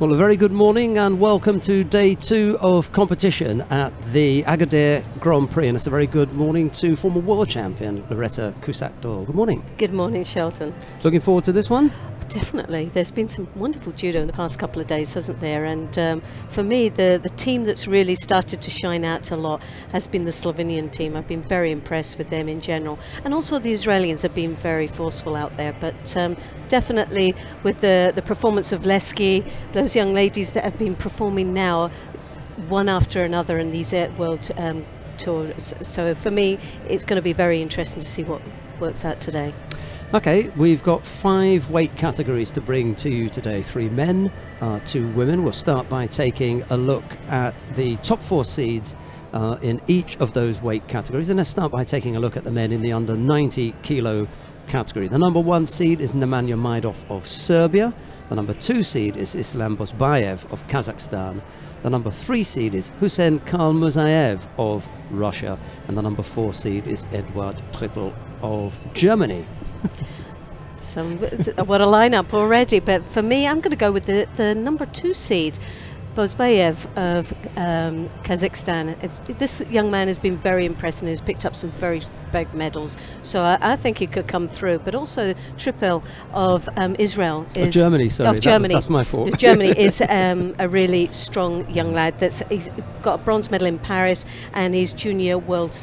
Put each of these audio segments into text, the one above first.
Well, a very good morning and welcome to day 2 of competition at the Agadir Grand Prix, and it's a very good morning to former world champion Loretta Cusack-Doyle. Good morning. Good morning, Shelton. Looking forward to this one? Definitely. There's been some wonderful judo in the past couple of days, hasn't there? And for me, the team that's really started to shine out a lot has been the Slovenian team. I've been very impressed with them in general. And also the Israelis have been very forceful out there. But definitely with the performance of Leski, those young ladies that have been performing now, one after another in these world tours. So for me, it's going to be very interesting to see what works out today. Okay, we've got 5 weight categories to bring to you today. 3 men, 2 women. We'll start by taking a look at the top 4 seeds in each of those weight categories. And let's start by taking a look at the men in the under 90 kilo category. The number 1 seed is Nemanja Majdov of Serbia. The number 2 seed is Islam Bosbayev of Kazakhstan. The number 3 seed is Hussein Kalmuzaev of Russia. And the number 4 seed is Eduard Trippel of Germany. What a lineup already, but for me, I'm going to go with the number 2 seed, Bosbayev of Kazakhstan. This young man has been very impressive and has picked up some very big medals, so I think he could come through. But also Trippel of Israel is Germany. Sorry, of Germany. That's my fault. Germany is a really strong young lad. He's got a bronze medal in Paris, and he's junior world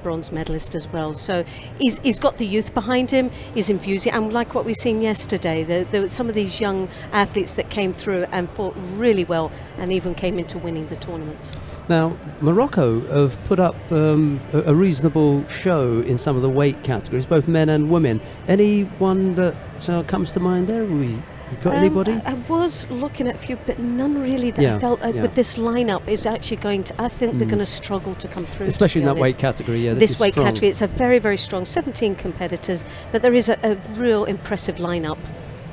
bronze medalist as well. So he's got the youth behind him. He's infusing, and like what we've seen yesterday, there were some of these young athletes that came through and fought really well, and even came into winning the tournament. Now, Morocco have put up a reasonable show in some of the weight categories, both men and women. Anyone that comes to mind there? You got anybody? I was looking at a few, but none really that I felt with this lineup is actually going to. I think they're going to struggle to come through. Especially in that weight category, yeah. This weight category, it's a very, very strong 17 competitors, but there is a real impressive lineup.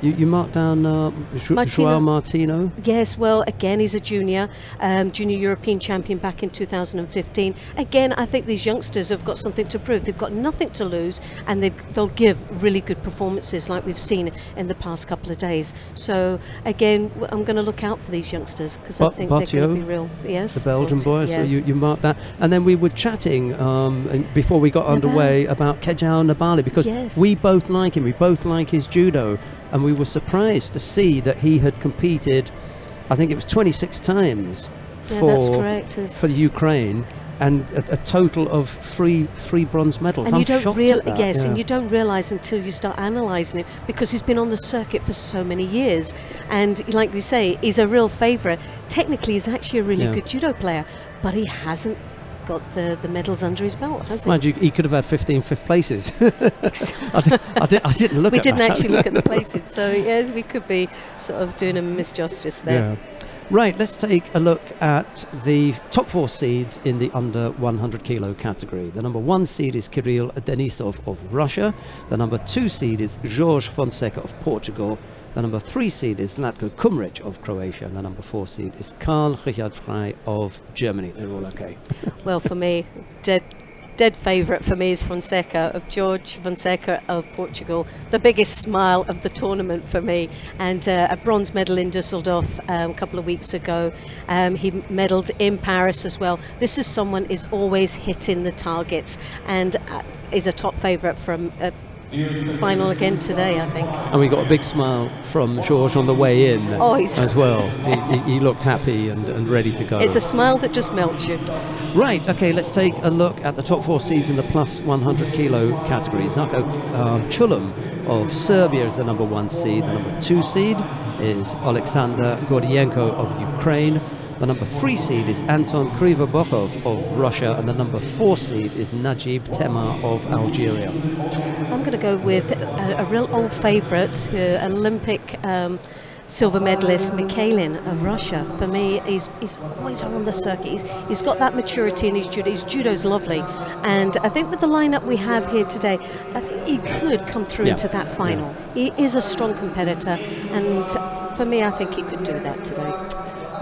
You marked down João Martino? Yes, well, again, he's a junior European champion back in 2015. Again, I think these youngsters have got something to prove. They've got nothing to lose, and they'll give really good performances like we've seen in the past couple of days. So, again, I'm going to look out for these youngsters because I think they're going to be real. Yes, the Belgian boy, yes. So you marked that. And then we were chatting before we got underway about Kejao Nabali, because we both like him. We both like his judo. And we were surprised to see that he had competed, I think it was 26 times for Ukraine, and a total of three bronze medals. And I'm you don't shocked at that, yes, and you don't realise until you start analysing it, because he's been on the circuit for so many years. And like we say, he's a real favourite. Technically, he's actually a really good judo player, but he hasn't got the medals under his belt, has he? Mind you, he could have had 15 fifth places. I didn't look at that. We didn't actually look at the places, so yes, we could be sort of doing a misjustice there. Yeah. Right, let's take a look at the top 4 seeds in the under 100 kilo category. The number 1 seed is Kirill Denisov of Russia. The number 2 seed is Jorge Fonseca of Portugal. The number 3 seed is Zlatko Kumric of Croatia, and the number 4 seed is Karl Richard Frey of Germany. They're all okay. Well, for me, dead favourite for me is Fonseca, of Jorge Fonseca of Portugal. The biggest smile of the tournament for me, and a bronze medal in Dusseldorf a couple of weeks ago. He medalled in Paris as well. This is someone who's always hitting the targets, and is a top favourite from final again today, I think. And we got a big smile from George on the way in as well. He looked happy and ready to go. It's a smile that just melts you. Right, okay, let's take a look at the top 4 seeds in the plus 100 kilo category. Zako Chulum of Serbia is the number 1 seed. The number 2 seed is Alexander Gordienko of Ukraine. The number 3 seed is Anton Krivobokov of Russia, and the number 4 seed is Najib Temar of Algeria. I'm going to go with a real old favourite, Olympic silver medalist Mikhailin of Russia. For me, he's always on the circuit. He's got that maturity in his judo. His judo's lovely, and I think with the lineup we have here today, I think he could come through into that final. He is a strong competitor, and for me, I think he could do that today.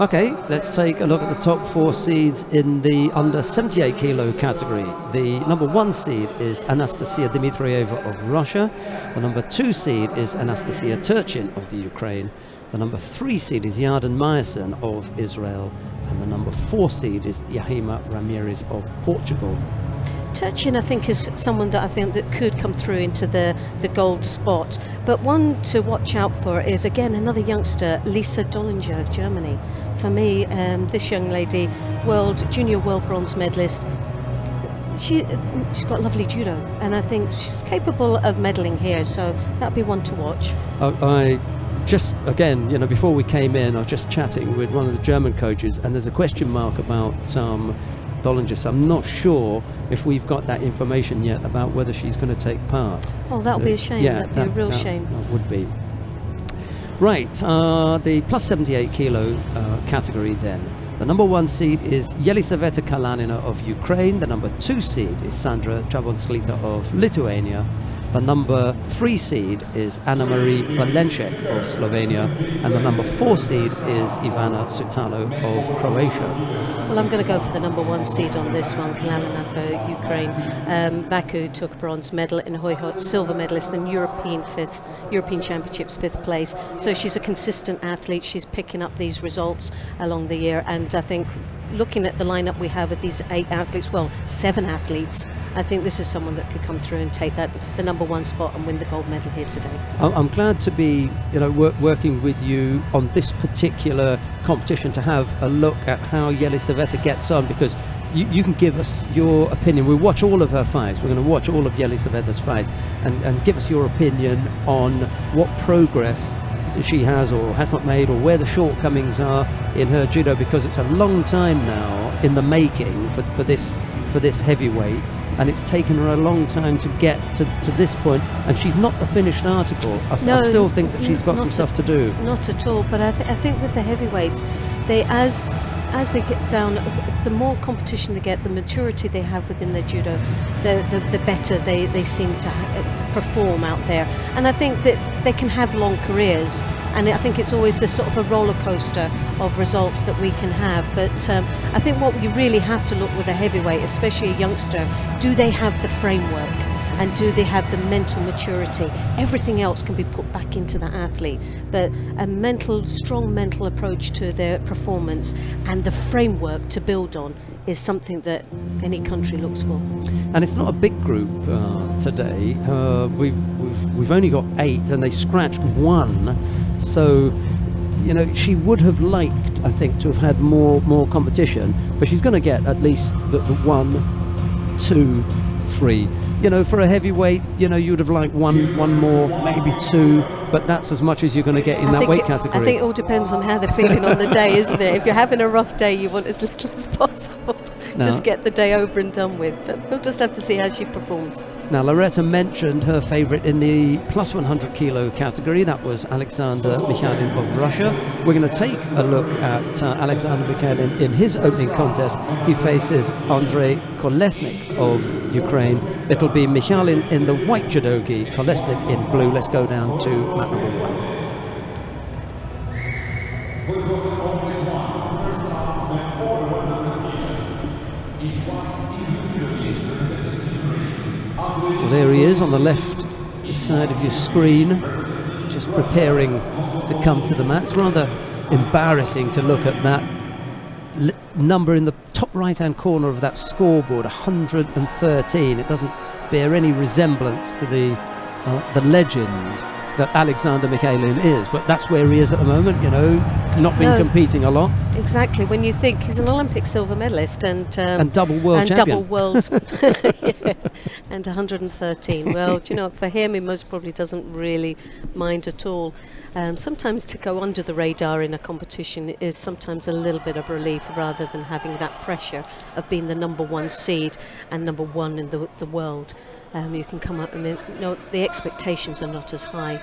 Okay, let's take a look at the top 4 seeds in the under 78 kilo category. The number 1 seed is Anastasia Dmitrieva of Russia. The number 2 seed is Anastasia Turchin of the Ukraine. The number 3 seed is Yarden Meyerson of Israel, and the number 4 seed is Yahima Ramirez of Portugal. Turchin, I think, is someone that I think that could come through into the gold spot. But one to watch out for is, again, another youngster, Lisa Dollinger of Germany. For me, this young lady, junior world bronze medalist, she's got lovely judo, and I think she's capable of medaling here, so that'd be one to watch. I just, again, before we came in, I was just chatting with one of the German coaches, and there's a question mark about Dollinger, so I'm not sure if we've got that information yet about whether she's going to take part. Oh, that would be a shame. Yeah, that'd be a real shame. That would be. Right, the plus 78 kilo category then. The number 1 seed is Yelisaveta Kalanina of Ukraine. The number 2 seed is Sandra Jabonsklita of Lithuania. The number 3 seed is Anna-Marie Valenček of Slovenia, and the number 4 seed is Ivana Sutalo of Croatia. Well, I'm going to go for the number 1 seed on this one, Kalanina for Ukraine. Baku took a bronze medal in Hoyhot, silver medalist in European Championships 5th place. So she's a consistent athlete. She's picking up these results along the year, and I think looking at the lineup we have with these 8 athletes, well, 7 athletes, I think this is someone that could come through and take the number 1 spot and win the gold medal here today. I'm glad to be, working with you on this particular competition, to have a look at how Yelisaveta gets on, because you can give us your opinion. We'll watch all of her fights. We're going to watch all of Yelisaveta's fights and give us your opinion on what progress she has or has not made, or where the shortcomings are in her judo, because it's a long time now in the making for this heavyweight, and it's taken her a long time to get to this point, and she's not a finished article. I still think that she's got some stuff to do. Not at all, but I think with the heavyweights, as they get down, the more competition they get, the maturity they have within their judo, the better they seem to perform out there. And I think that they can have long careers, and I think it's always this sort of a roller coaster of results that we can have. But I think what you really have to look with a heavyweight, especially a youngster, do they have the framework? And do they have the mental maturity? Everything else can be put back into the athlete, but a strong mental approach to their performance and the framework to build on is something that any country looks for. And it's not a big group today. We've only got 8, and they scratched 1. So, she would have liked, I think, to have had more competition, but she's going to get at least the 1, 2, 3. For a heavyweight, you would have liked one more, maybe 2, but that's as much as you're going to get in that weight category. I think it all depends on how they're feeling on the day, isn't it? If you're having a rough day, you want as little as possible. Just get the day over and done with. But we'll just have to see how she performs. Now, Loretta mentioned her favourite in the plus 100 kilo category. That was Alexander Mikhailin of Russia. We're going to take a look at Alexander Mikhailin in his opening contest. He faces Andrei Kolesnik of Ukraine. It'll be Mikhailin in the white judogi, Kolesnik in blue. Let's go down to mat number 1. Well, there he is on the left side of your screen, just preparing to come to the mat. It's rather embarrassing to look at that number in the top right hand corner of that scoreboard, 113. It doesn't bear any resemblance to the legend that Alexander Mikhailin is, but that's where he is at the moment, not been competing a lot. Exactly, when you think he's an Olympic silver medalist and double world champion. Double world, yes, and 113. Well, for him, he most probably doesn't really mind at all. Sometimes to go under the radar in a competition is sometimes a little bit of relief, rather than having that pressure of being the number 1 seed and number 1 in the world. You can come up and the expectations are not as high.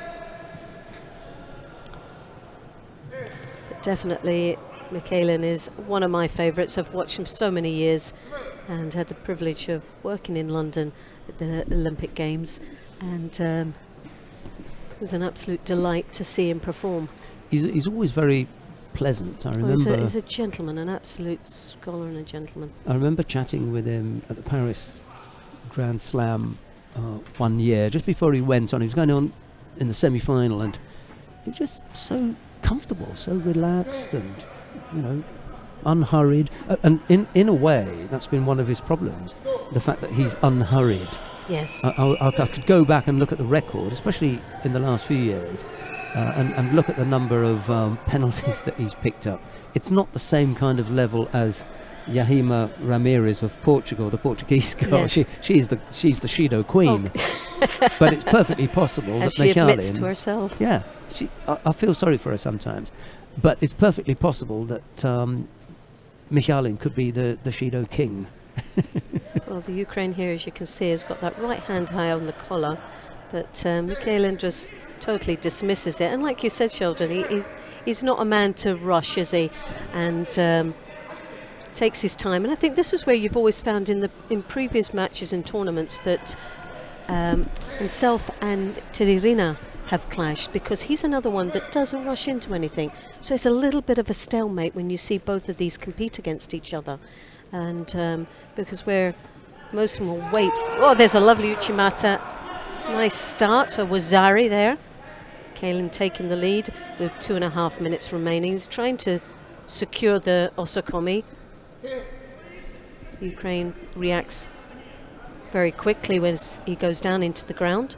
But definitely, Mikhailin is one of my favourites. I've watched him so many years and had the privilege of working in London at the Olympic Games, and it was an absolute delight to see him perform. He's always very pleasant. I remember he's a gentleman, an absolute scholar and a gentleman. I remember chatting with him at the Paris Grand Slam one year, just before he went on. He was going on in the semi-final, and he was just so comfortable, so relaxed, and you know, unhurried. And in a way, that's been one of his problems, the fact that he's unhurried. Yes. I could go back and look at the record, especially in the last few years, and look at the number of penalties that he's picked up. It's not the same kind of level as Yahima Ramirez of Portugal, the Portuguese girl. Yes. She's the Shido queen. Oh. But it's perfectly possible as that she admits to herself. Yeah, I feel sorry for her sometimes, but it's perfectly possible that Michalin could be the Shido king. Well, the Ukraine here, as you can see, has got that right hand high on the collar, but Michalin just totally dismisses it. And like you said, Sheldon, he's not a man to rush, is he? And takes his time. And I think this is where you've always found in previous matches and tournaments that himself and Teririna have clashed, because he's another one that doesn't rush into anything. So it's a little bit of a stalemate when you see both of these compete against each other. And because where most of them will wait. Oh, there's a lovely Uchimata. Nice start. So Wazari there. Kaelin taking the lead with 2.5 minutes remaining. He's trying to secure the Osokomi. Ukraine reacts very quickly when he goes down into the ground.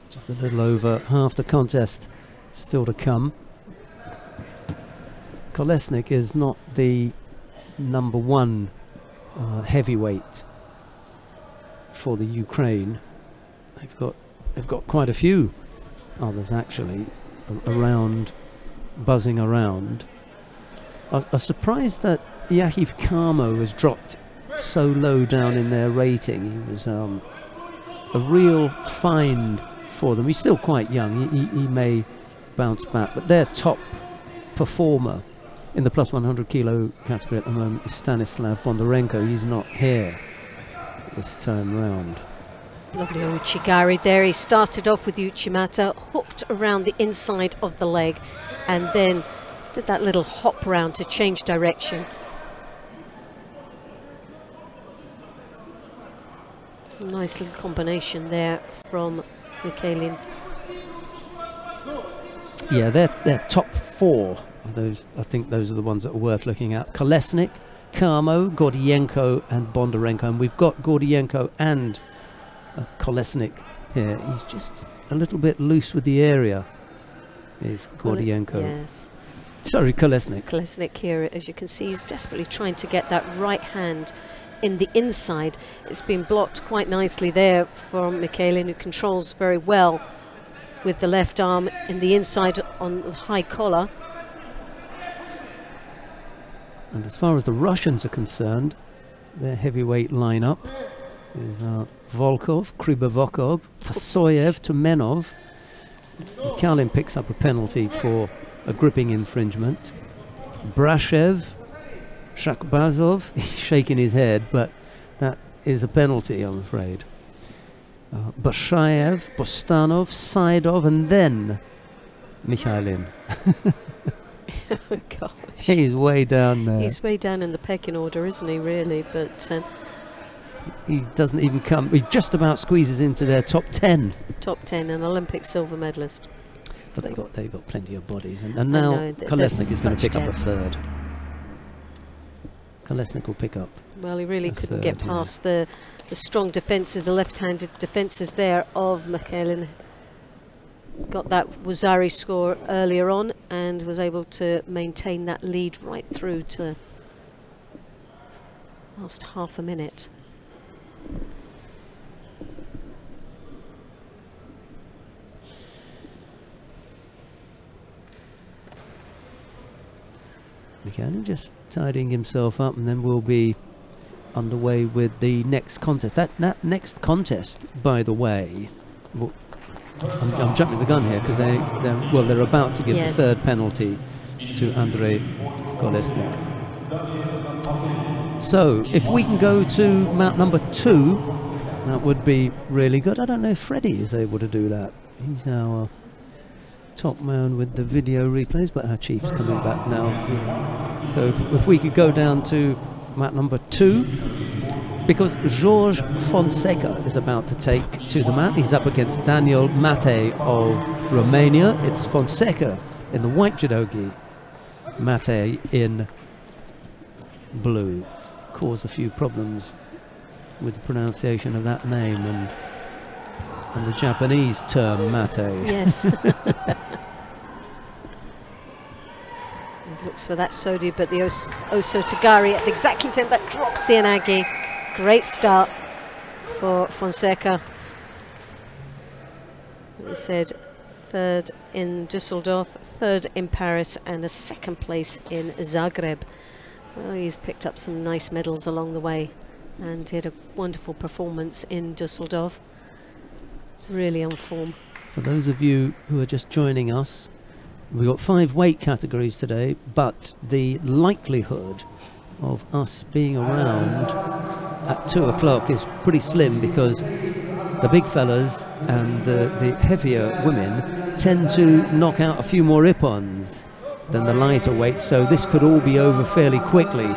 Just a little over half the contest still to come. Kolesnik is not the #1 heavyweight for the Ukraine. They've got quite a few others actually around, buzzing around. I was surprised that Yahiv Kamo has dropped so low down in their rating. He was a real find for them. He's still quite young. He may bounce back, but their top performer in the plus 100 kilo category at the moment is Stanislav Bondarenko. He's not here this time round. Lovely Uchigari there. He started off with the Uchimata, hooked around the inside of the leg, and then did that little hop round to change direction. Nice little combination there from Michalin. Yeah, they're top 4 of those. I think those are the ones that are worth looking at. Kolesnik, Kamo, Gordienko and Bondarenko. And we've got Gordienko and Kolesnik here. He's just a little bit loose with the area, is Gordienko. Yes. Sorry, Kolesnik. Kolesnik here, as you can see, he's desperately trying to get that right hand in the inside. It's been blocked quite nicely there from Michalin, who controls very well with the left arm in the inside on the high collar. And as far as the Russians are concerned, their heavyweight lineup is Volkov, Krybovokov, Tasoyev, Tumenov. Michalin picks up a penalty for a gripping infringement. Brashev, Shakbazov, he's shaking his head, but that is a penalty, I'm afraid. Bashayev, Bostanov, Saidov, and then Michalin. Oh gosh. He's way down there. He's way down in the pecking order, isn't he, really? But he doesn't even come. He just about squeezes into their top 10. Top 10, an Olympic silver medalist. But they've got plenty of bodies, and now Kolesnik is going to pick up a third. Kolesnik will pick up. Well, he really couldn't get past the strong defences, the left-handed defences there of Michalin. Got that Wazari score earlier on and was able to maintain that lead right through to last half a minute. Michalin just tidying himself up, and then we'll be underway with the next contest. That next contest, by the way, I'm jumping the gun here because they're about to give the third penalty to Andrei Kolesnik. So if we can go to mount number 2, that would be really good. I don't know if Freddie is able to do that. He's our top man with the video replays, but our chief's coming back now. So if we could go down to mat number 2, because Jorge Fonseca is about to take to the mat. He's up against Daniel Mate of Romania. It's Fonseca in the white judogi, Mate in blue. Cause a few problems with the pronunciation of that name and the Japanese term mate. Yes. Looks for that Sodi, but the Oso Tagari at exactly the time that drops Sianagi. Great start for Fonseca. He said 3rd in Düsseldorf, 3rd in Paris, and a 2nd place in Zagreb. Well, he's picked up some nice medals along the way, and he had a wonderful performance in Düsseldorf. Really on form. For those of you who are just joining us, we've got 5 weight categories today, but the likelihood of us being around at 2 o'clock is pretty slim, because the big fellas and the heavier women tend to knock out a few more ippons than the lighter weights, so this could all be over fairly quickly.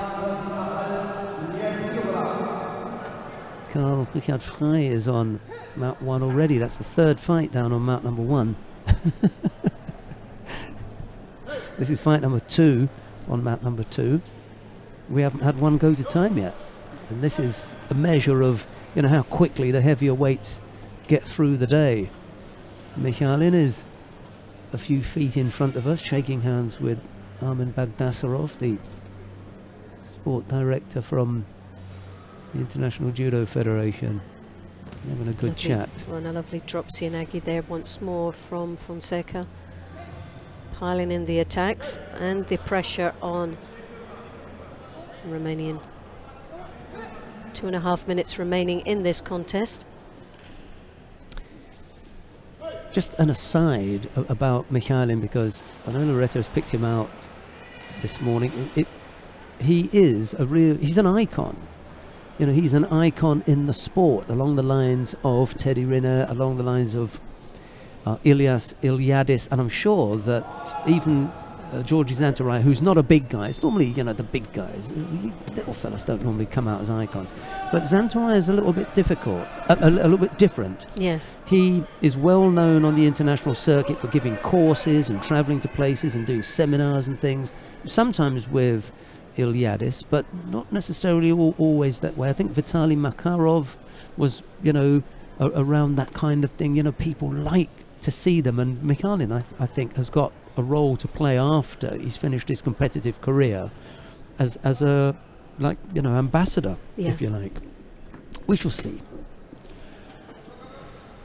Karl Richard Frey is on mat 1 already. That's the 3rd fight down on mat number 1. This is fight number 2 on mat number 2. We haven't had one go to time yet, and this is a measure of, you know, how quickly the heavier weights get through the day. Mikhailin is a few feet in front of us, shaking hands with Armin Bagdasarov, the sport director from the International Judo Federation. Having a good chat. Well, and a lovely drop Sianagi there once more from Fonseca. Piling in the attacks and the pressure on Romanian. 2.5 minutes remaining in this contest. Just an aside about Mikhailin, because I know Loretta has picked him out this morning. He is he's an icon. You know, he's an icon in the sport, along the lines of Teddy Riner, along the lines of Ilias Iliadis, and I'm sure that even Georgi Zantarai, who's not a big guy. It's normally, you know, the big guys, little fellas don't normally come out as icons, but Zantarai is a little bit difficult, a little bit different. Yes, he is well known on the international circuit for giving courses and traveling to places and doing seminars and things, sometimes with Iliadis, but not necessarily always that way. I think Vitaly Makarov was, you know, around that kind of thing. You know, people like to see them, and Mikhailin, I think, has got a role to play after he's finished his competitive career as a, like, you know, ambassador, if you like. We shall see.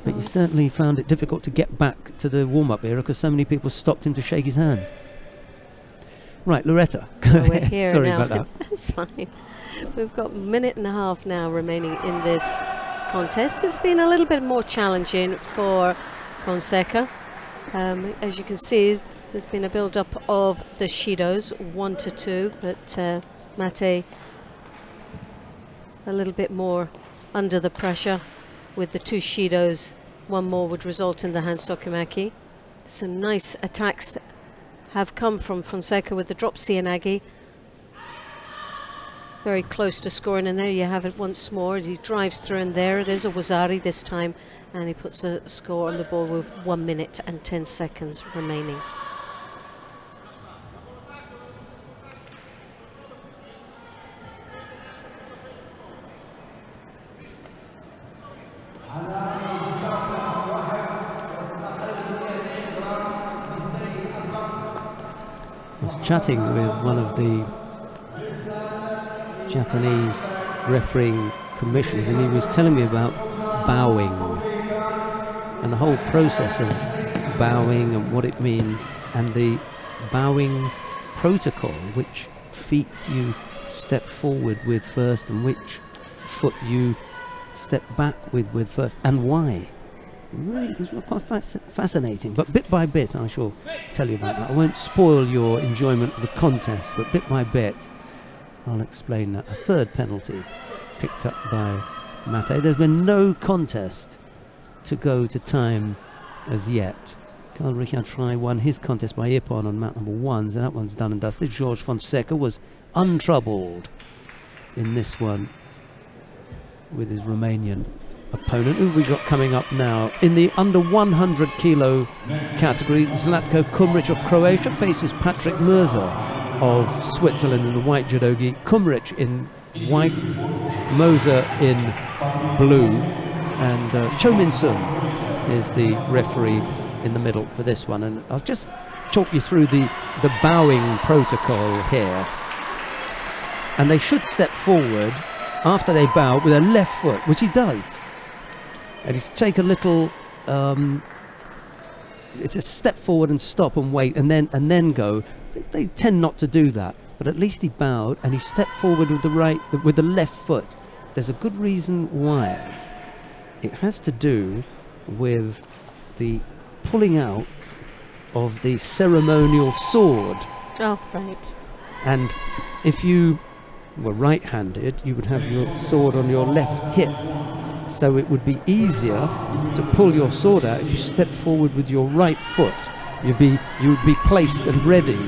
But he certainly found it difficult to get back to the warm-up era because so many people stopped him to shake his hand. Right, Loretta. Well, we're here Sorry now. about that. That's fine. We've got 1.5 minutes now remaining in this contest. It's been a little bit more challenging for Fonseca. As you can see, there's been a build-up of the Shidos, 1-2, but Mate a little bit more under the pressure with the 2 Shidos. One more would result in the hand Sokumaki. Some nice attacks that have come from Fonseca with the drop Sianagi. Very close to scoring, and there you have it once more. He drives through, and there it is, a Wazari this time, and he puts a score on the board with 1 minute and 10 seconds remaining. I was chatting with one of the Japanese refereeing commissioners, and he was telling me about bowing and the whole process of bowing and what it means, and the bowing protocol, which feet you step forward with first and which foot you step back with first, and why. Really, it's quite fascinating, but bit by bit I shall tell you about that. I won't spoil your enjoyment of the contest, but bit by bit I'll explain that. A 3rd penalty picked up by Mate. There's been no contest to go to time as yet. Karl Richard Frey won his contest by Ippon on mat number 1, so that one's done and dusted. Georges Fonseca was untroubled in this one with his Romanian opponent. Who have we got coming up now? In the under 100 kilo category, Zlatko Kumric of Croatia faces Patrick Mirza of Switzerland in the white judogi. Kumric in white, Moser in blue, and Cho Min Sun is the referee in the middle for this one. And I'll just talk you through the bowing protocol here. And they should step forward after they bow with their left foot, which he does. And he's take a little, it's a step forward and stop and wait and then go. They tend not to do that, but at least he bowed and he stepped forward with the left foot. There's a good reason why. It has to do with the pulling out of the ceremonial sword. Oh, right. And if you were right-handed, you would have your sword on your left hip. So it would be easier to pull your sword out if you stepped forward with your right foot. You would be placed and ready.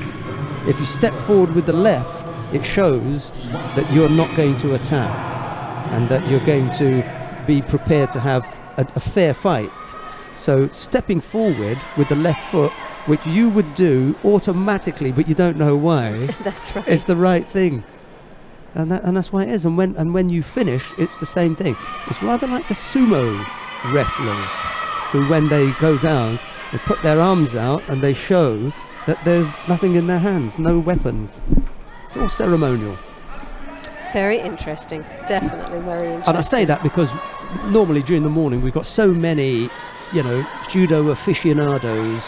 If you step forward with the left, it shows that you're not going to attack and that you're going to be prepared to have a fair fight. So stepping forward with the left foot, which you would do automatically, but you don't know why, that's right, is the right thing. And that's why it is. And when you finish, it's the same thing. It's rather like the sumo wrestlers, who when they go down, they put their arms out and they show that there's nothing in their hands, no weapons. It's all ceremonial. Very interesting. Definitely very interesting. And I say that because normally during the morning we've got so many, judo aficionados,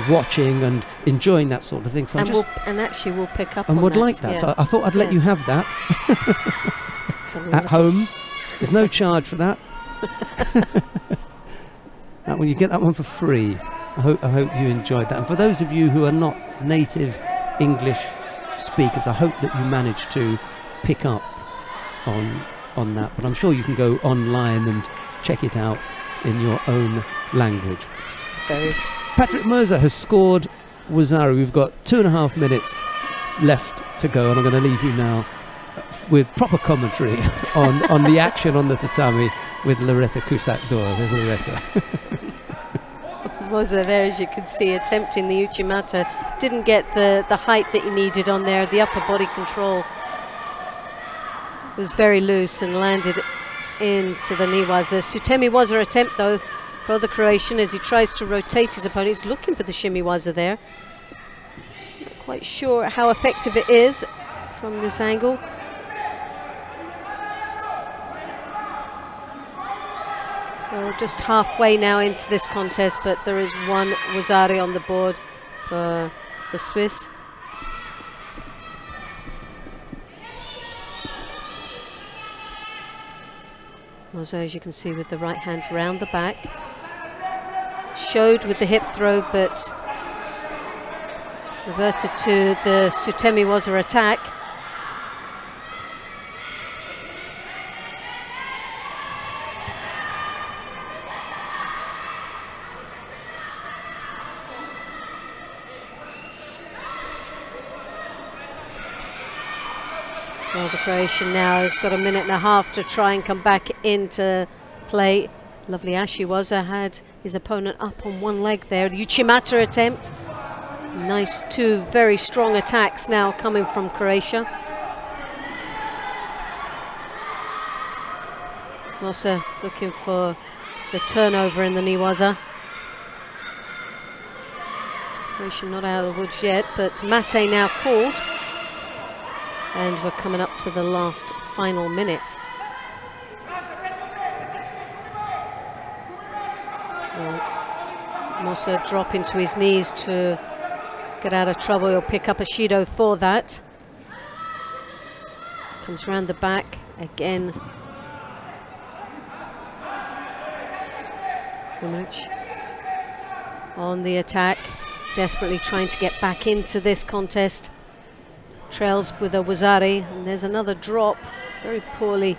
watching and enjoying that sort of thing. So and actually we'll pick up and on would that. like that. Yeah. So I thought I'd let you have that at home. There's no charge for that. That one, you get that one for free. I hope you enjoyed that. And for those of you who are not native English speakers, I hope that you managed to pick up on that. But I'm sure you can go online and check it out in your own language. Very. Patrick Mirza has scored Wazari. We've got 2.5 minutes left to go, and I'm going to leave you now with proper commentary on the action on the tatami with Loretta Cusack-Dor. There's Loretta. Moser there, as you can see, attempting the Uchimata. Didn't get the height that he needed on there. The upper body control was very loose and landed into the Niwaza. Sutemi Waza attempt though for the Croatian as he tries to rotate his opponent. He's looking for the Shimiwaza there. Not quite sure how effective it is from this angle. We're just halfway now into this contest, but there is one Wazari on the board for the Swiss. Moser, as you can see, with the right hand round the back. Showed with the hip throw, but reverted to the Sutemi Waza attack. Well, the Croatian now has got 1.5 minutes to try and come back into play. Lovely Ashiwaza had his opponent up on one leg there. The Uchimata attempt. Nice, two very strong attacks now coming from Croatia. Also looking for the turnover in the Niwaza. Croatia not out of the woods yet, but Mate now called. And we're coming up to the last final minute. Moser dropping to his knees to get out of trouble. He'll pick up a Shido for that. Comes round the back again. Kumric on the attack, desperately trying to get back into this contest. Trails with a Wazari, and there's another drop, very poorly.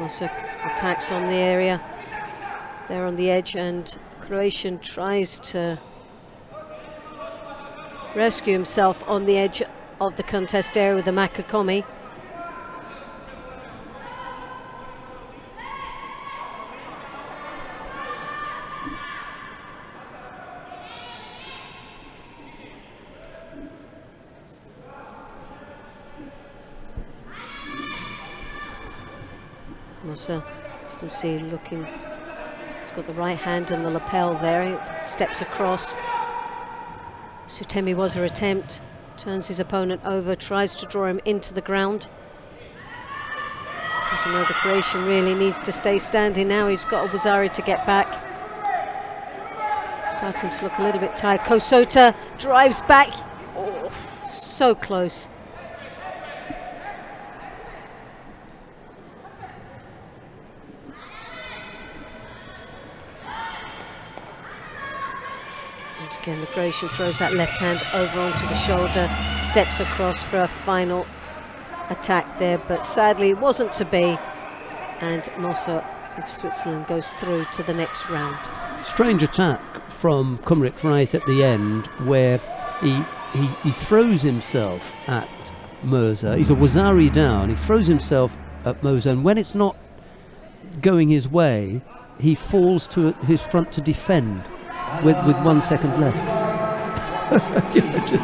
Also attacks on the area. There on the edge, and Croatian tries to rescue himself on the edge of the contest area with the Makakomi. Also, you can see looking, he's got the right hand in the lapel there, he steps across. Sutemi was her attempt, turns his opponent over, tries to draw him into the ground. As you know, the Croatian really needs to stay standing now. He's got a Wazari to get back. Starting to look a little bit tired. Kosota drives back. Oh, so close. Again, the Croatian throws that left hand over onto the shoulder, steps across for a final attack there, but sadly it wasn't to be, and Mossa of Switzerland goes through to the next round. Strange attack from Kumrit right at the end, where he throws himself at Mirza. He's a Wazari down, he throws himself at Mirza, and when it's not going his way, he falls to his front to defend. With 1 second left. You know, just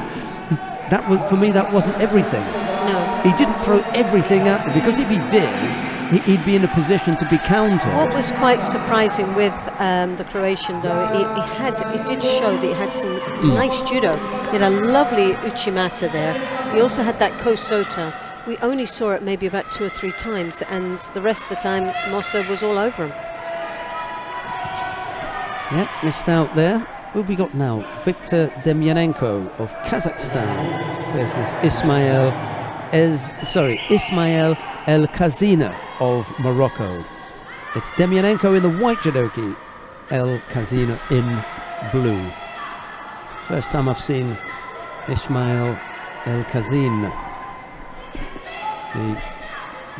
that was, for me, that wasn't everything. No, he didn't throw everything at them, because if he did, he'd be in a position to be countered. what was quite surprising with the Croatian, though, it did show that he had some nice judo. He had a lovely uchimata there. He also had that kosota. We only saw it maybe about 2 or 3 times, and the rest of the time Mossa was all over him. Yep, missed out there. Who have we got now? Viktor Demyanenko of Kazakhstan versus Ismail El Kazina of Morocco. It's Demyanenko in the white judogi, El Kazina in blue. First time I've seen Ismail El Kazin, the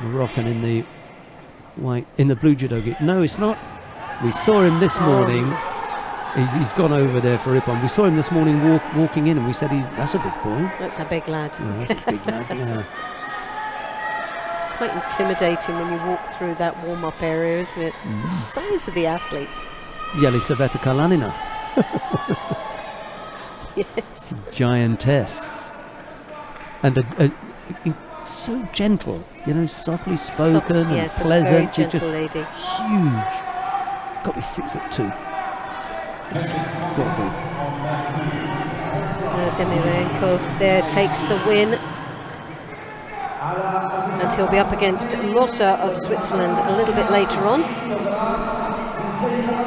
Moroccan in the white, in the blue judogi. No, it's not. We saw him this morning. He's gone over there for Rippon. We saw him this morning walking in, and we said, that's a big boy. That's a big lad. Yeah, that's a big lad, yeah. It's quite intimidating when you walk through that warm-up area, isn't it? The size of the athletes. Yelisaveta Kalanina. Yes. Giantess. And so gentle, you know, softly spoken and yes, pleasant. A very gentle just lady. Huge. Got to be 6'2". Demyanenko there takes the win, and he'll be up against Mossa of Switzerland a little bit later on.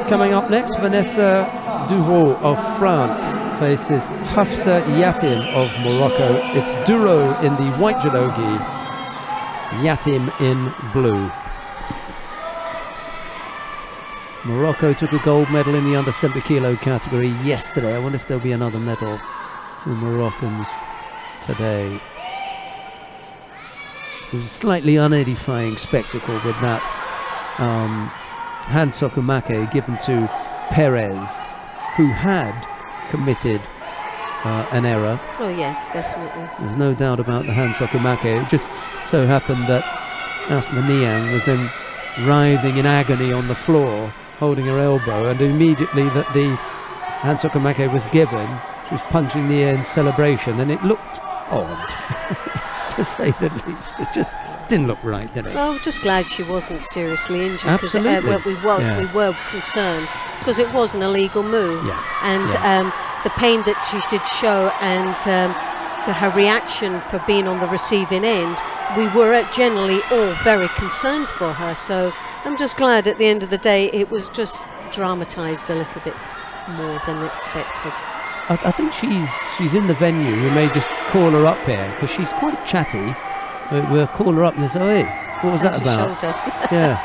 Coming up next, Vanessa Duro of France faces Hafsa Yatim of Morocco. It's Duro in the white judogi, Yatim in blue. Morocco took a gold medal in the under 70 kilo category yesterday. I wonder if there'll be another medal for the Moroccans today. It was a slightly unedifying spectacle with that hand sokumake given to Perez, who had committed an error. Oh yes, definitely. There's no doubt about the hand sokumake. It just so happened that Asma Niang was then writhing in agony on the floor, holding her elbow, and immediately that the hand sokumake was given, she was punching the air in celebration, and it looked odd, to say the least. It just didn't look right, did it? Well, just glad she wasn't seriously injured. Absolutely. We were concerned, because it was an illegal move. Yeah. And the pain that she did show, and her reaction for being on the receiving end, we were generally all very concerned for her. So I'm just glad at the end of the day it was just dramatised a little bit more than expected. I think she's in the venue. We may just call her up here, because she's quite chatty. We'll call her up and say, oh, hey, what was that about? Shoulder. Yeah.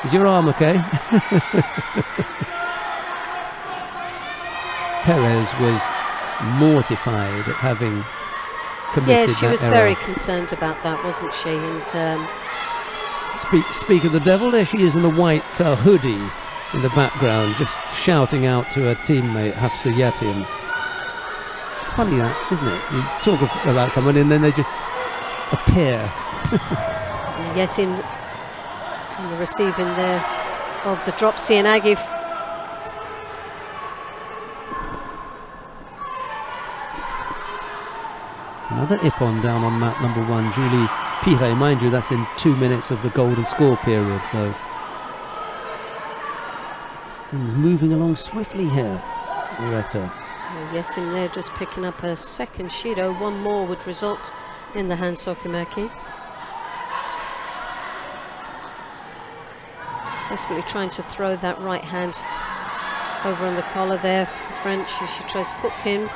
Is your arm okay? Perez was mortified at having committed that error. Yeah, she was very concerned about that, wasn't she? And speak of the devil, there she is in the white hoodie in the background, just shouting out to her teammate Hafsa Yetim. It's funny that, isn't it? You talk about someone and then they just appear. Yetim on the receiving there of the drop C and Agif. Another Ippon down on mat number 1, Julie Pire. Mind you, that's in 2 minutes of the golden score period, so things moving along swiftly here. Loretta. Yetim there just picking up a second Shido. One more would result in the hand Sokimaki. Desperately trying to throw that right hand over on the collar there for the French as she tries to hook in.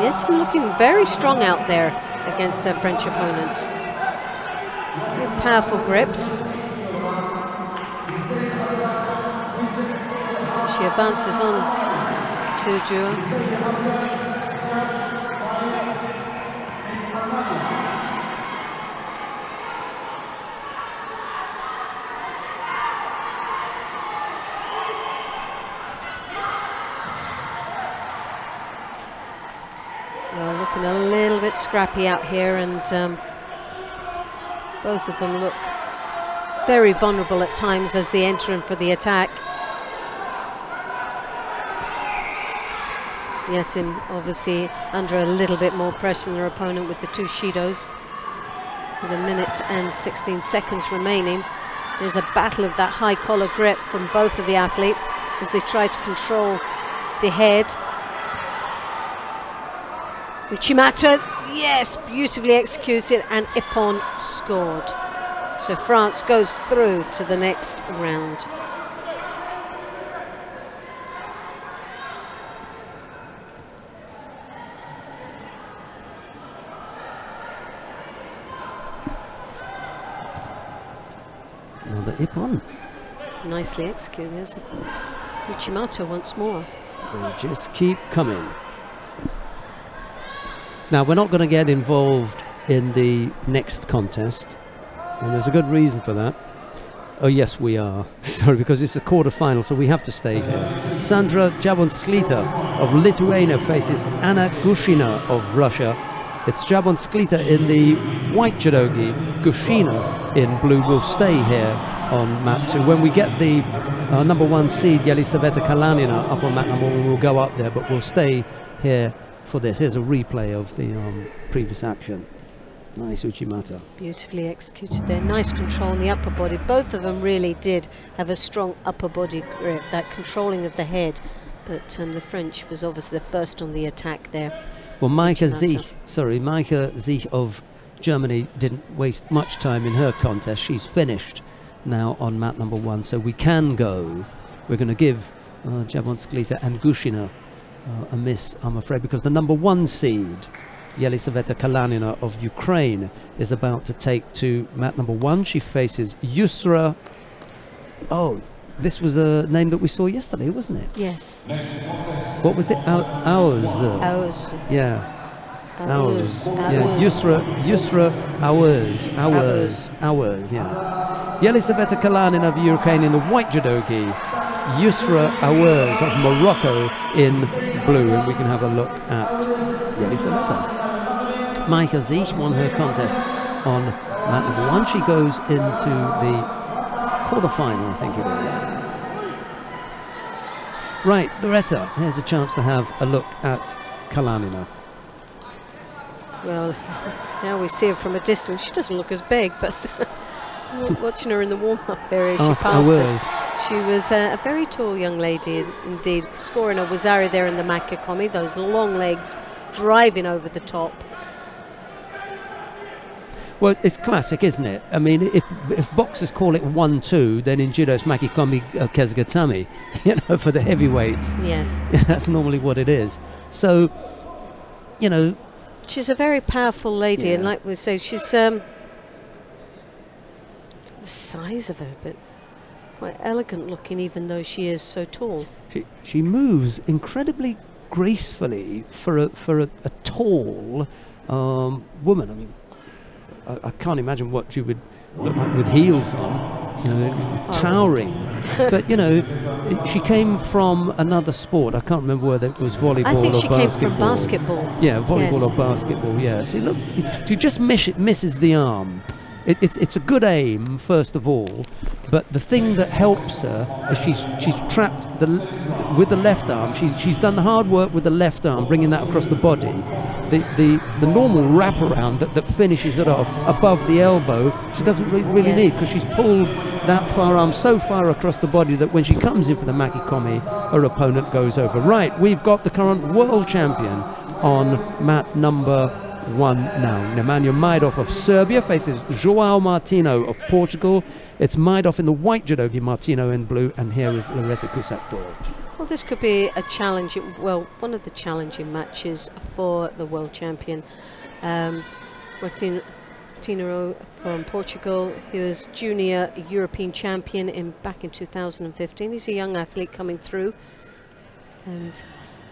Yetim looking very strong out there against her French opponent. Very powerful grips. She advances on to Jua. Well, looking a little bit scrappy out here, and both of them look very vulnerable at times as they enter in for the attack. Yetim obviously under a little bit more pressure than their opponent with the 2 Shidos. With 1 minute and 16 seconds remaining, there's a battle of that high collar grip from both of the athletes as they try to control the head. Uchimata, yes, beautifully executed, and Ippon scored. So France goes through to the next round. Another Ippon. Nicely executed, there's Uchimata once more. They just keep coming. Now, we're not going to get involved in the next contest, and there's a good reason for that. Oh, yes, we are. Sorry, because it's a quarter-final, so we have to stay here. Sandra Jabonsklita of Lithuania faces Anna Gushina of Russia. It's Jabonsklita in the white judogi, Gushina in blue will stay here on mat 2. When we get the number 1 seed, Yelisaveta Kalanina, up on mat number 1, we'll go up there, but we'll stay here for this. Here's a replay of the previous action. Nice Uchimata. Beautifully executed there. Nice control on the upper body. Both of them really did have a strong upper body grip, that controlling of the head. But the French was obviously the first on the attack there. Well, Maika Zich of Germany didn't waste much time in her contest. She's finished now on mat number 1, so we can go. We're going to give Jabonsklita and Gushina a miss, I'm afraid, because the number 1 seed, Yelisaveta Kalanina of Ukraine, is about to take to mat number 1. She faces Yusra. Oh, this was a name that we saw yesterday, wasn't it? Yes. What was it? Ours. Ours. Yeah. Ours. Yeah. Yusra Ours. Yeah. Yelisaveta Kalanina of Ukraine in the white judogi. Yusra Ours of Morocco in blue, and we can have a look at Yelisaveta. Maika Zich won her contest on mat number 1. She goes into the quarter-final, I think it is. Right, Loretta, here's a chance to have a look at Kalanina. Well, now we see her from a distance. She doesn't look as big, but watching her in the warm-up area, she passed us. She was a very tall young lady indeed, scoring a Wazari there in the Makikomi, those long legs driving over the top. Well, it's classic, isn't it? I mean, if boxers call it 1-2, then in judo it's Makikomi Kezgatami, you know, for the heavyweights. Yes. That's normally what it is. So, you know. She's a very powerful lady, yeah. And like we say, she's the size of her, but quite elegant looking, even though she is so tall. She moves incredibly gracefully for a tall woman. I mean, I can't imagine what you would looked like with heels on, you know, towering. But you know, she came from another sport. I can't remember whether it was volleyball or basketball. I think she came from basketball. Yeah, volleyball yes. or basketball. Yeah. See, look, she just misses the arm. It's a good aim, first of all, but the thing that helps her is she's trapped with the left arm. She's done the hard work with the left arm, bringing that across the body. The normal wraparound that finishes it off above the elbow, she doesn't really need, because she's pulled that far arm so far across the body that when she comes in for the makikomi, her opponent goes over. Right, we've got the current world champion on mat number 1 now. Nemanja Majdov of Serbia faces João Martino of Portugal. It's Majdov in the white judogi, Martino in blue, and here is Loretta Cusattor. Well, this could be a challenge, well, one of the challenging matches for the world champion. Martino from Portugal, he was junior European champion back in 2015. He's a young athlete coming through and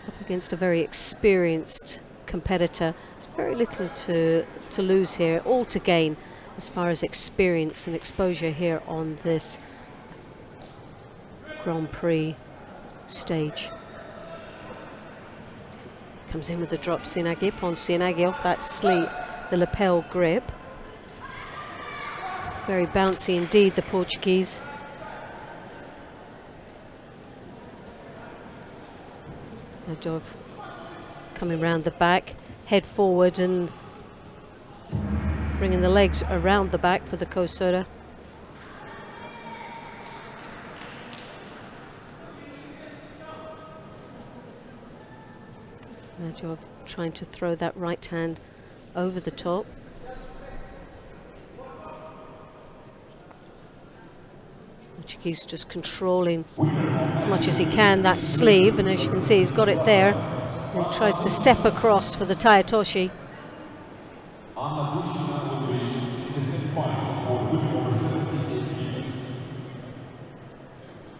up against a very experienced competitor. There's very little to lose here, all to gain as far as experience and exposure here on this Grand Prix stage. Comes in with the drop Sianagi, upon Sianagi off that sleeve, the lapel grip. Very bouncy indeed, the Portuguese. Majdov coming round the back, head forward and bringing the legs around the back for the Kosoda. Majdov trying to throw that right hand over the top. Portuguese just controlling as much as he can that sleeve, and as you can see, he's got it there. He tries to step across for the Tayatoshi.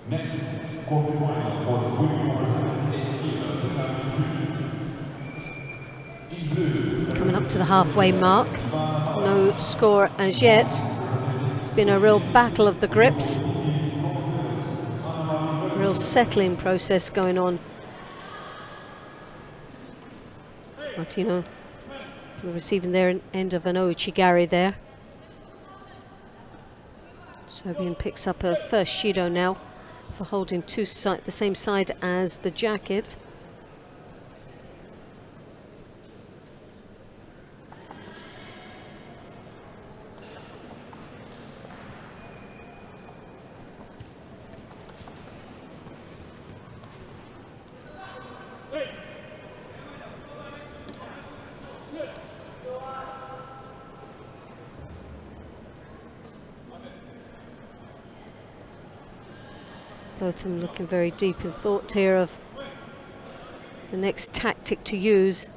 Next, quarterfinal for the winning number 78 kilo. Coming up to the halfway mark, no score as yet. It's been a real battle of the grips. Real settling process going on. Martino receiving their end of an ouchigari there. Serbian picks up her first Shido now for holding the same side as the jacket. Both of them looking very deep in thought here of the next tactic to use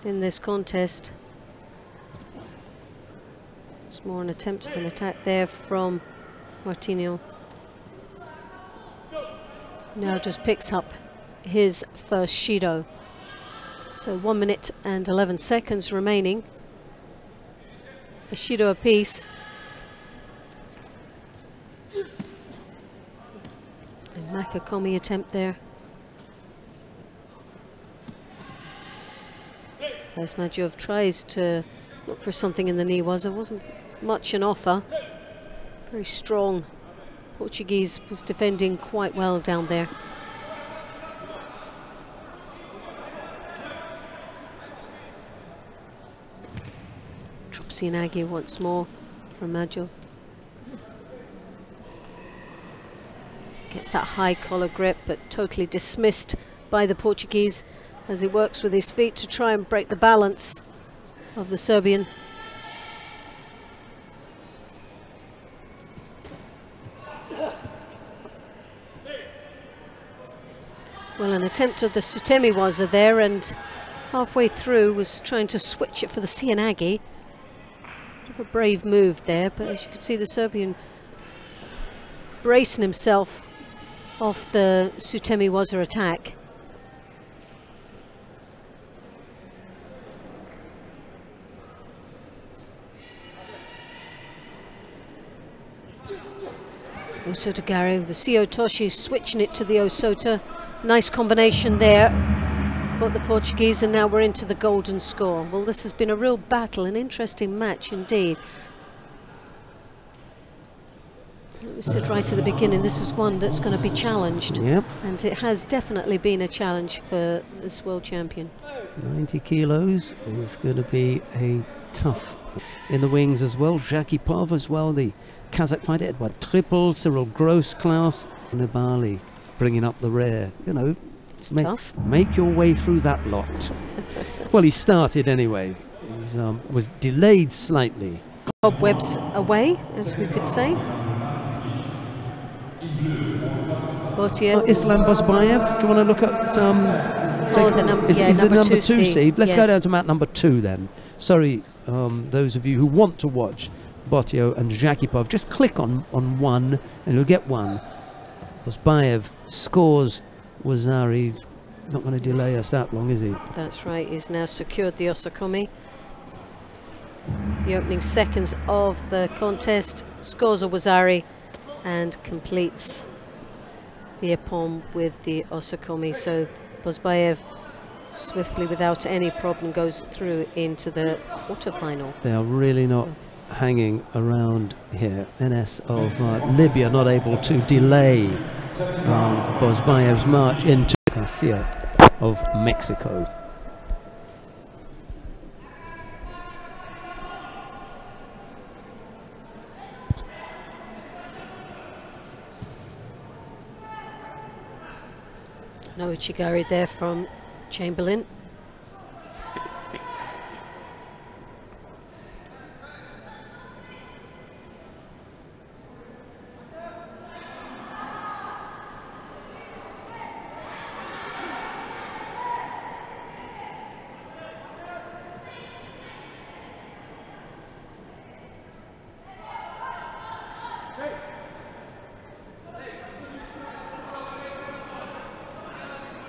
in this contest. It's more an attempt of an attack there from Martino. Now just picks up his first Shido. So 1 minute and 11 seconds remaining. A Shido apiece. Makikomi attempt there. As Majdov tries to look for something in the knee, wasn't much an offer. Very strong. Portuguese was defending quite well down there. Drop Sianagi once more from Majdov. Gets that high collar grip, but totally dismissed by the Portuguese as he works with his feet to try and break the balance of the Serbian. Well, an attempt of the Sutemi-waza there, and halfway through was trying to switch it for the Sianagi. Bit of a brave move there, but as you can see, the Serbian bracing himself off the Sutemi-waza attack. Osota Gary with the Siotoshi switching it to the Osota. Nice combination there for the Portuguese, and now we're into the golden score. Well, this has been a real battle, an interesting match indeed. We said right at the beginning, this is one that's going to be challenged. Yep. And it has definitely been a challenge for this world champion. 90 kilos is going to be a tough. In the wings as well, Jakipov as well, the Kazakh fighter, Edward Triple, Cyril Grossklaus, Nibali bringing up the rear. You know, It's tough. Make your way through that lot. Well, he started anyway. He was delayed slightly. Cobwebs away, as we could say. Islam Bozbayev, do you want to look at the number two seed. seed? Let's go Yes. down to mat number 2 then. Sorry, those of you who want to watch Botio and Jakipov, just click on 1 and you'll get 1. Bozbayev scores Wazari. He's not going to delay us that long, is he? That's right, he's now secured the Osakomi. The opening seconds of the contest, scores a Wazari and completes the Ippon with the Osakomi. So Bozbayev swiftly, without any problem, goes through into the quarterfinal. They are really not hanging around here. NS of Libya not able to delay Bozbayev's march into Garcia of Mexico. No Uchigari there from Chamberlain.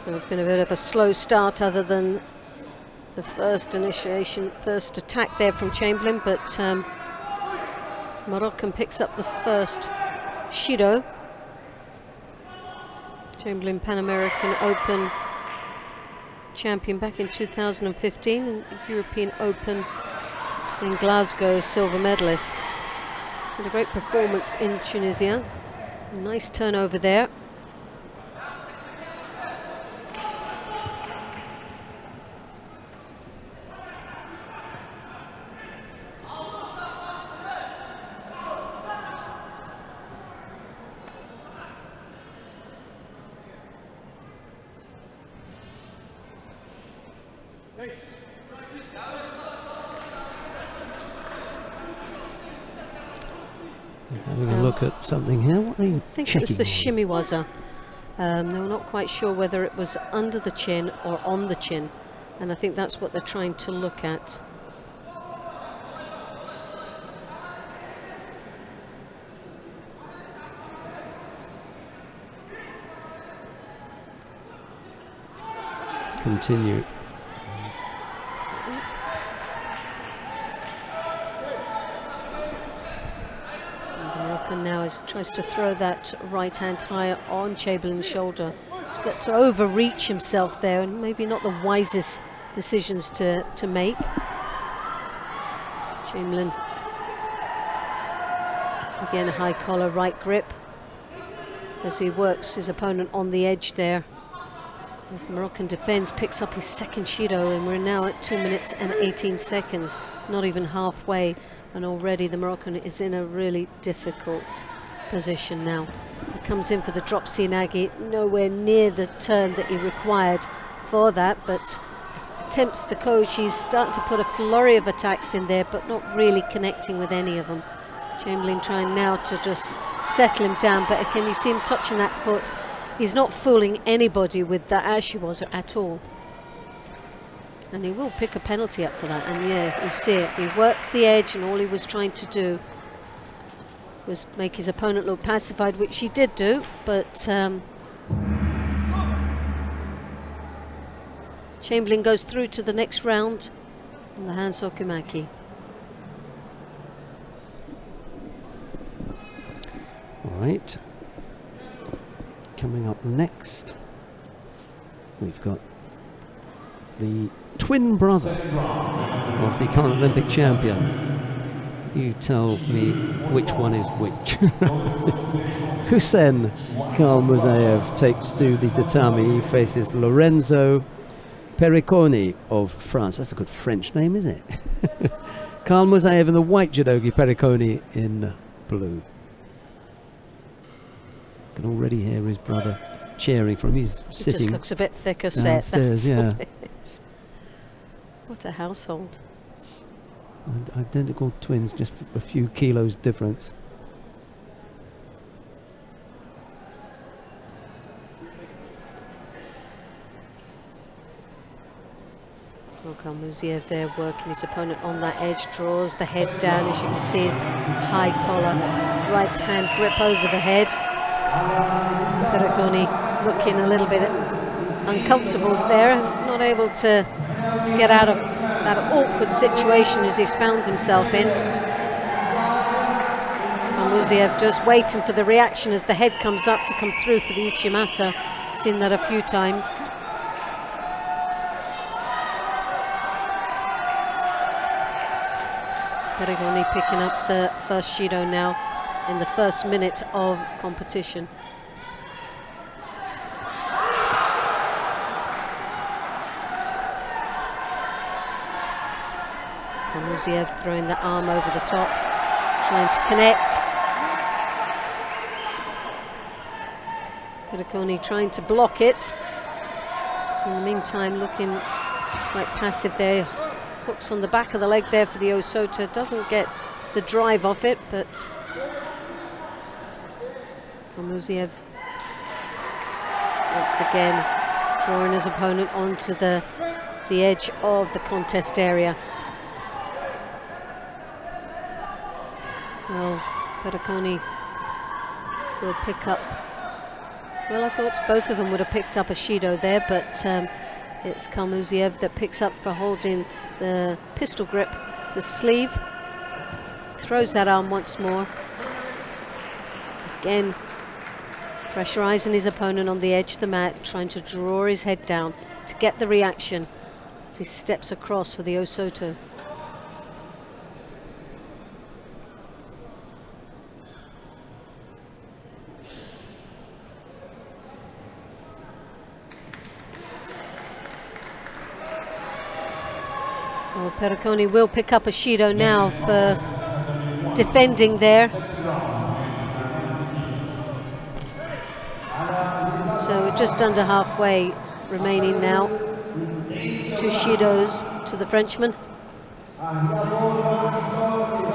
It's been a bit of a slow start, other than the first attack there from Chamberlain, but Moroccan picks up the first Shido. Chamberlain, Pan American Open champion back in 2015, and European Open in Glasgow silver medalist. Had a great performance in Tunisia. Nice turnover there. Having a look at something here. What are you I think it checking was the on? shimiwaza. They were not quite sure whether it was under the chin or on the chin, and I think that's what they're trying to look at. Continue. And now tries to throw that right hand higher on Chamberlain's shoulder. He's got to overreach himself there, and maybe not the wisest decisions to make. Chamberlain, again, a high collar right grip as he works his opponent on the edge there. As the Moroccan defends, picks up his second Shido, and we're now at 2 minutes and 18 seconds, not even halfway, and already the Moroccan is in a really difficult position now. He comes in for the drop Nagi, nowhere near the turn that he required for that, but attempts the coach. He's starting to put a flurry of attacks in there, but not really connecting with any of them. Chamberlain trying now to just settle him down, but again, you see him touching that foot. He's not fooling anybody with that Ashiwaza at all. And he will pick a penalty up for that. And yeah, you see it. He worked the edge, and all he was trying to do was make his opponent look pacified, which he did do. But Chamberlain goes through to the next round on the Hans Okumaki. All Right. Coming up next, we've got the twin brother of the current Olympic champion. You tell me which one is which. Hussein Kalmuzaev takes to the tatami. He faces Lorenzo Periconi of France. That's a good French name, isn't it? Kalmuzaev in the white judogi, Periconi in blue. Can already hear his brother cheering from his sitting. It just looks a bit thicker set. That's yeah. what it is. What a household. Identical twins, just a few kilos difference. Kalmuzaev there working his opponent on that edge, draws the head down, as you can see, high collar, right hand grip over the head. Periconi looking a little bit uncomfortable there, not able to get out of that awkward situation as he's found himself in. Kalmuzaev just waiting for the reaction as the head comes up to come through for the Uchimata. Seen that a few times. Periconi picking up the first Shido now in the first minute of competition. Kalmuzaev throwing the arm over the top, trying to connect. Periconi trying to block it. In the meantime, looking quite passive there. Hooks on the back of the leg there for the Osota. Doesn't get the drive off it, but Kalmuzaev once again drawing his opponent onto the edge of the contest area. Well, Periconi will pick up. Well, I thought both of them would have picked up a Shido there, but it's Kalmuzaev that picks up for holding the pistol grip, the sleeve. Throws that arm once more. Again, pressurizing his opponent on the edge of the mat, trying to draw his head down to get the reaction as he steps across for the Osoto. Well, Periconi will pick up a Shido now for defending there. So we're just under halfway remaining now. 2 Shidos to the Frenchman.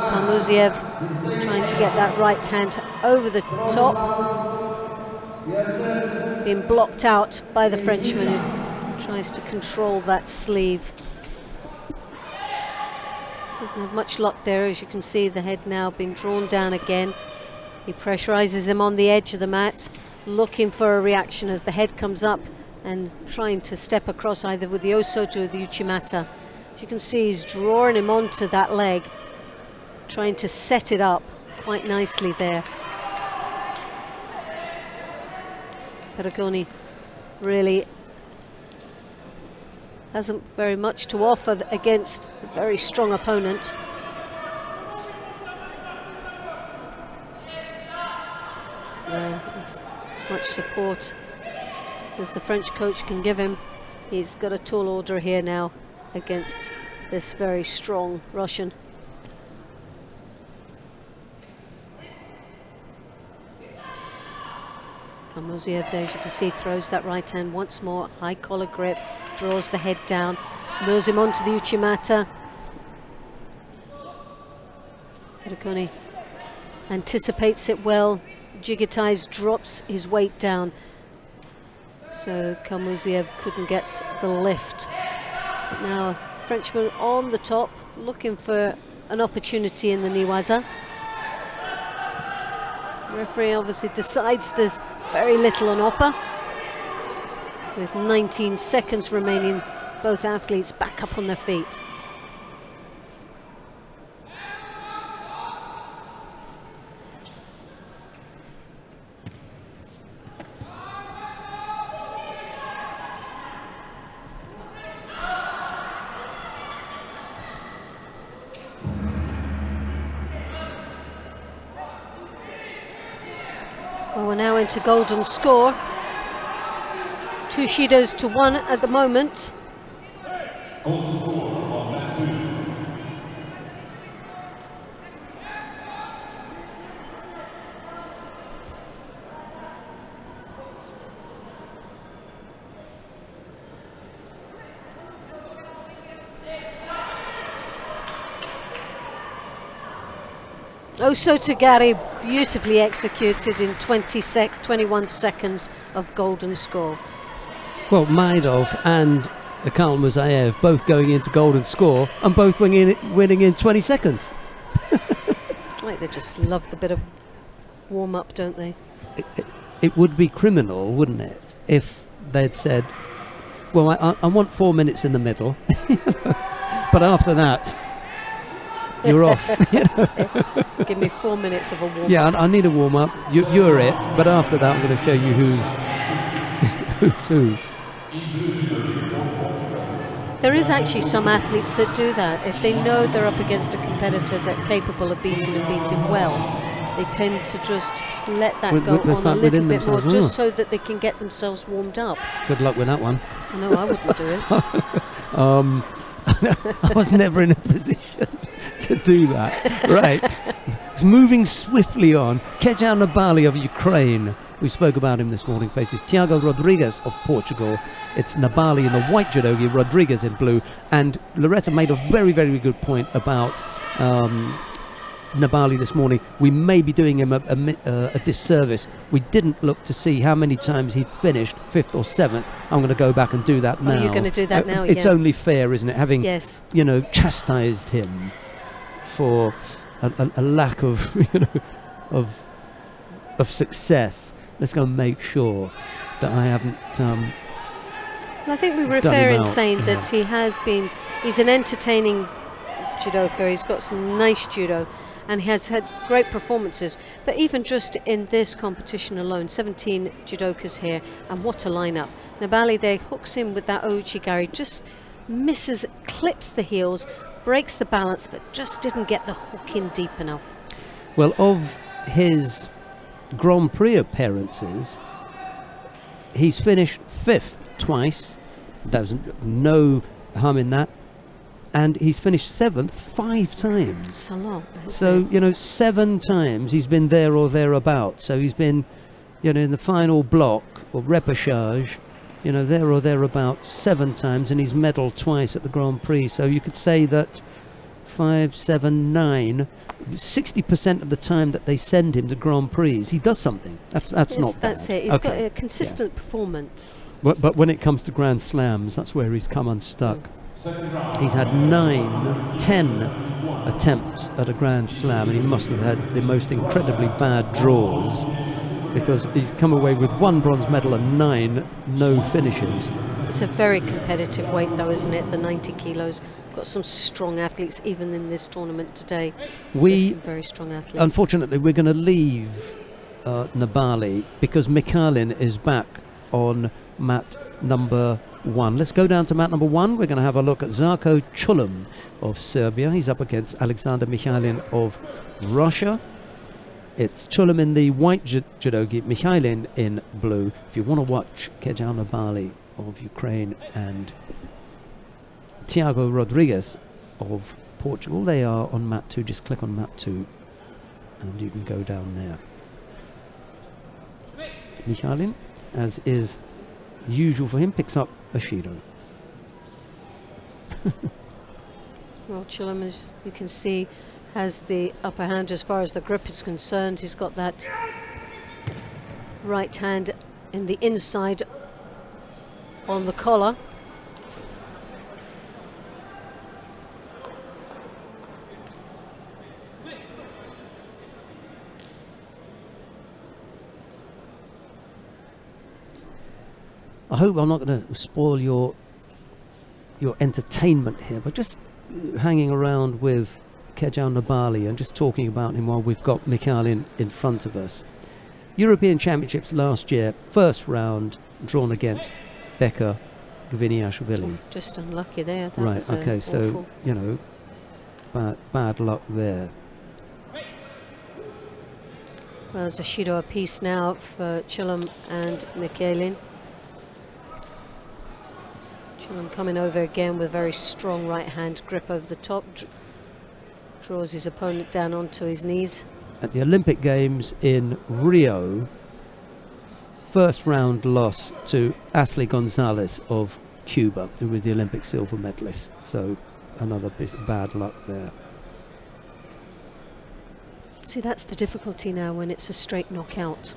Kalmuzaev trying to get that right hand over the top. Being blocked out by the Frenchman who tries to control that sleeve. Doesn't have much luck there, as you can see the head now being drawn down again. He pressurizes him on the edge of the mat, looking for a reaction as the head comes up and trying to step across either with the Osoto or the Uchimata. As you can see, he's drawing him onto that leg, trying to set it up quite nicely there. Periconi really hasn't very much to offer against a very strong opponent. As much support as the French coach can give him. He's got a tall order here now against this very strong Russian. Kalmuzaev there, as you can see, throws that right hand once more, high collar grip, draws the head down, lures him onto the Uchimata. Periconi anticipates it well, Jigitais drops his weight down, so Kalmuzaev couldn't get the lift. But now Frenchman on the top, looking for an opportunity in the Niwaza. The referee obviously decides there's very little on offer. With 19 seconds remaining, both athletes back up on their feet. we're now into golden score. 2 Shidos to 1 at the moment. Golden score on mat 2. Oso Tagari beautifully executed in 21 seconds of golden score. Well, Maidov and Karl Musayev both going into golden score and both winning in 20 seconds. It's like they just love the bit of warm-up, don't they? It would be criminal, wouldn't it, if they'd said, well, I want 4 minutes in the middle, but after that, you're off. You know? Give me 4 minutes of a warm-up. Yeah, I need a warm-up. You're it, but after that, I'm going to show you who's who. There is actually some athletes that do that. If they know they're up against a competitor they're capable of beating and beating well, they tend to just let that go on a little bit more, just so that they can get themselves warmed up. Good luck with that one. No, I wouldn't do it. I was never in a position to do that. Right. Moving swiftly on, Kejan Nabali of Ukraine. We spoke about him this morning. Faces Tiago Rodrigues of Portugal. It's Nabali in the white judogi, Rodriguez in blue. And Loretta made a very, very good point about Nabali this morning. We may be doing him a disservice. We didn't look to see how many times he'd finished 5th or 7th. I'm going to go back and do that now. Oh, you're going to do that now? It's only fair, isn't it? Having, yes, you know, chastised him for a lack of, you know, of success. Let's go and make sure that I haven't. I think we were fair in saying that he's an entertaining judoka. He's got some nice judo, and he has had great performances. But even just in this competition alone, 17 judokas here, and what a lineup. Nabali there hooks in with that Ouchigari, just misses, clips the heels, breaks the balance, but just didn't get the hook in deep enough. Well, of his Grand Prix appearances, he's finished 5th twice. There's no harm in that. And he's finished 7th 5 times. It's a lot. So, you know, 7 times he's been there or thereabouts. So he's been, you know, in the final block or repechage, you know, there or thereabouts 7 times, and he's medalled twice at the Grand Prix. So you could say that 5, 7, 9, 60% of the time that they send him to Grand Prix, he does something. That's yes, not bad. That's it. He's got a consistent performance. But when it comes to Grand Slams, that's where he's come unstuck. He's had 10 attempts at a Grand Slam, and he must have had the most incredibly bad draws, because he's come away with 1 bronze medal and 9 no finishes. It's a very competitive weight though, isn't it? The 90 kilos. Got some strong athletes even in this tournament today. There's some very strong athletes. Unfortunately, we're going to leave Nabali because Mikhailin is back on mat number 1. Let's go down to mat number 1. We're going to have a look at Zarko Chulum of Serbia. He's up against Alexander Mikhailin of Russia. It's Chulum in the white judogi, Mikhailin in blue. If you want to watch Kejan Nabali of Ukraine and Tiago Rodrigues of Portugal, they are on mat 2. Just click on mat 2 and you can go down there. Mikhailin, as is usual for him, picks up a Shido. Well, Chulum, as you can see, has the upper hand as far as the grip is concerned. He's got that right hand in the inside on the collar. I hope I'm not going to spoil your entertainment here, but just hanging around with Kejan Nabali and just talking about him while we've got Mikhailin in front of us. European Championships last year, first round, drawn against Becca Gviniashvili. Just unlucky there. That right, was, okay, so, awful. you know, bad luck there. Well, there's a Shido apiece now for Chillum and Michaelin. Chillum coming over again with a very strong right hand grip over the top. Draws his opponent down onto his knees. At the Olympic Games in Rio, first round loss to Ashley Gonzalez of Cuba, who was the Olympic silver medalist. So another bit of bad luck there. See, that's the difficulty now when it's a straight knockout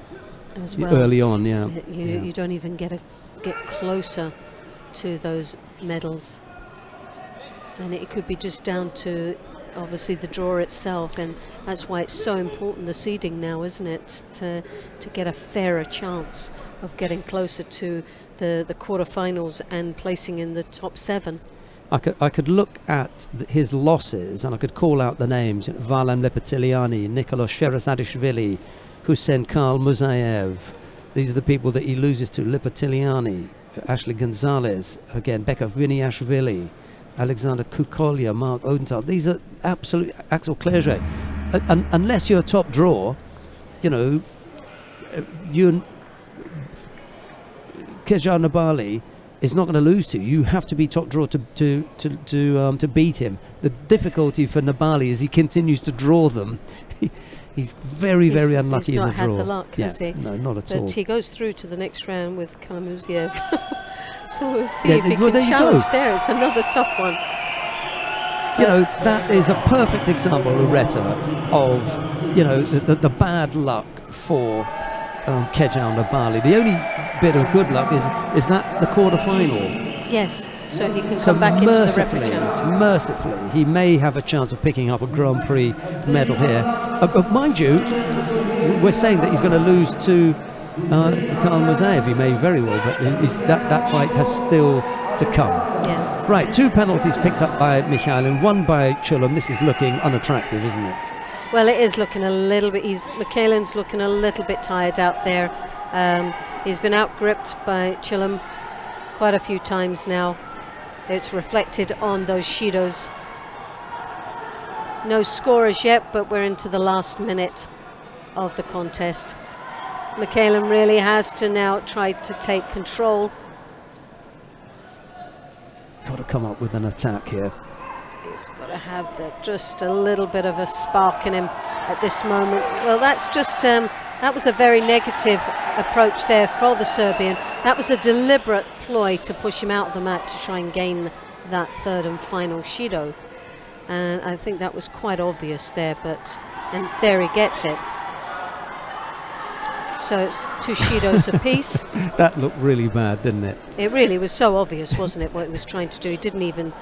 as well. Early on, yeah. You don't even get closer to those medals. And it could be just down to obviously the draw itself, and that's why it's so important, the seeding now, isn't it, to get a fairer chance of getting closer to the quarterfinals and placing in the top 7. I could look at his losses and I could call out the names: Valam Lepetiliani, Nicolas Sherazadishvili, Hussein Karl Muzaev. These are the people that he loses to: Lepetiliani, Ashley Gonzalez, again Becca Viniashvili, Alexander Kukolya, Mark Odenthal. These are absolute Axel Clerget. Unless you're top draw, you know, Kejar Nabali is not going to lose to you. You have to be top draw to beat him. The difficulty for Nabali is he continues to draw them. He's very unlucky in the draw. He's not had the luck, has he? No, not at all. But he goes through to the next round with Kalamuziev. So we'll see if he can challenge there. It's another tough one. You know, that is a perfect example, Loretta, of, you know, the bad luck for Kejar Nabali. The only bit of good luck is that the quarterfinal. Yes, so he can come back into the Repachage. Mercifully, he may have a chance of picking up a Grand Prix medal here. But mind you, we're saying that he's going to lose to Karl Muzaev. He may very well, but that fight has still to come. Yeah. Right, 2 penalties picked up by Michael and 1 by Chillum. This is looking unattractive, isn't it? Well, it is looking a little bit. Michaelin's looking a little bit tired out there. He's been out-gripped by Chillum quite a few times now. It's reflected on those Shidos. No score as yet, but we're into the last minute of the contest. Michaelin really has to now try to take control. Got to come up with an attack here. He's got to have just a little bit of a spark in him at this moment. Well, that's just that was a very negative approach there for the Serbian. That was a deliberate ploy to push him out of the mat to try and gain that 3rd and final Shido. And I think that was quite obvious there, and there he gets it. So it's 2 Shidos apiece. That looked really bad, didn't it? It really was so obvious, wasn't it, what he was trying to do? He didn't even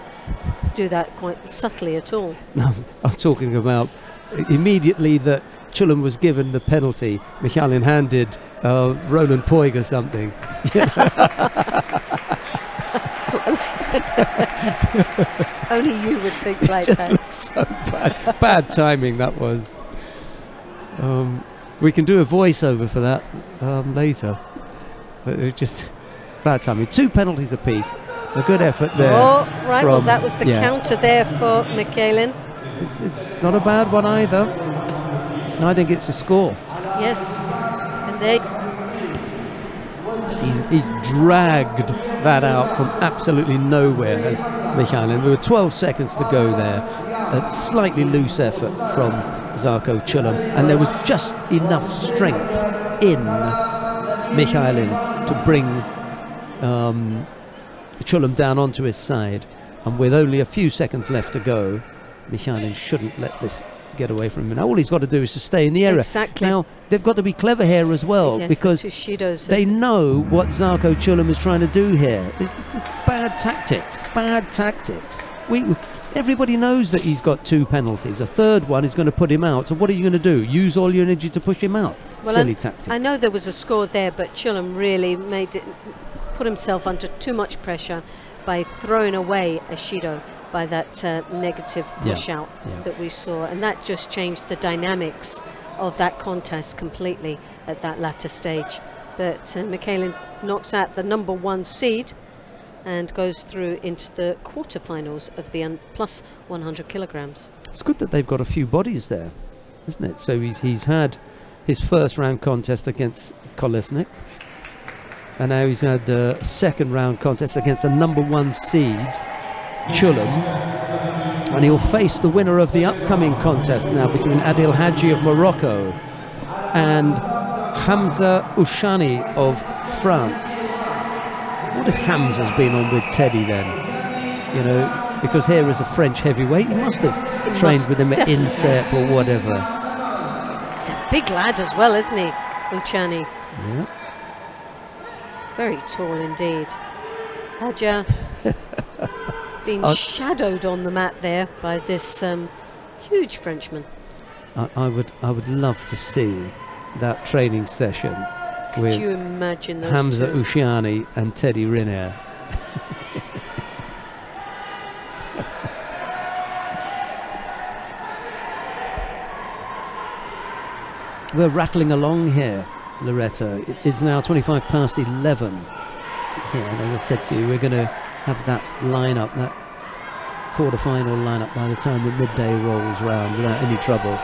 do that quite subtly at all. No, I'm talking about immediately that Chillum was given the penalty, Michaelin handed Roland Poiga something. Only you would think like that. That. Looks so bad. Bad timing that was. We can do a voiceover for that later. But it was just bad timing. 2 penalties apiece. A good effort there. Oh, right. Well, that was the counter there for Michaelin. It's not a bad one either. And I think it's a score. Yes. And he's dragged that out from absolutely nowhere, as Michaelin. There were 12 seconds to go there. A slightly loose effort from Zarko Chillum, and there was just enough strength in Michaelin to bring Chillum down onto his side, and with only a few seconds left to go, Michaelin shouldn't let this get away from him. Now all he's got to do is to stay in the area. Exactly. Now they've got to be clever here as well, yes, because they know what Zarko Chillum is trying to do here. It's bad tactics. Bad tactics. Everybody knows that he's got 2 penalties. A 3rd one is going to put him out. So what are you going to do? Use all your energy to push him out? Well, silly tactic. I know there was a score there, but Chillum really put himself under too much pressure by throwing away a Shido by that negative push out that we saw, and that just changed the dynamics of that contest completely at that latter stage. But Michaelin knocks out the number 1 seed and goes through into the quarterfinals of the plus 100 kilograms. It's good that they've got a few bodies there, isn't it? So he's had his first round contest against Kolesnik. And now he's had a second round contest against the #1 seed, Chulam. And he'll face the winner of the upcoming contest now between Adil Hadji of Morocco and Hamza Oushani of France. What if Hamza's been on with Teddy then? You know, because here is a French heavyweight. He must have trained with him at INSEP or whatever. He's a big lad as well, isn't he, Oushani? Yeah. Very tall indeed. Hadja being shadowed on the mat there by this huge Frenchman. I would love to see that training session with Could you imagine those Hamza two? Oushani and Teddy Riner. We're rattling along here, Loretta. It's now 25 past 11 here, and as I said to you, we're going to have that lineup, that quarter-final lineup by the time the midday rolls round without any trouble.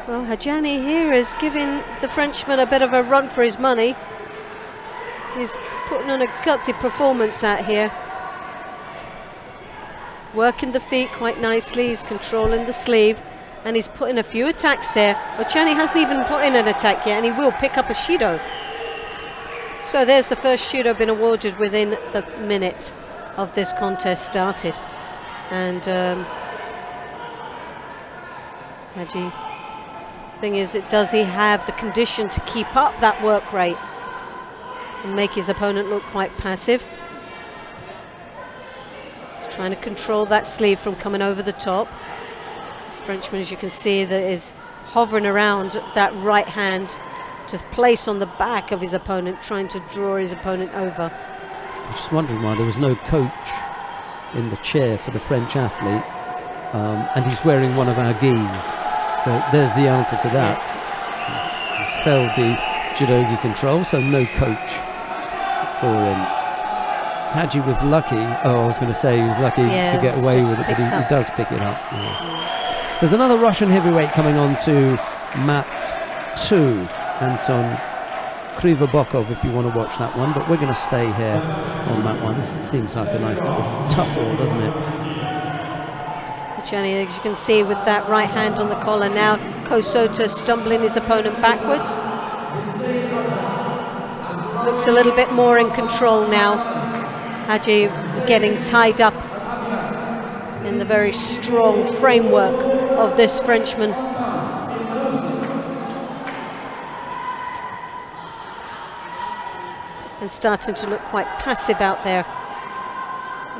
Well, Hadjani here is giving the Frenchman a bit of a run for his money. He's putting on a gutsy performance out here. Working the feet quite nicely, he's controlling the sleeve, and he's putting a few attacks there. Oushani hasn't even put in an attack yet, and he will pick up a Shido. So there's the first Shido been awarded within the minute of this contest started. And Hadji, thing is, does he have the condition to keep up that work rate and make his opponent look quite passive? He's trying to control that sleeve from coming over the top. Frenchman, as you can see, that is hovering around that right hand to place on the back of his opponent, trying to draw his opponent over. I'm just wondering why there was no coach in the chair for the French athlete, and he's wearing one of our gis. So there's the answer to that. Yes. He failed the judogi control, so no coach for him. Hadji was lucky. Oh, I was going to say he was lucky to get away with it, but he does pick it up. Yeah. There's another Russian heavyweight coming on to mat 2, Anton Krivobokov, if you want to watch that one, but we're going to stay here on mat 1. This seems like a nice little tussle, doesn't it? Oushani, as you can see, with that right hand on the collar now, Kosota stumbling his opponent backwards. Looks a little bit more in control now. Hadji getting tied up in the very strong framework of this Frenchman. And starting to look quite passive out there.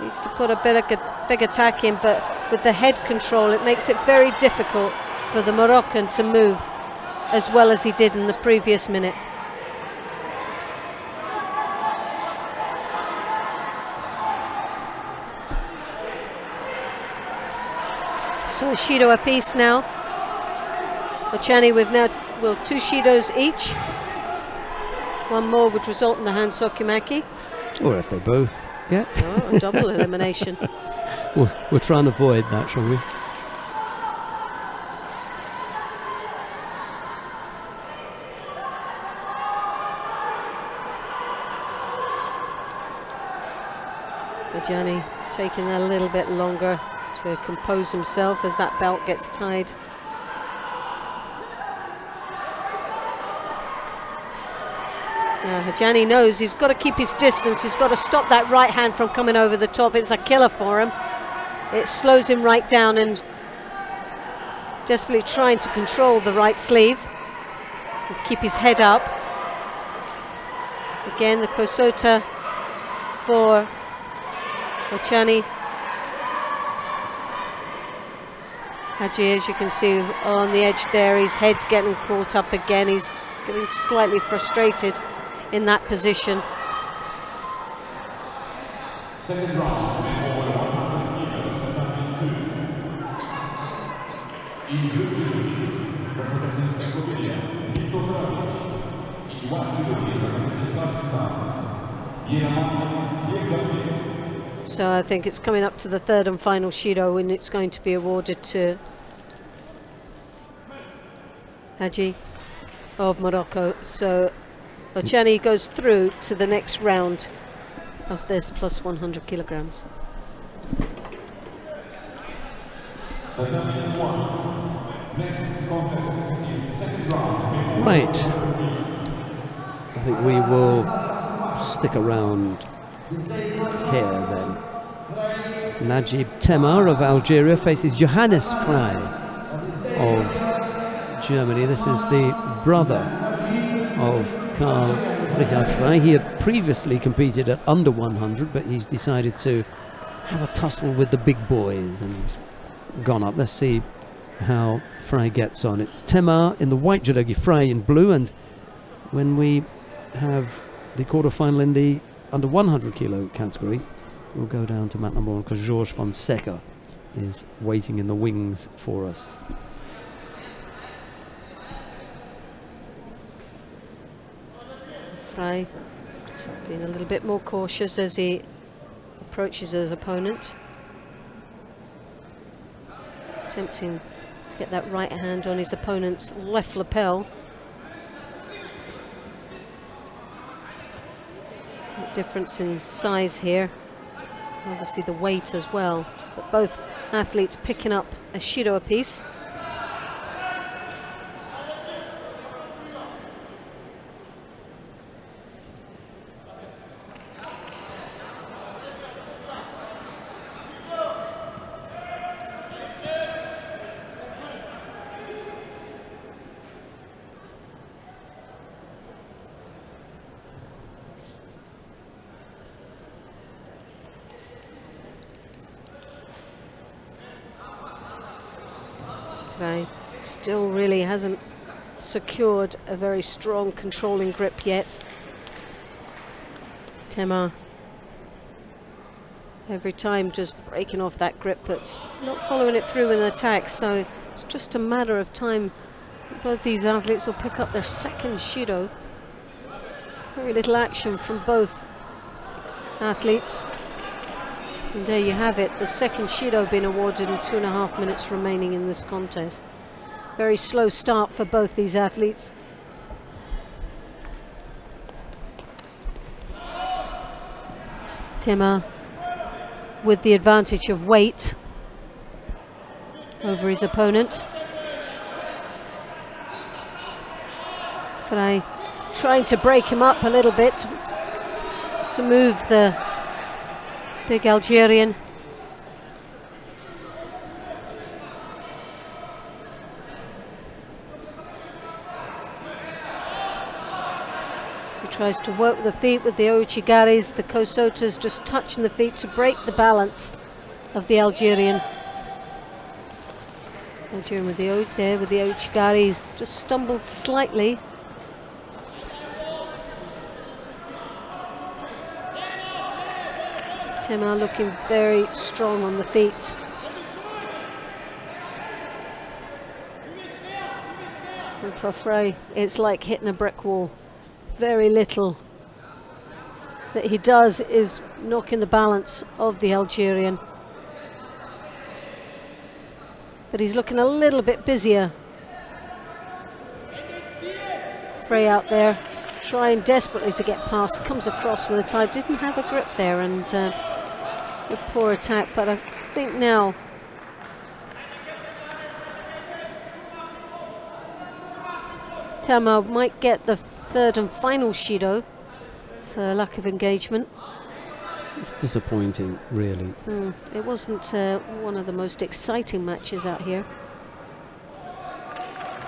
Needs to put a big attack in, but with the head control, it makes it very difficult for the Moroccan to move as well as he did in the previous minute. So a Shido apiece now. Oushani with now, well, 2 Shidos each. One more would result in the hand Sokimaki. Or if they both get. Oh, a double elimination. We'll try and avoid that, shall we? Oushani taking a little bit longer to compose himself as that belt gets tied. Now Oushani knows he's got to keep his distance, he's got to stop that right hand from coming over the top. It's a killer for him. It slows him right down, and desperately trying to control the right sleeve and keep his head up. Again, the Kosota for Oushani. Hadji, as you can see on the edge there, his head's getting caught up again. He's getting slightly frustrated in that position. Second round, men over 100 kg, representing Slovenia, Judo Grand-Prix Agadir, representing Pakistan, So I think it's coming up to the third and final Shido, and it's going to be awarded to Hadji. of Morocco. So Ochani goes through to the next round of this plus 100 kilograms. Next contest is the second round. Right. I think we will stick around here then. Najib Temar of Algeria faces Johannes Frey of Germany. This is the brother of Karl Richard Frey. He had previously competed at under 100, but he's decided to have a tussle with the big boys and he's gone up. Let's see how Frey gets on. It's Temar in the white judogi, Frey in blue, and when we have the quarterfinal in the under 100 kilo category, we'll go down to mat number 1 because Georges Fonseca is waiting in the wings for us. Frey just being a little bit more cautious as he approaches his opponent, attempting to get that right hand on his opponent's left lapel. Slight difference in size here, obviously the weight as well, but both athletes picking up a Shido apiece. Frey still really hasn't secured a very strong controlling grip yet. Temar every time just breaking off that grip but not following it through with an attack, so it's just a matter of time. Both these athletes will pick up their second Shido. Very little action from both athletes. And there you have it, the second Shido being awarded in 2.5 minutes remaining in this contest. Very slow start for both these athletes. Temar with the advantage of weight over his opponent. Frey trying to break him up a little bit to move the big Algerian. So he tries to work with the feet with the Ouchigaris, the Kosotas just touching the feet to break the balance of the Algerian. Algerian with the there with the Ouchigari just stumbled slightly. Temar looking very strong on the feet. And for Frey, it's like hitting a brick wall. Very little that he does is knocking the balance of the Algerian. But he's looking a little bit busier. Frey out there, trying desperately to get past, comes across with a tie, didn't have a grip there, and a poor attack, but I think now Temar might get the third and final Shido for lack of engagement. It's disappointing, really. It wasn't one of the most exciting matches out here.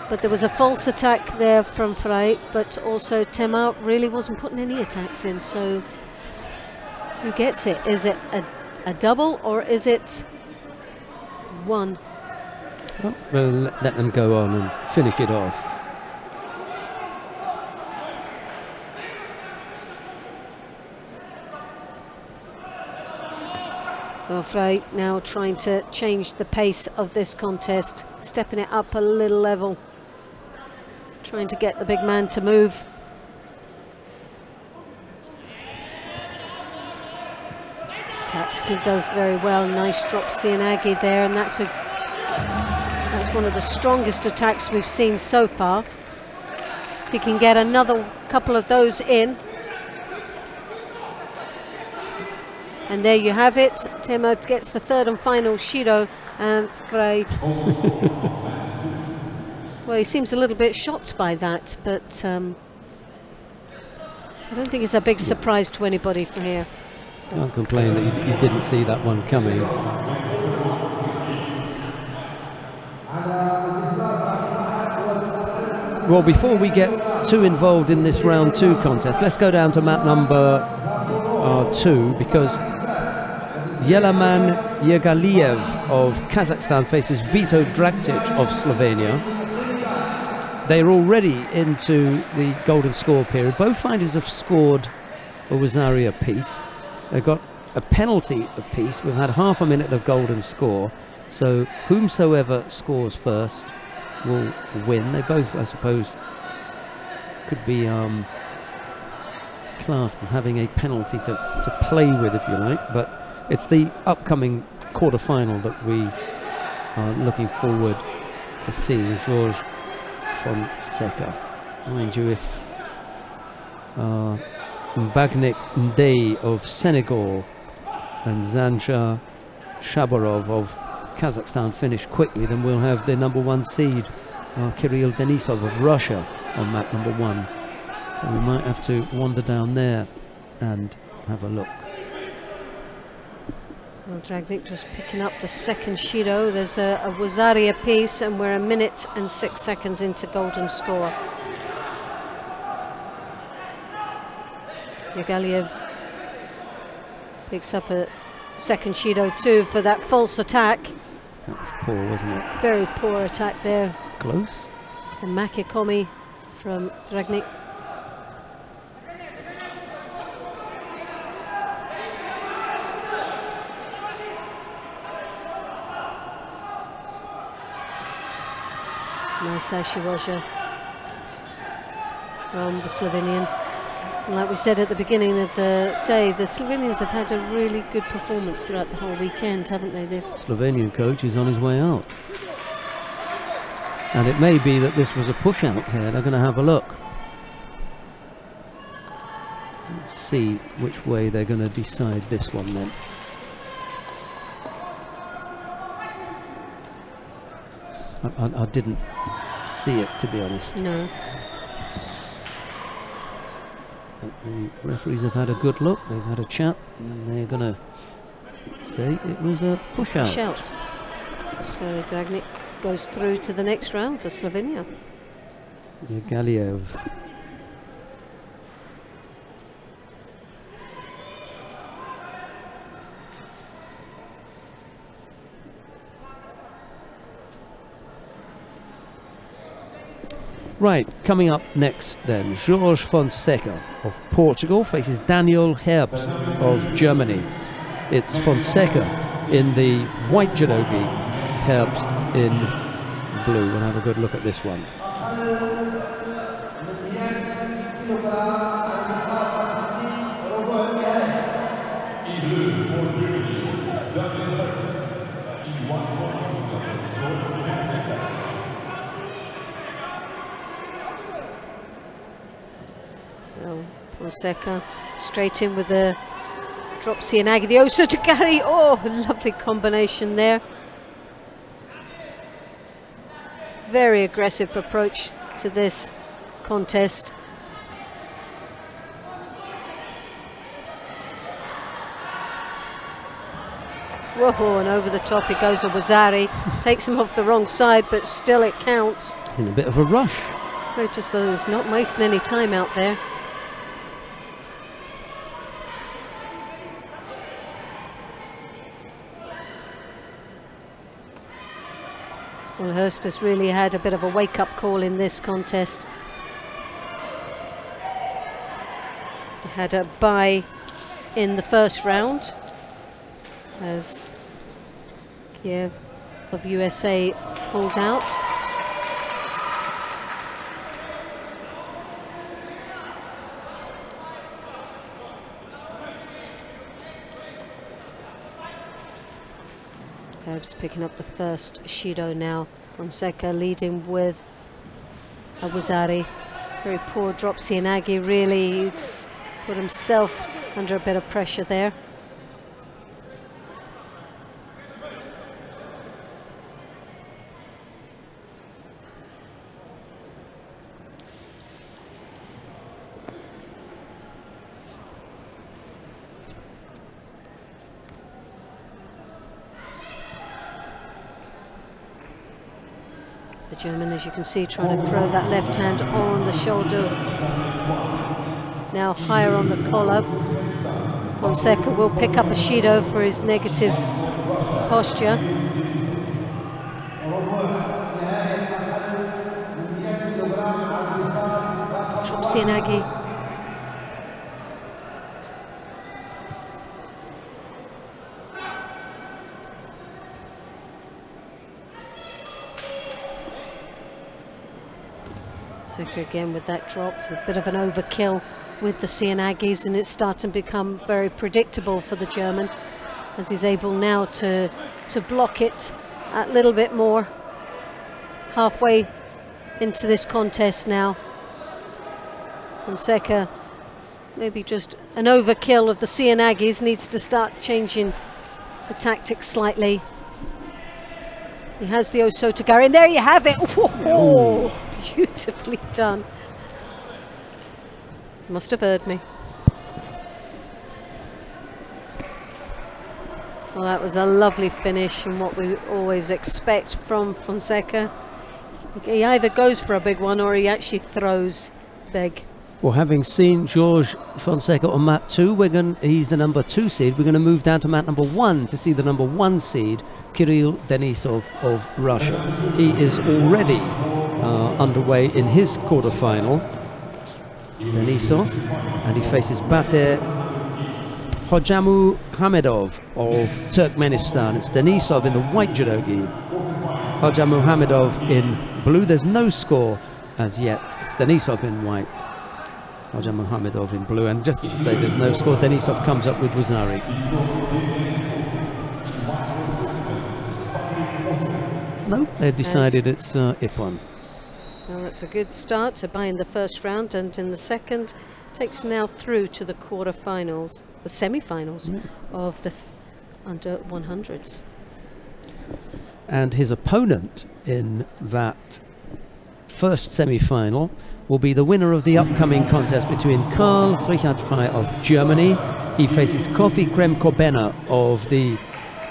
But there was a false attack there from Frey, but also Temar really wasn't putting any attacks in, so who gets it? Is it a double or is it one? Well, we'll let them go on and finish it off. Well, Frey now trying to change the pace of this contest, stepping it up a little level, trying to get the big man to move. Tactically does very well. Nice drop Sianagi there, and that's one of the strongest attacks we've seen so far. If he can get another couple of those in. And there you have it. Timo gets the third and final Shido, and Frey. Well, he seems a little bit shocked by that, but I don't think it's a big surprise to anybody from here. So. Can't complain that you didn't see that one coming. Well, before we get too involved in this round 2 contest, let's go down to mat number 2, because Yelaman Yegaliev of Kazakhstan faces Vito Dragtic of Slovenia. They're already into the golden score period. Both fighters have scored a Wazari apiece. They've got a penalty apiece. We've had half a minute of golden score. So whomsoever scores first will win. They both, I suppose, could be classed as having a penalty to play with, if you like. But it's the upcoming quarterfinal that we are looking forward to seeing. Georges Fonseca. Mind you, if Mbagnik Ndeye of Senegal and Zanja Shabarov of Kazakhstan finish quickly, then we'll have the number 1 seed, Kirill Denisov of Russia, on mat number 1. So we might have to wander down there and have a look. Well, Dragnik just picking up the second Shido. There's a Wazari apiece, and we're 1 minute and 6 seconds into golden score. Yegaliev picks up a second Shido too for that false attack. That was poor, wasn't it? Very poor attack there. Close. And Makikomi from Dragnik. Nice Ashiwaja from the Slovenian. And like we said at the beginning of the day, the Slovenians have had a really good performance throughout the whole weekend, haven't they? Slovenian coach is on his way out. And it may be that this was a push out here. They're going to have a look. Let's see which way they're going to decide this one then. I didn't see it, to be honest. No. But the referees have had a good look, they've had a chat, and they're going to say it was a push out. Push out. So Dragnik goes through to the next round for Slovenia. Yegaliev. Right, coming up next then, Georges Fonseca of Portugal faces Daniel Herbst of Germany. It's Fonseca in the white judogi, Herbst in blue. We'll have a good look at this one. Fonseca straight in with the dropsy and Agadir to carry. Oh, lovely combination there. Very aggressive approach to this contest. Whoa, and over the top it goes a Wazari. Takes him off the wrong side, but still it counts. He's in a bit of a rush. Just so he's not wasting any time out there. Well, Hurst has really had a bit of a wake-up call in this contest. He had a bye in the first round as Kiev of USA pulled out. Herb's picking up the first Shido now. Fonseca leading with a Wazari. Very poor drop. Sianagi really, he's put himself under a bit of pressure there. The German, as you can see, trying to throw that left hand on the shoulder. Now higher on the collar. Fonseca will pick up a Shido for his negative posture. Drop Sianagi. Again with that drop, a bit of an overkill with the Sianagis, and it's starting to become very predictable for the German as he's able now to block it a little bit more. Halfway into this contest now. Fonseca, maybe just an overkill of the Sianagis, needs to start changing the tactics slightly. He has the Osotogari, and there you have it. Whoa, beautifully done. Must have heard me. Well, that was a lovely finish and what we always expect from Fonseca. He either goes for a big one or he actually throws big. Well, having seen Georges Fonseca on mat 2, he's the number 2 seed. We're going to move down to mat number 1 to see the number 1 seed, Kirill Denisov of Russia. He is already underway in his quarterfinal. Denisov, and he faces Bater Hojamu Hamedov of Turkmenistan. It's Denisov in the white judogi, Hojamu Hamedov in blue. There's no score as yet. It's Denisov in white, Hojamu Hamedov in blue, and just to say there's no score, Denisov comes up with Wazari. No, they've decided it's Ippon. Well, that's a good start to buy in the first round, and in the second takes now through to the quarterfinals, the semifinals of the under 100s. And his opponent in that first semi-final will be the winner of the upcoming contest between Karl Richard Frey of Germany. He faces Kofi Krem-Kobena of the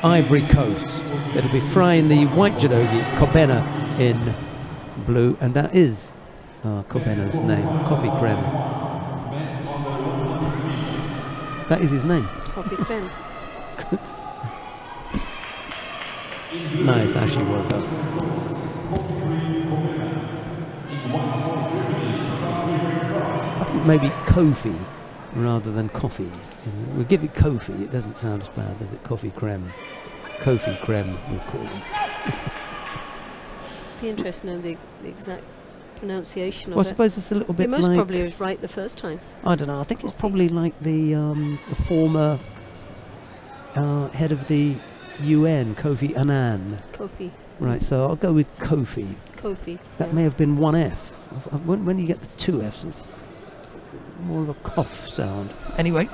Ivory Coast. It'll be Frey in the white judogi, Kobena in blue, and that is Kobena's name, Kofi Krem. That is his name. Kofi Krem. Nice, actually was that. I think maybe Kofi rather than coffee. We'll give it Kofi, it doesn't sound as bad, does it? Kofi Krem. Kofi Krem, we'll call him. Be interesting in the exact pronunciation of I suppose it's a little bit most like, probably was right the first time. I don't know, I think it's probably like the former head of the UN, Kofi Annan. Kofi. Right, so I'll go with Kofi. Kofi. That may have been 1 F. When you get the 2 Fs, it's more of a cough sound. Anyway,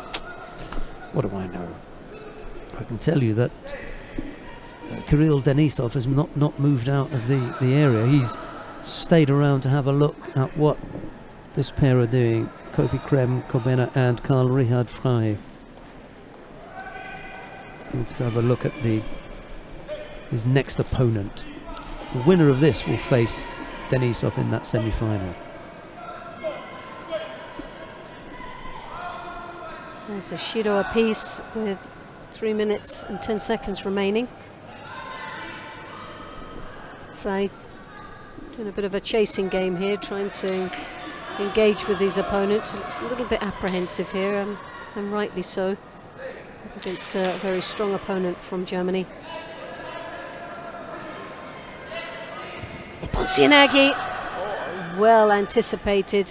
what do I know? I can tell you that Kirill Denisov has not moved out of the area. He's stayed around to have a look at what this pair are doing, Kofi Krem-Kobena and Karl Richard Frey. He wants to have a look at his next opponent. The winner of this will face Denisov in that semi-final. There's a Shido apiece with 3 minutes and 10 seconds remaining. Frey doing a bit of a chasing game here, trying to engage with his opponent. Looks a little bit apprehensive here, and rightly so, against a very strong opponent from Germany. Ippon Sianagi, well anticipated.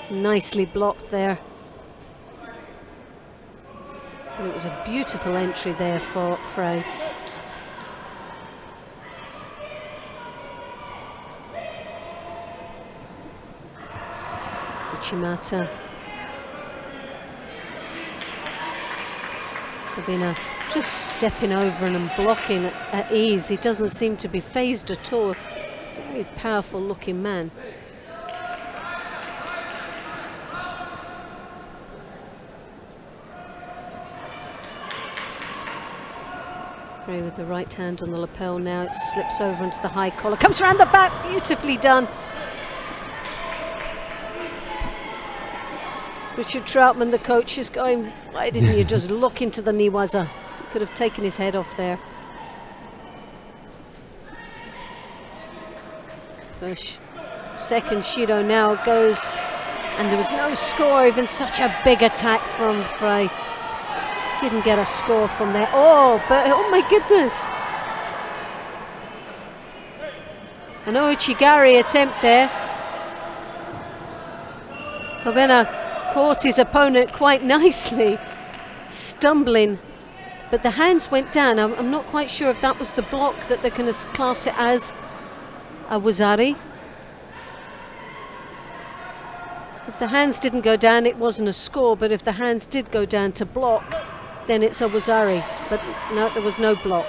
Nicely blocked there. And it was a beautiful entry there for Frey. Uchimata. Kobina just stepping over and blocking at ease. He doesn't seem to be phased at all. Very powerful looking man. Frey with the right hand on the lapel now. It slips over into the high collar. Comes around the back. Beautifully done. Richard Troutman, the coach, is going, why didn't you just look into the Niwaza? Could have taken his head off there. The second Shido now goes, and there was no score, even such a big attack from Frey. Didn't get a score from there. Oh, but oh my goodness. An Ouchigari attempt there. Kobena caught his opponent quite nicely, stumbling, but the hands went down. I'm not quite sure if that was the block that they're going to class it as a wazari. If the hands didn't go down, it wasn't a score, but if the hands did go down to block, then it's a wazari. But no, there was no block.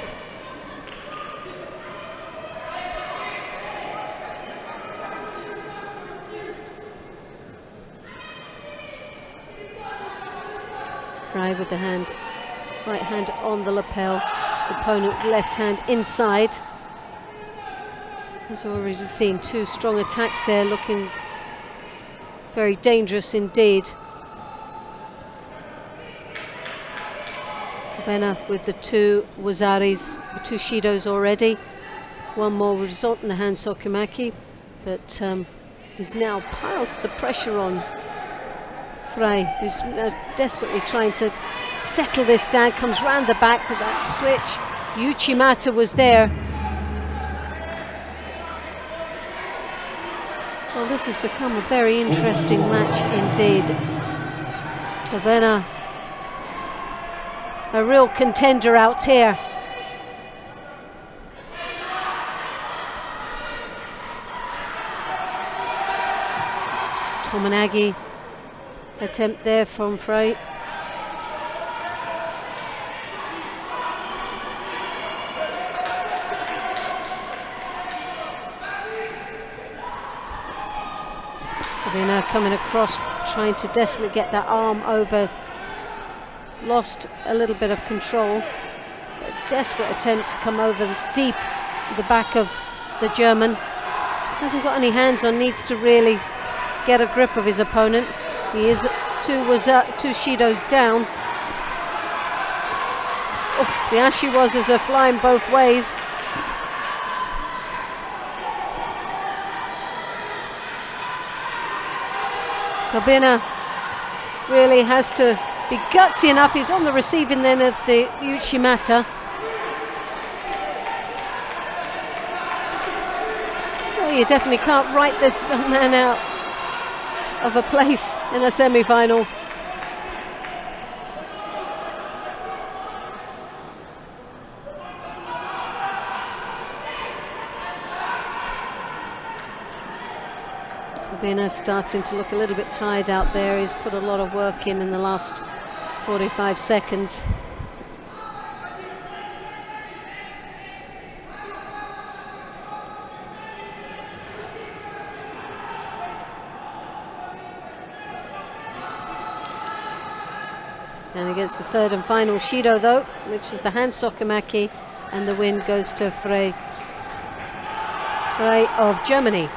Frey with the hand, right hand on the lapel. His opponent left hand inside. He's already seen two strong attacks there, looking very dangerous indeed. Kobena with the two wazaris, the two shidos already. One more will result in the hand sokumaki, but he's now piled the pressure on Frey, who's desperately trying to settle this down. Comes round the back with that switch. Uchimata was there. Well, this has become a very interesting match indeed. Kobena, a real contender out here. Tomonagi attempt there from Frey. Kobena coming across, trying to desperately get that arm over. Lost a little bit of control. A desperate attempt to come over deep the back of the German. Hasn't got any hands on, needs to really get a grip of his opponent. He is two shidos down. Oh, the ashiwazas are flying both ways. Kobena really has to be gutsy enough. He's on the receiving end of the Uchimata. Well, you definitely can't write this man out of a place in a semi-final. Kobena starting to look a little bit tired out there. He's put a lot of work in the last 45 seconds. And against the third and final Shido though, which is the hand sokomaki, and the win goes to Frey of Germany.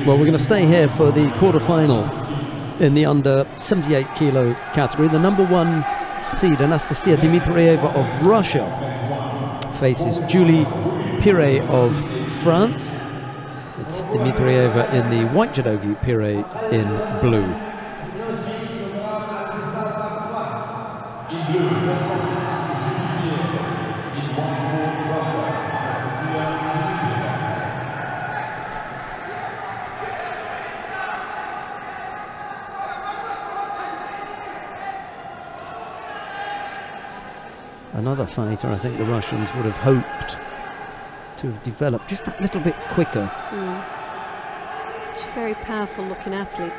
Well, we're going to stay here for the quarterfinal in the under 78 kilo category. The number one seed, Anastasia Dmitrieva of Russia, faces Julie Pirey of France. It's Dmitrieva in the white judogi, Pirey in blue. Another fighter I think the Russians would have hoped to have developed just that little bit quicker. She's a very powerful looking athlete.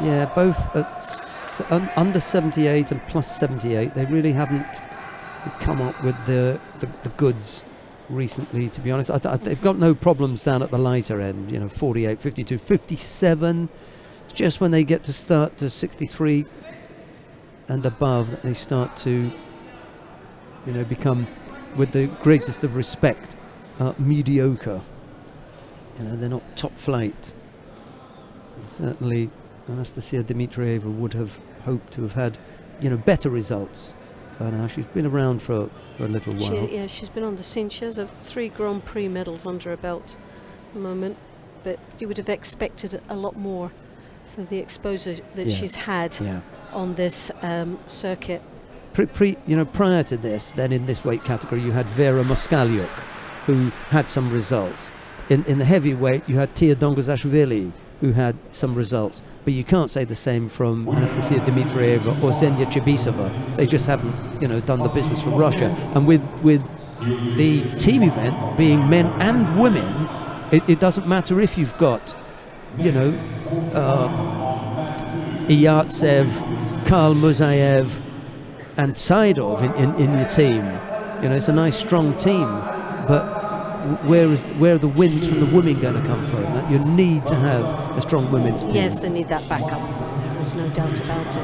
Yeah, both at under 78 and plus 78, they really haven't come up with the goods recently, to be honest. They've got no problems down at the lighter end, you know, 48, 52, 57. It's just when they get to start to 63 and above that they start to, you know, become, with the greatest of respect, mediocre. You know, they're not top flight. And certainly Anastasia Dmitrieva would have hoped to have had, you know, better results. But now she's been around for a little while. Yeah, she's been on the scene. She has 3 Grand Prix medals under her belt at the moment, but you would have expected a lot more for the exposure that she's had on this circuit. Prior to this, then in this weight category, you had Vera Moskaliuk, who had some results. In the heavyweight, you had Tia Dongazashvili, who had some results. But you can't say the same from Anastasia Dmitrieva or Zhenya Chibisova. They just haven't, you know, done the business for Russia. And with the team event being men and women, it doesn't matter if you've got, you know, Iyatsev, Karl Muzayev, and Saidov in your team. You know, it's a nice, strong team. But where are the wins from the women going to come from? You need to have a strong women's team. Yes, they need that backup. There's no doubt about it.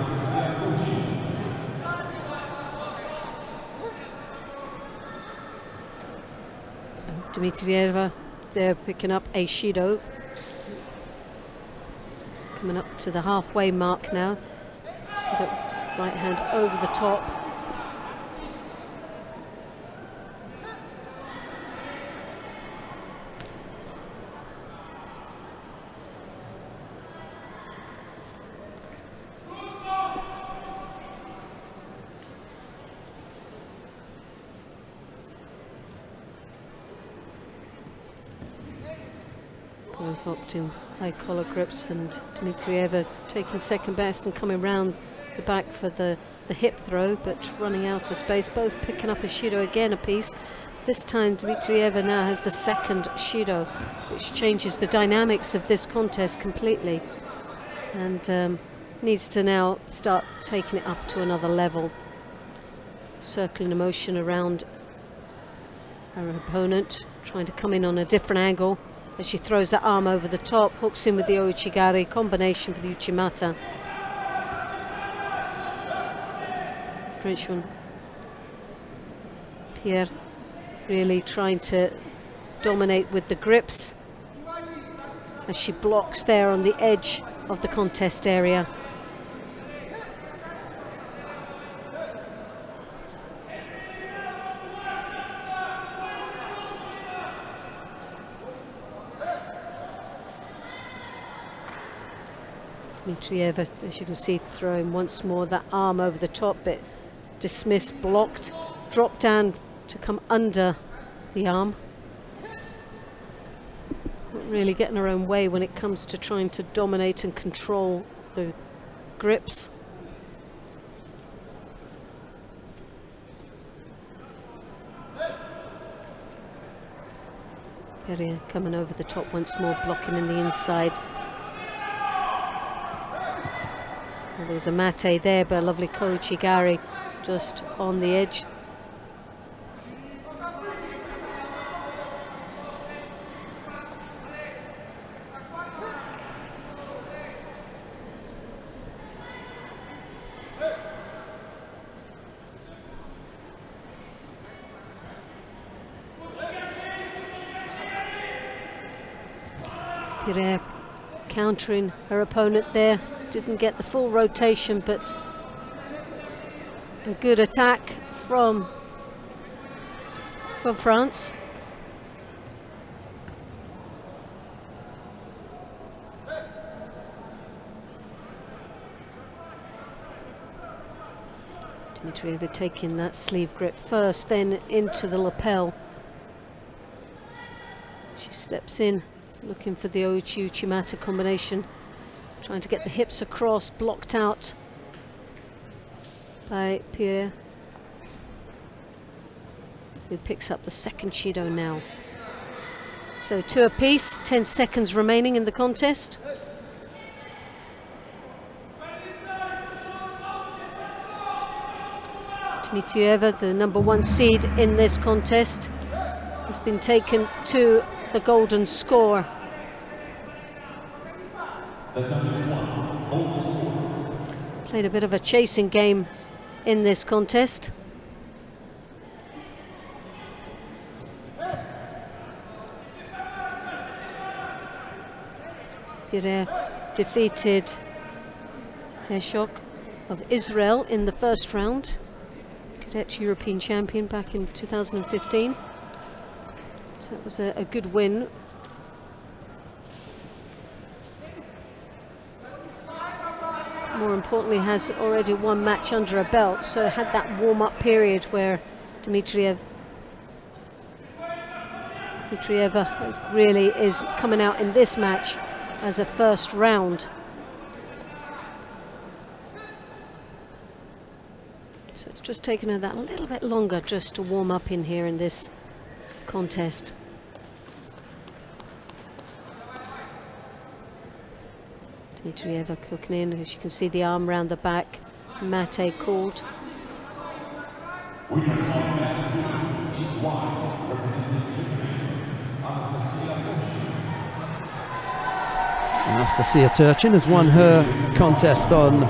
Dmitrieva, they're picking up a Shido. Coming up to the halfway mark now. So that right hand over the top. Both opting high collar grips, and Dmitrieva taking second best and coming round the back for the hip throw, but running out of space. Both picking up a Shido again apiece. This time Dmitrieva now has the second Shido, which changes the dynamics of this contest completely, and needs to now start taking it up to another level. Circling the motion around her opponent, trying to come in on a different angle. As she throws that arm over the top, hooks in with the Ouchigari, combination with the Uchimata. Frenchman Pierre really trying to dominate with the grips as she blocks there on the edge of the contest area. Dmitrieva, as you can see, throwing once more that arm over the top, but dismissed, blocked, dropped down to come under the arm. Not really getting her own way when it comes to trying to dominate and control the grips. Perrier coming over the top once more, blocking in the inside. Well, there was a mate there, but a lovely Ouchigari just on the edge. Pierre countering her opponent there. Didn't get the full rotation, but a good attack from France. Dmitrieva taking that sleeve grip first, then into the lapel. She steps in, looking for the Ouchi-Uchimata combination. Trying to get the hips across, blocked out by Pierre. who picks up the second Shido now. So 2 apiece, 10 seconds remaining in the contest. Dmitrieva, the #1 seed in this contest, has been taken to the golden score. Played a bit of a chasing game in this contest. Pirer defeated Hershok of Israel in the first round. Cadet European champion back in 2015. So that was a good win. More importantly, has already 1 match under a belt, so had that warm-up period where Dmitrieva really is coming out in this match as a first round. So it's just taken her that little bit longer just to warm up in here in this contest. Dmitrieva cooking in, as you can see the arm round the back, mate called. Anastasia Turchin has won her contest on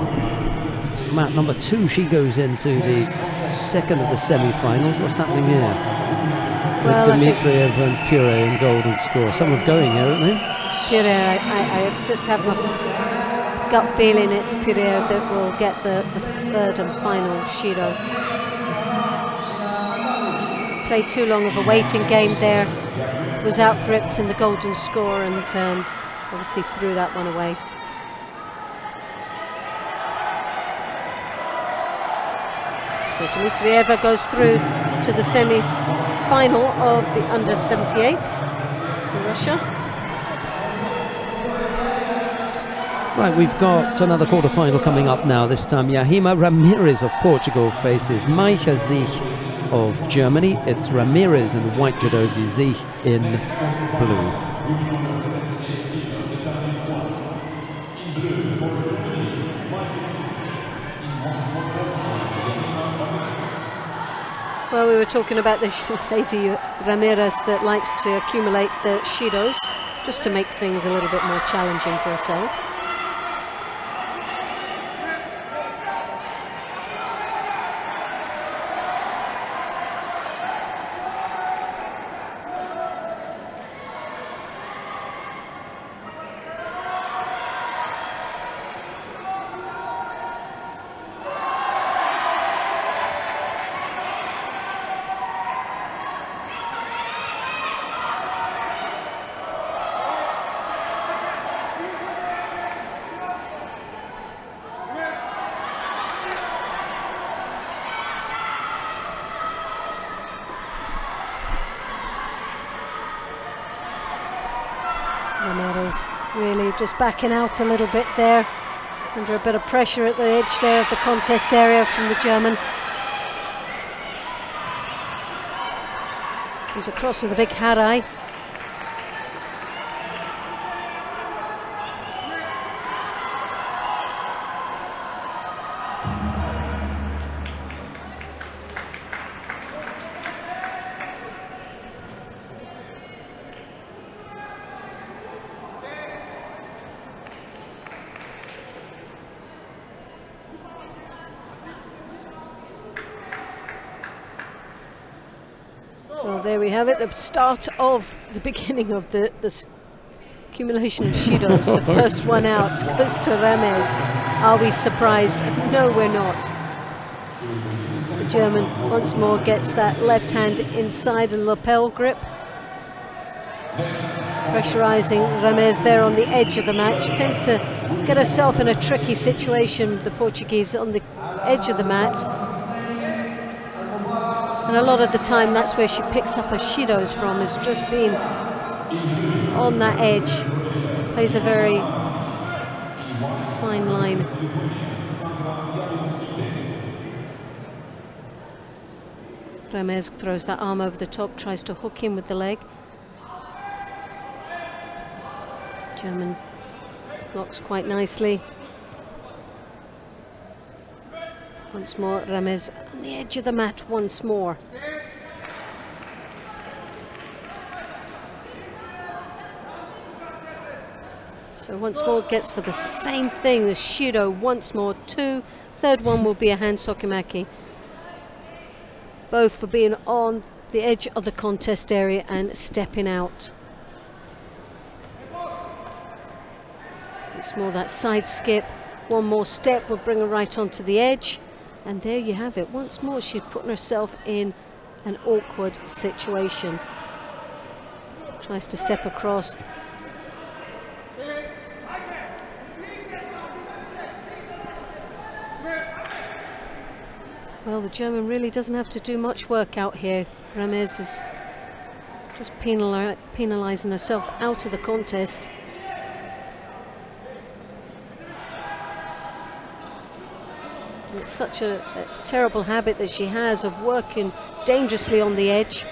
mat #2. She goes into the second of the semi-finals. What's happening here? Well, with Dmitriev and Pirer in golden score. Someone's going here, isn't they? Pirer, I just have my gut feeling it's Pirer that will get the third and final Shido. Played too long of a waiting game there. Was out-gripped in the golden score and obviously threw that one away. So Dmitrieva goes through to the semi-final of the under-78s in Russia. Right, we've got another quarter-final coming up now. This time Yahima Ramirez of Portugal faces Maija Zich of Germany. It's Ramirez in white judogi, Zich in blue. Well, we were talking about this young lady, Ramirez, that likes to accumulate the Shidos just to make things a little bit more challenging for herself. Ramirez really just backing out a little bit there, under a bit of pressure at the edge there of the contest area from the German. Comes across with a big harai. Well, there we have it, the start of the beginning of the accumulation of Shidos. The first one out goes to Ramirez. Are we surprised? No, we're not. The German once more gets that left hand inside the lapel grip. Pressurizing Ramirez there on the edge of the match. Tends to get herself in a tricky situation, the Portuguese, on the edge of the mat. And a lot of the time that's where she picks up her Shidos from, is just being on that edge. Plays a very fine line. Ramez throws that arm over the top, tries to hook in with the leg. German blocks quite nicely. Once more, Ramez on the edge of the mat once more. So once more gets for the same thing, the Judo once more, two. Third one will be a hand sokimaki. Both for being on the edge of the contest area and stepping out. Once more that side skip. One more step will bring her right onto the edge. And there you have it. Once more she's putting herself in an awkward situation. Tries to step across. Well, the German really doesn't have to do much work out here. Ramez is just penalising herself out of the contest. It's such a terrible habit that she has of working dangerously on the edge.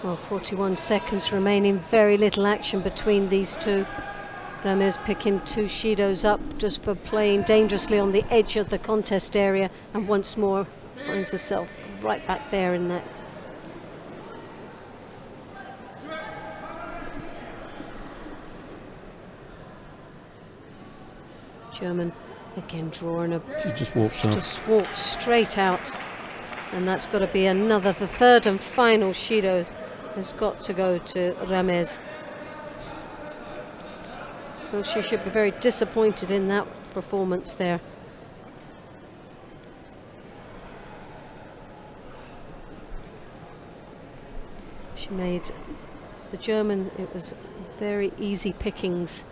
Well, 41 seconds remaining, very little action between these two. Ramez picking two Judos up just for playing dangerously on the edge of the contest area, and once more finds herself right back there in that. German again drawing a... She just walked up. Just walked straight out. And that's got to be another, the third and final Judo has got to go to Ramez. Well, she should be very disappointed in that performance there. She made the German, it was very easy pickings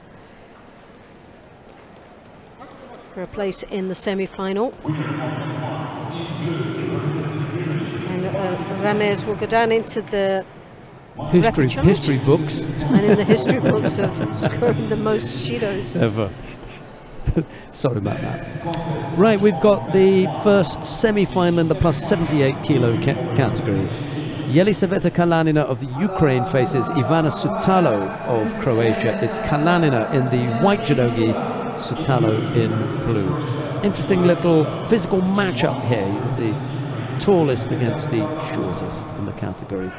for a place in the semi-final. And Ramez will go down into the history books. And in the history books of scoring the most Judos ever. Sorry about that. Right, we've got the first semi-final in the plus 78 kilo category. Yelisaveta Kalanina of the Ukraine faces Ivana Sutalo of Croatia. It's Kalanina in the white judogi, Sutalo in blue. Interesting little physical matchup here. The tallest against the shortest in the category.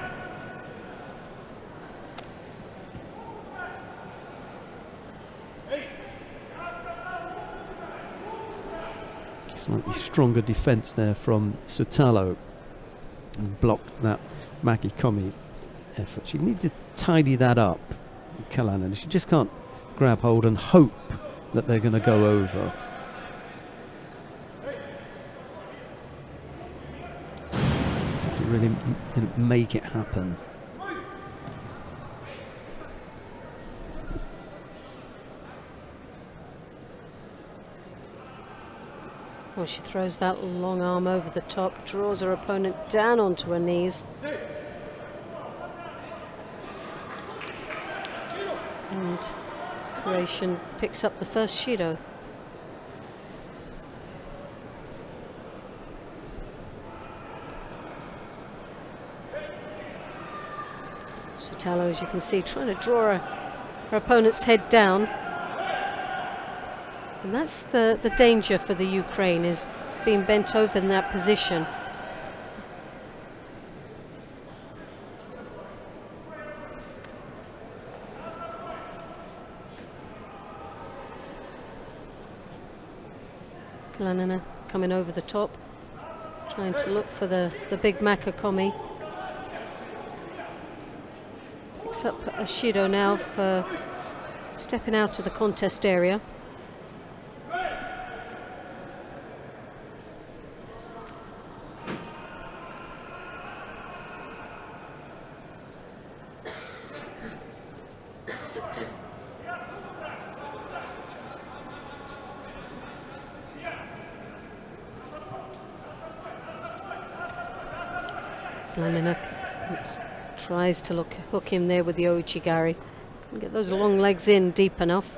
Slightly stronger defence there from Sutalo, and blocked that Maki Komi effort. She needs to tidy that up, Kalanina. She just can't grab hold and hope that they're going to go over. Have to really make it happen. Well, she throws that long arm over the top, draws her opponent down onto her knees. And Croatian picks up the first Judo. Sutalo, as you can see, trying to draw her opponent's head down. And that's the danger for the Ukraine, is being bent over in that position. Kalanina coming over the top, trying to look for the big Makakomi. Picks up a Judo now for stepping out of the contest area. Kalanina tries to hook him there with the ouchigari. Can get those long legs in deep enough.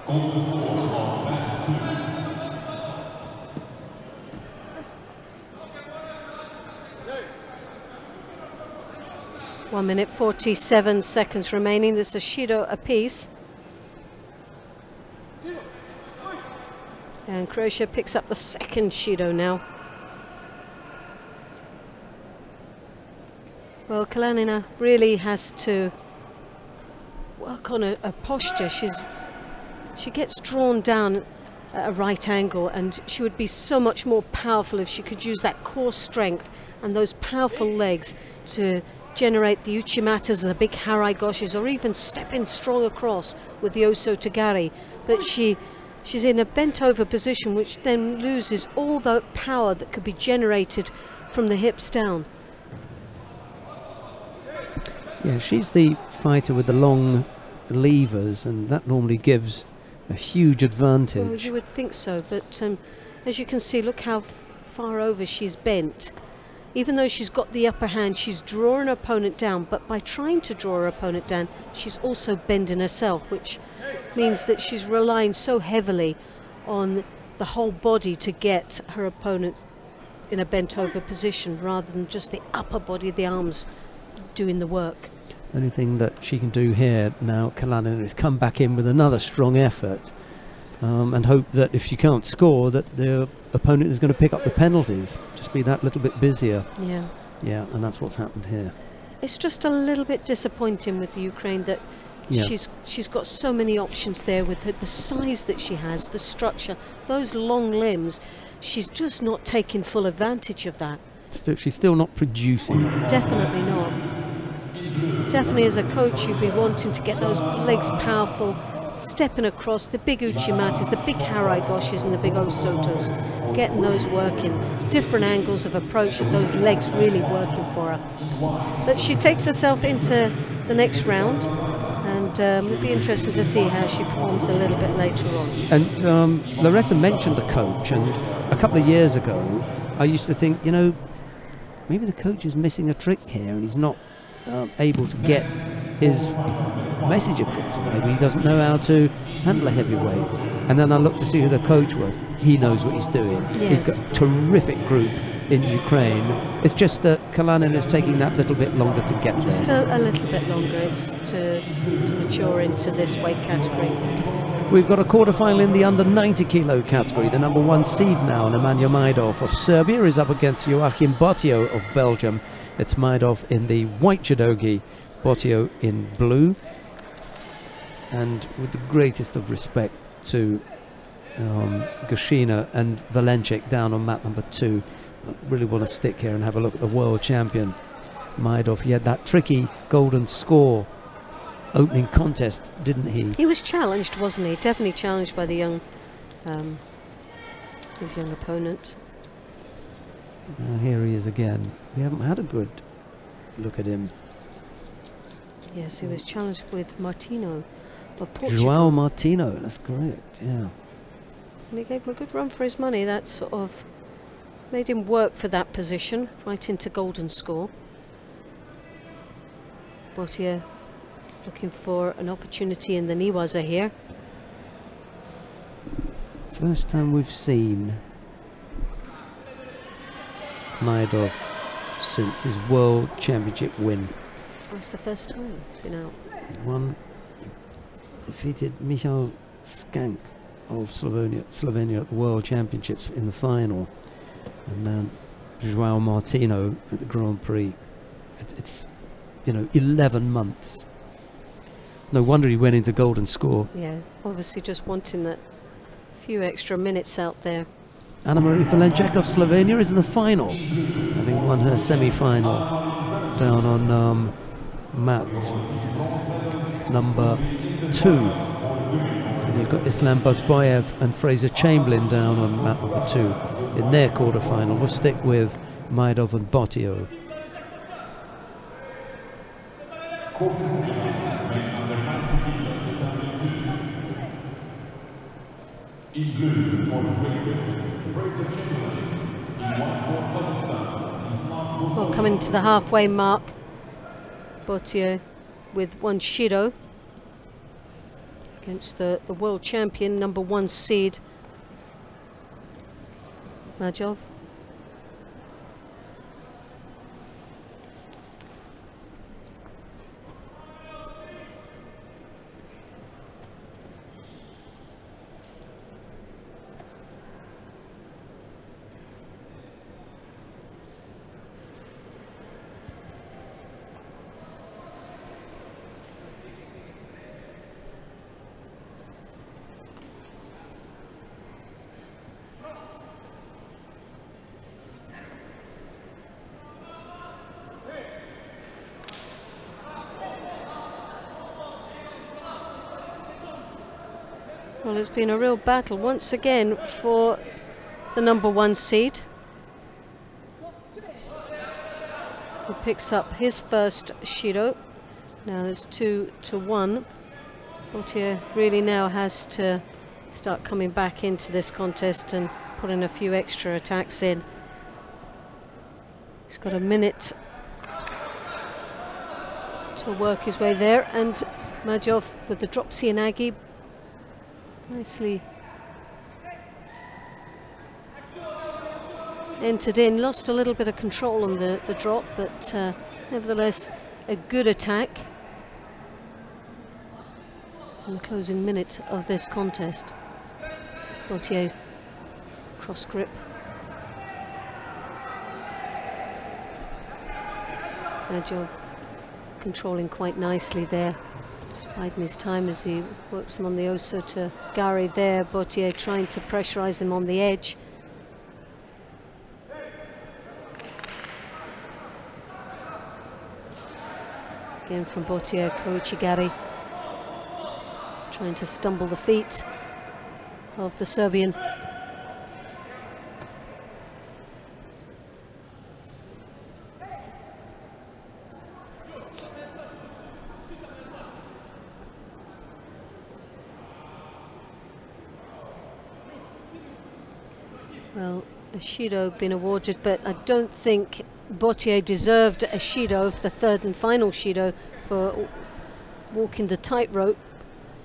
Golden score on mat 2. 1 minute 47 seconds remaining. There's a Shido apiece. And Croatia picks up the second Shido now. Well, Kalanina really has to work on a posture. She gets drawn down at a right angle, and she would be so much more powerful if she could use that core strength and those powerful legs to generate the uchimatas, the big harai goshes, or even step in strong across with the oso tagari. But she's in a bent over position, which then loses all the power that could be generated from the hips down. Yeah, she's the fighter with the long levers, and that normally gives a huge advantage. Well, you would think so, but as you can see, look how far over she's bent. Even though she's got the upper hand, she's drawing her opponent down, but by trying to draw her opponent down, she's also bending herself, which means that she's relying so heavily on the whole body to get her opponent in a bent over position, rather than just the upper body, the arms doing the work. Only thing that she can do here now, Kalanina, is come back in with another strong effort and hope that if she can't score, that the opponent is going to pick up the penalties. Just be that little bit busier. Yeah. Yeah, and that's what's happened here. It's just a little bit disappointing with the Ukraine that she's got so many options there with the size that she has, the structure, those long limbs. She's just not taking full advantage of that. She's still not producing. Definitely not. Definitely as a coach you'd be wanting to get those legs powerful, stepping across the big uchimatas, the big harai goshes and the big osotos, getting those working, different angles of approach at those legs really working for her. But she takes herself into the next round, and it'll be interesting to see how she performs a little bit later on. And Loretta mentioned the coach, and a couple of years ago I used to think, you know, maybe the coach is missing a trick here and he's not able to get his message across. Maybe he doesn't know how to handle a heavyweight. And then I looked to see who the coach was. He knows what he's doing. Yes. He's got a terrific group in Ukraine. It's just that Kalanina is taking that little bit longer to get Just there. a little bit longer. It's to mature into this weight category. We've got a quarterfinal in the under 90 kilo category. The number 1 seed now, Nemanja Majdov of Serbia, is up against Joachim Bottio of Belgium. It's Majdov in the white judogi, Bottio in blue. And with the greatest of respect to Gashina and Valenchik down on mat number 2, I really want to stick here and have a look at the world champion Majdov. He had that tricky golden score opening contest, didn't he? He was challenged, wasn't he? Definitely challenged by the young, his young opponent. Here he is again. We haven't had a good look at him. Yes, he was challenged with Martino of Portugal. João Martino, that's correct, yeah. And he gave him a good run for his money. That sort of made him work for that position, right into golden score. Bottio looking for an opportunity in the Niwaza here. First time we've seen Majdov since his world championship win. Oh, it's the first time it's been out. He defeated Michal Skank of Slovenia at the world championships in the final, and then João Martino at the Grand Prix. It's you know, 11 months. No wonder he went into golden score. Yeah, obviously just wanting that few extra minutes out there. Anna Marie Valenchik of Slovenia is in the final, having won her semi-final down on mat number 2. And you've got Islam Bazbayev and Fraser Chamberlain down on mat number 2 in their quarter-final. We'll stick with Maidov and Botio. In blue, for Great Britain, Fraser Chamberlain. In white for Kazakhstan, Islam Well, coming to the halfway mark, Botio with one Shido against the world champion, number 1 seed, Majov. Well, it's been a real battle once again for the number 1 seed, who picks up his first Shido. Now there's 2-1. Botio really now has to start coming back into this contest and putting a few extra attacks in. He's got a minute to work his way there, and Majov with the drop Sianagi nicely entered in, lost a little bit of control on the drop, but nevertheless a good attack in the closing minute of this contest. Botio cross grip. Majov controlling quite nicely there. Just biding his time as he works him on the Oso to Gary there. Botio trying to pressurise him on the edge. Again from Botio, Koichi Gary trying to stumble the feet of the Serbian. Well, a Shido been awarded, but I don't think Botio deserved a Shido, the third and final Shido, for walking the tightrope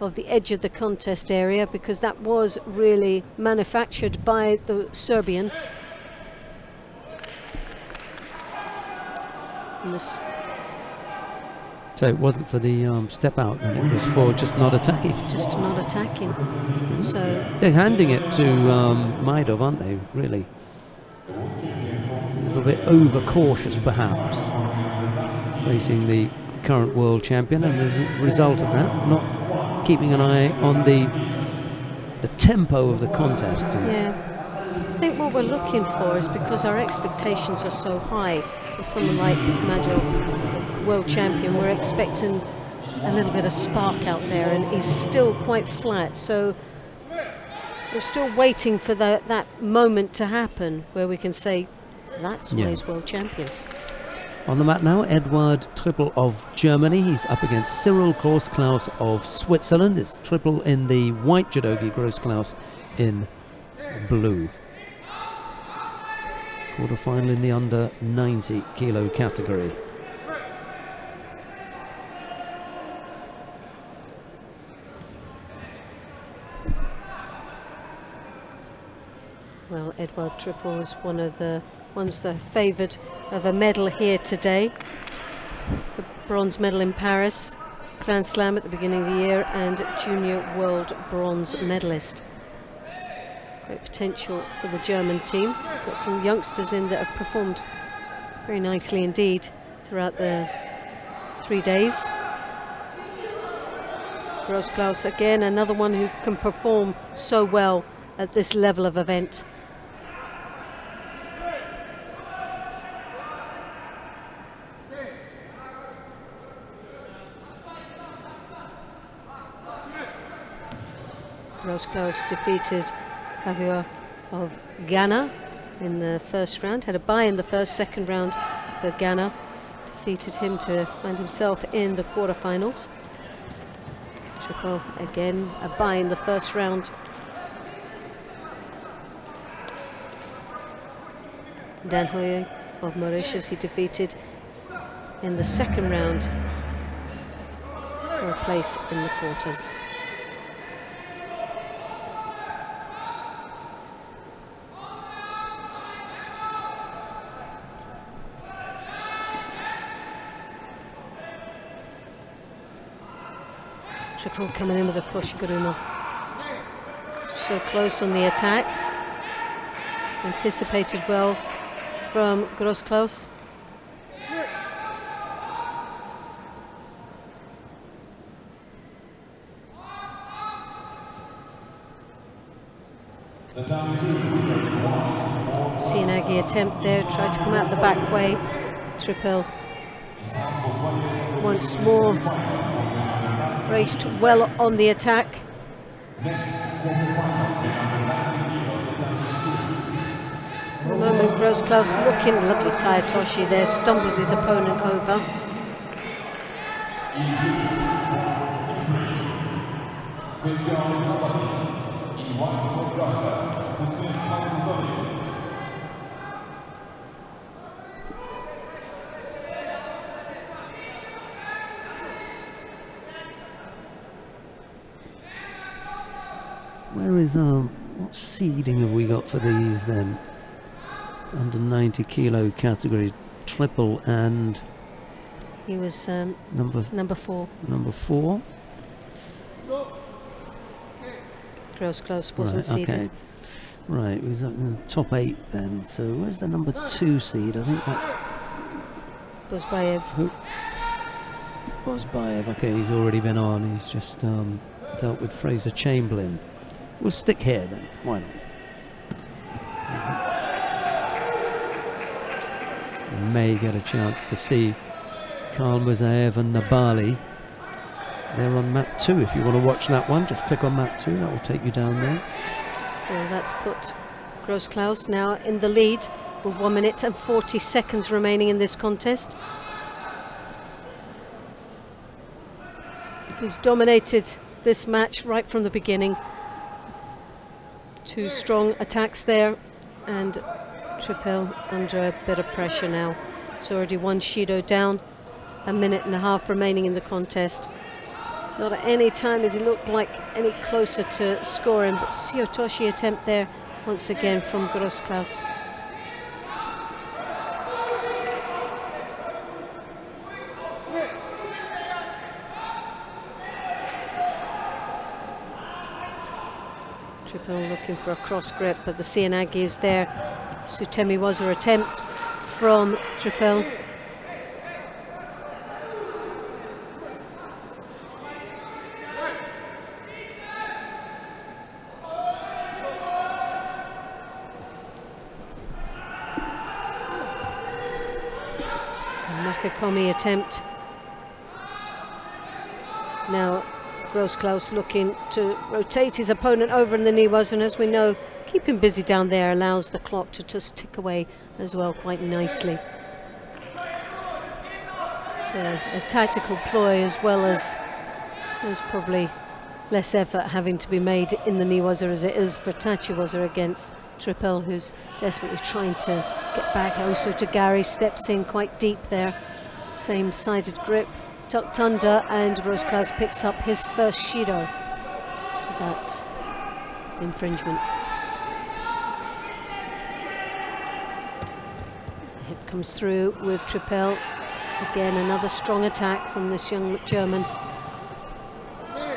of the edge of the contest area, because that was really manufactured by the Serbian. And this So it wasn't for the step out, and it was for just not attacking. just not attacking. So They're handing it to Maidov, aren't they, really? A little bit overcautious, perhaps, facing the current world champion, and as a result of that, not keeping an eye on the tempo of the contest. yeah, I think what we're looking for is, because our expectations are so high for someone like Majov, world champion, we're expecting a little bit of spark out there, and he's still quite flat, so we're still waiting for that moment to happen where we can say that's why he's world champion. On the mat now, Eduard Trippel of Germany. He's up against Cyril Grossklaus of Switzerland. It's Trippel in the white judogi, Grossklaus in blue. Quarterfinal in the under 90 kilo category. Well, Eduard Trippel is one of the ones that are favoured of a medal here today. The bronze medal in Paris, Grand Slam at the beginning of the year, and junior world bronze medalist. Great potential for the German team. Got some youngsters in that have performed very nicely indeed throughout the 3 days. Grossklaus, again, another one who can perform so well at this level of event. Gross-Klaus defeated Javier of Ghana in the first round, had a bye in the second round for Ghana, defeated him to find himself in the quarterfinals. Triple again, a bye in the first round. Dan Hoye of Mauritius he defeated in the second round for a place in the quarters. Triple coming in with a koshiguruma. So close on the attack. Anticipated well from Gross-Klaus. Sianagi attempt there, tried to come out the back way. Triple once more raced well on the attack. For a moment, Gross-Klaus looking, lovely tire toshi there, stumbled his opponent over. Where is what seeding have we got for these then? Under 90 kilo category, triple, and he was number 4. Number 4. Gross-Klaus wasn't seeded. Okay. Right, he was in the top 8 then. So where's the number 2 seed? I think that's Bozbayev. Bozbayev. Okay, he's already been on. He's just dealt with Fraser Chamberlain. We'll stick here then. Why not? We may get a chance to see Karl Musaev and Nabali. They're on mat 2. If you want to watch that one, just click on mat 2. That will take you down there. Well, that's put Gross-Klaus now in the lead with 1 minute and 40 seconds remaining in this contest. He's dominated this match right from the beginning. 2 strong attacks there, and Triple under a bit of pressure now. It's already 1 Shido down, 1.5 minutes remaining in the contest. Not at any time has he looked like any closer to scoring, but Siotoshi attempt there once again from Gross-Klaus. Triple looking for a cross grip, but the Sianagi is there. Sutemi was her attempt from Triple. Makakomi attempt. Now Gross-Klaus looking to rotate his opponent over in the Niwas, and as we know, keeping busy down there allows the clock to just tick away as well quite nicely. So a tactical ploy, as well as there's probably less effort having to be made in the Niwaza as it is for Tachiwaza against Triple, who's desperately trying to get back. Also to Gary, steps in quite deep there. Same sided grip, tucked under, and Gross-Klaus picks up his first Shido. That infringement. The hip comes through with Triple. Again, another strong attack from this young German.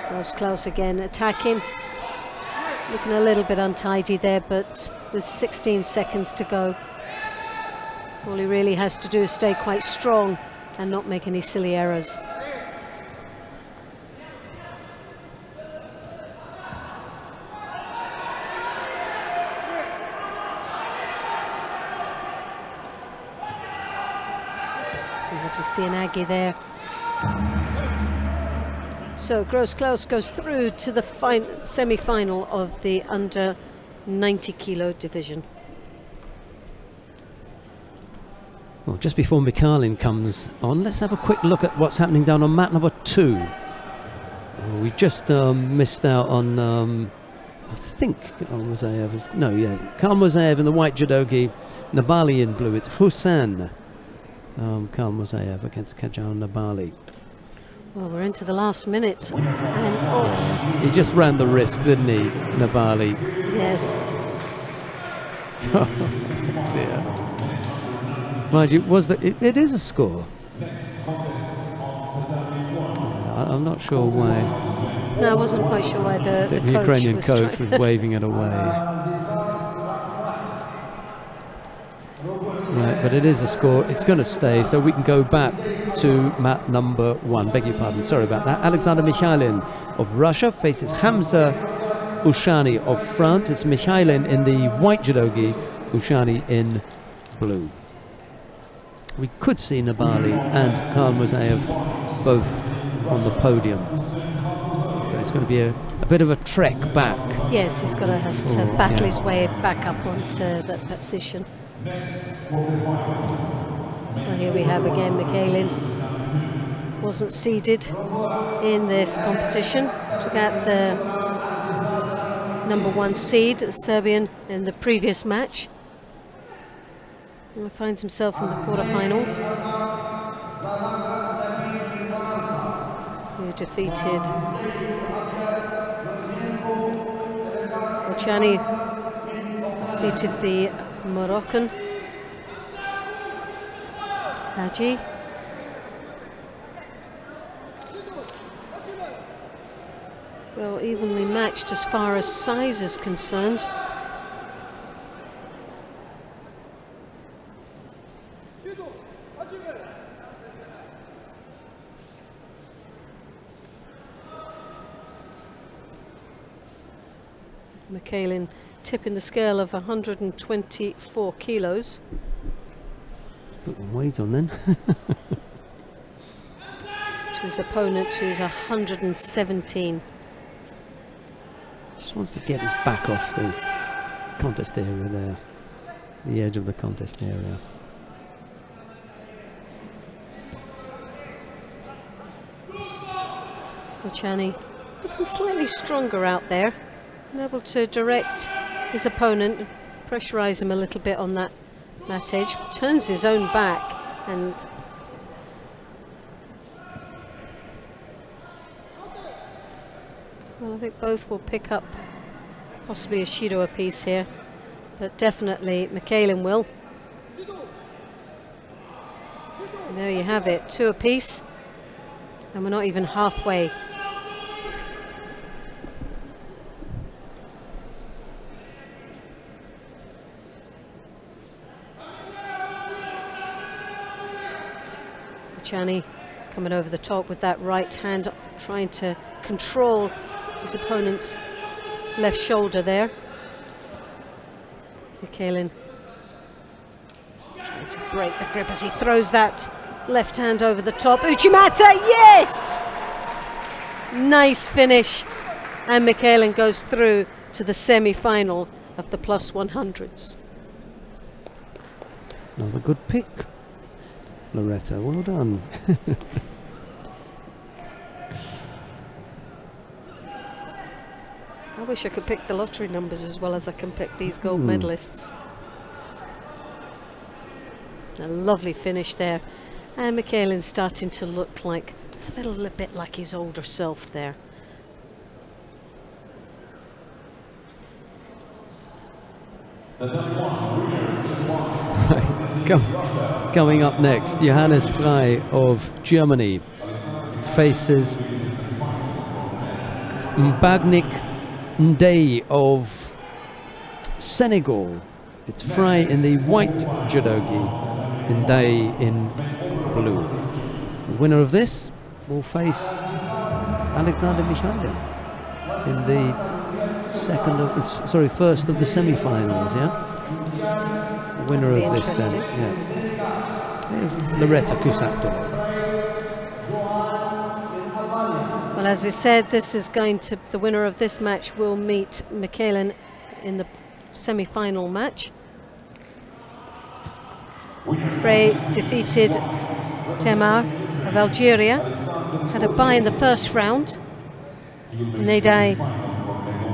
Gross-Klaus again attacking. Looking a little bit untidy there, but with 16 seconds to go. All he really has to do is stay quite strong and not make any silly errors. Lovely Sianagi there. So Gross-Klaus goes through to the semi-final of the under 90 kilo division. Well, just before Mikhailin comes on, let's have a quick look at what's happening down on mat number 2. We just missed out on, I think, Kalmuzaev is, no, he hasn't. Kalmuzaev in the white judogi, Nabali in blue. It's Hussein Kalmuzaev against Kajan Nabali. Well, we're into the last minute, and off. He just ran the risk, didn't he, Nabali? Yes. Oh dear. Mind you, it is a score. I'm not sure why. No, I wasn't quite sure why the Ukrainian coach was waving it away. Right, but it is a score. It's going to stay, so we can go back to mat number 1. Beg your pardon, sorry about that. Alexander Mikhailin of Russia faces Hamza Ushani of France. It's Mikhailin in the white judogi, Ushani in blue. We could see Nabali and Kalmuzaev both on the podium. But it's going to be a bit of a trek back. Yes, he's got to have to battle his way back up onto that position. Well, here we have again Mikhailin. Wasn't seeded in this competition. Took out the number 1 seed, the Serbian, in the previous match. And finds himself in the quarterfinals. Who defeated Ochani, defeated the Moroccan Haji. Well, evenly matched as far as size is concerned. Mikhailin tipping the scale of 124 kilos. Put the weight on then. To his opponent, who's 117. Just wants to get his back off the contest area there. The edge of the contest area. Ochani looking slightly stronger out there. And able to direct his opponent, pressurise him a little bit on that mat edge, turns his own back, and well, I think both will pick up possibly a Shido apiece here, but definitely Mikhailin will. And there you have it, 2 apiece, and we're not even halfway. Ochani coming over the top with that right hand, trying to control his opponent's left shoulder there. Mikhailin trying to break the grip as he throws that left hand over the top. Uchimata, yes! Nice finish. And Mikhailin goes through to the semi-final of the plus 100s. Another good pick, Loretta, well done. I wish I could pick the lottery numbers as well as I can pick these gold medalists. A lovely finish there. And Mikhailin's starting to look like a little bit like his older self there. Coming up next, Johannes Frey of Germany faces Mbagnik Ndeye of Senegal. It's Frey in the white judogi, Ndeye in blue. The winner of this will face Alexander Mikhailin in the first of the semi-finals, yeah? The winner of this then, yeah. Here's Loretta Kusakto. Well, as we said, this is going to, the winner of this match will meet Michaelen in the semi-final match. Frey defeated Temar of Algeria, had a bye in the first round. Nedai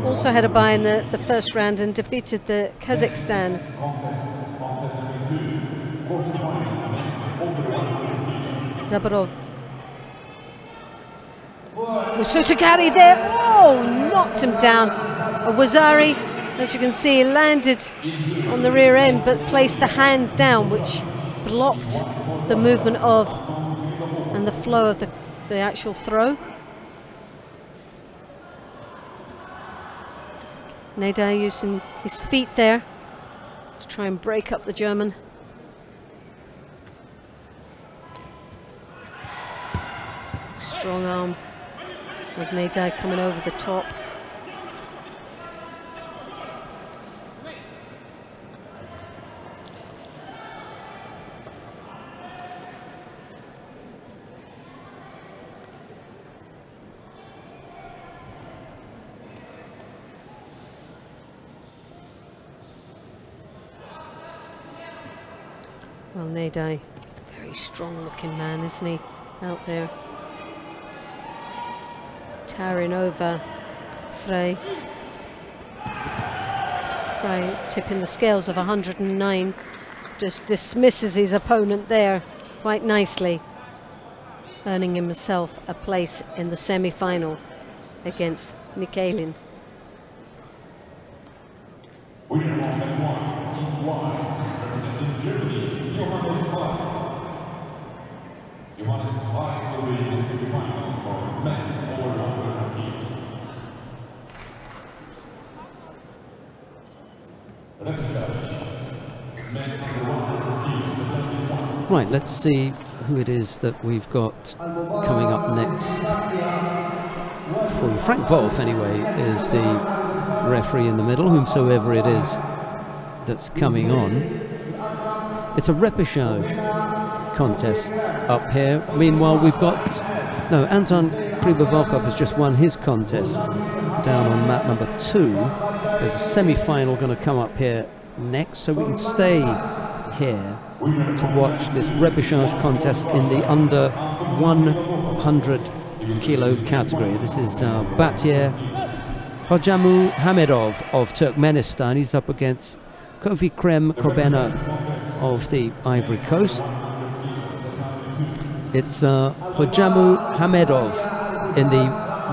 also had a bye in the first round and defeated the Kazakhstan. Zabarov. Usutagari there, oh, knocked him down. Wazari, as you can see, landed on the rear end but placed the hand down, which blocked the movement of and the flow of the actual throw. Nedai using his feet there to try and break up the German. Strong arm of Nedai coming over the top. Well, Nedai, very strong looking man, isn't he, out there? Towering over Frey. Frey tipping the scales of 109, just dismisses his opponent there quite nicely, earning himself a place in the semi-final against Michaelen. Right, let's see who it is that we've got coming up next for you. Frank Wolf, anyway, is the referee in the middle, whomsoever it is that's coming on. It's a repechage contest up here. Meanwhile, we've got... No, Anton Kribovokov has just won his contest down on mat number 2. There's a semi-final going to come up here next, so we can stay here to watch this repechage contest in the under 100 kilo category. This is Batyar Hojamu Hamedov of Turkmenistan. He's up against Kofi Krem Kobena of the Ivory Coast. It's Hojamu Hamedov in the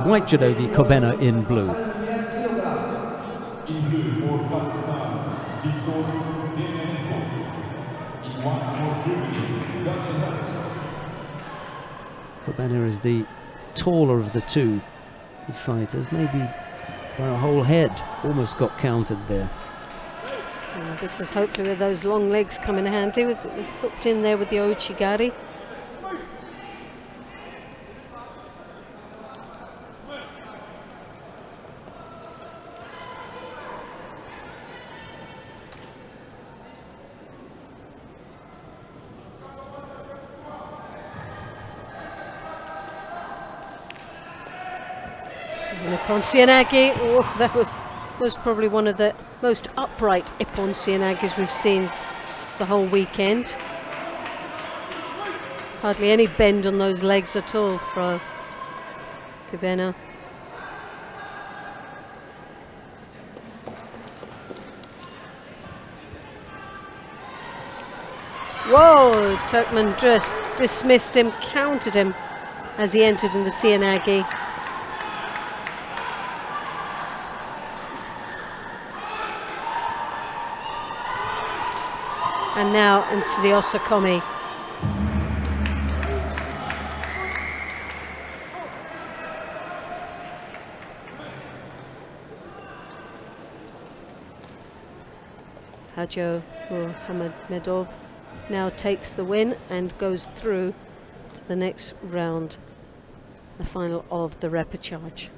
white judogi, Kobena in blue. Kobena is the taller of the two fighters, maybe by a whole head. Almost got counted there. And this is hopefully where those long legs come in handy, with hooked in there with the Ouchigari. Iponsianagi, oh, that was probably one of the most upright Iponsianagis we've seen the whole weekend. Hardly any bend on those legs at all for Kobena. Whoa, Turkmen just dismissed him, countered him as he entered in the Sianagi. And now into the Osakomi. Hajo Muhammadmedov now takes the win and goes through to the next round, the final of the repechage.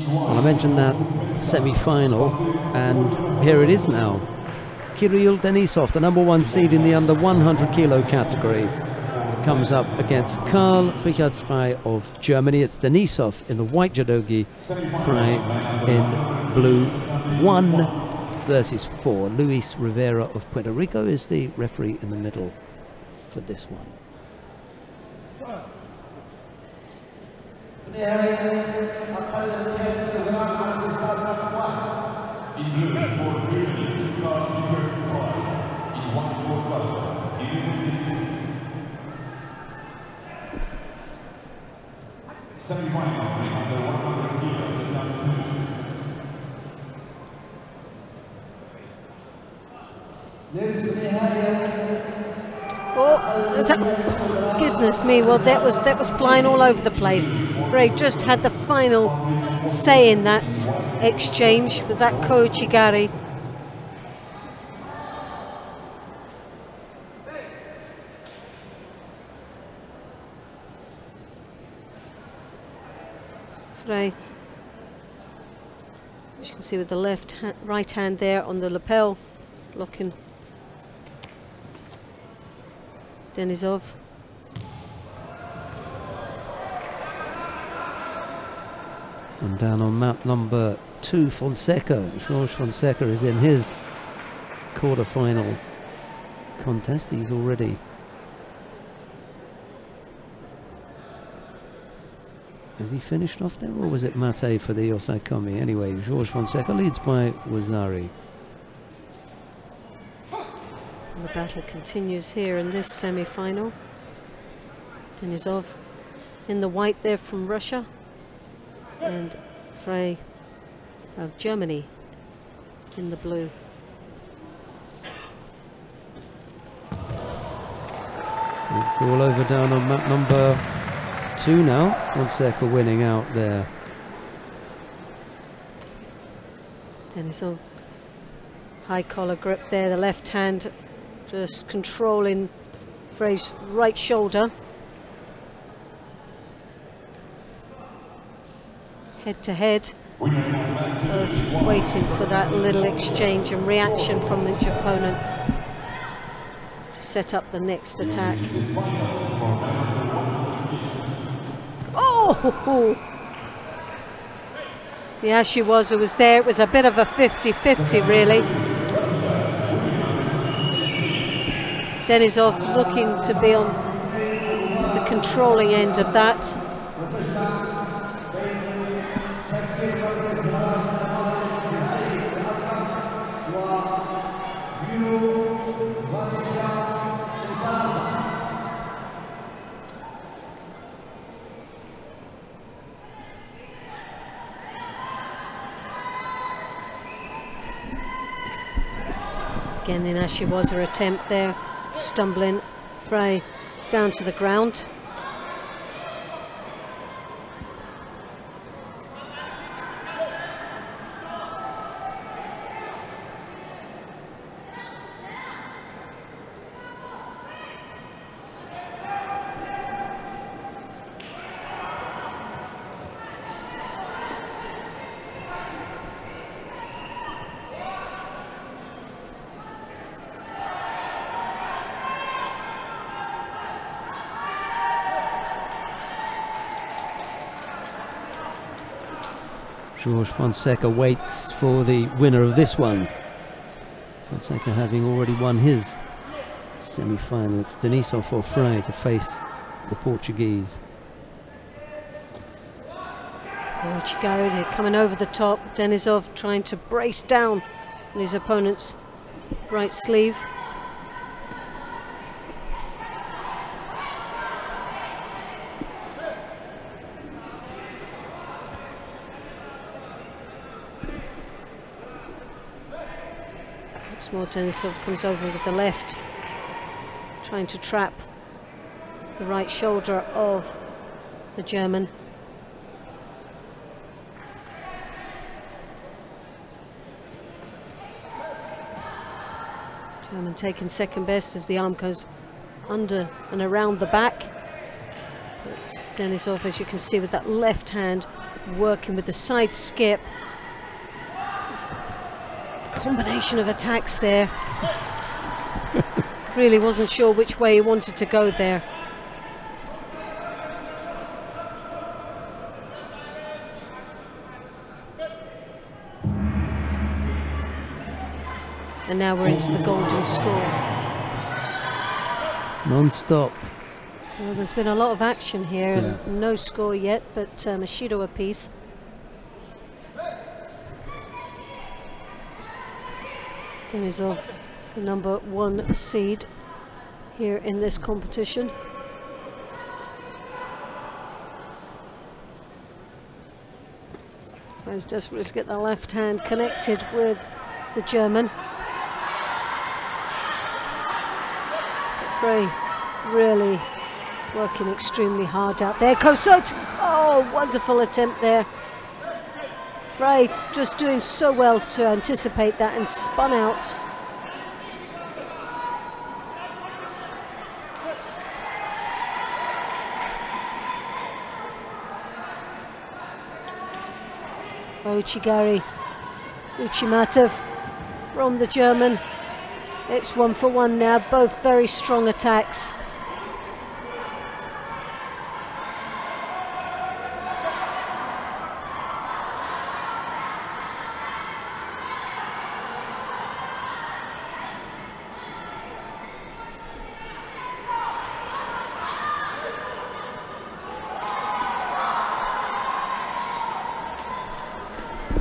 Well, I mentioned that semi-final, and here it is now. Kirill Denisov, the #1 seed in the under 100 kilo category, comes up against Karl Richard Frey of Germany. It's Denisov in the white judogi, Frey in blue. 1 versus 4. Luis Rivera of Puerto Rico is the referee in the middle for this one. Oh, goodness me! Well, that was flying all over the place. Frey just had the final say in that exchange with that Koichigari. Frey, as you can see, with the right hand there on the lapel, blocking Denisov. And down on mat number 2, Fonseca. George Fonseca is in his quarter-final contest. He's already has he finished off there, or was it Mate for the Osaikomi? Anyway, George Fonseca leads by Wazari. The battle continues here in this semi-final. Denisov in the white there from Russia, and Frey of Germany in the blue. It's all over down on mat number 2 now. Fonseca winning out there. Denisov, high collar grip there, the left hand just controlling Frey's right shoulder. Head to head, both waiting for that little exchange and reaction from each opponent to set up the next attack. Oh! The Ashiwaza was there. It was a bit of a 50-50 really. Denisov looking to be on the controlling end of that. Again, the Ashiwaza attempt there, stumbling Frey down to the ground. George Fonseca waits for the winner of this one. Fonseca having already won his semi-final. It's Denisov or Frey to face the Portuguese. Chigari, they're coming over the top. Denisov trying to brace down on his opponent's right sleeve. Once more, Denisov comes over with the left, trying to trap the right shoulder of the German. German taking second best as the arm goes under and around the back. But Denisov, as you can see, with that left hand, working with the side skip. Combination of attacks there. Really wasn't sure which way he wanted to go there. And now we're into the golden score. Non-stop. Well, there's been a lot of action here, Yeah. and no score yet, but a Shido apiece. Denisov, the number 1 seed here in this competition. He's desperate to get the left hand connected with the German. But Frey really working extremely hard out there. Kosot! Oh, wonderful attempt there. Frey just doing so well to anticipate that and spun out. Ochigari, Uchimata from the German. It's 1-for-1 now, both very strong attacks.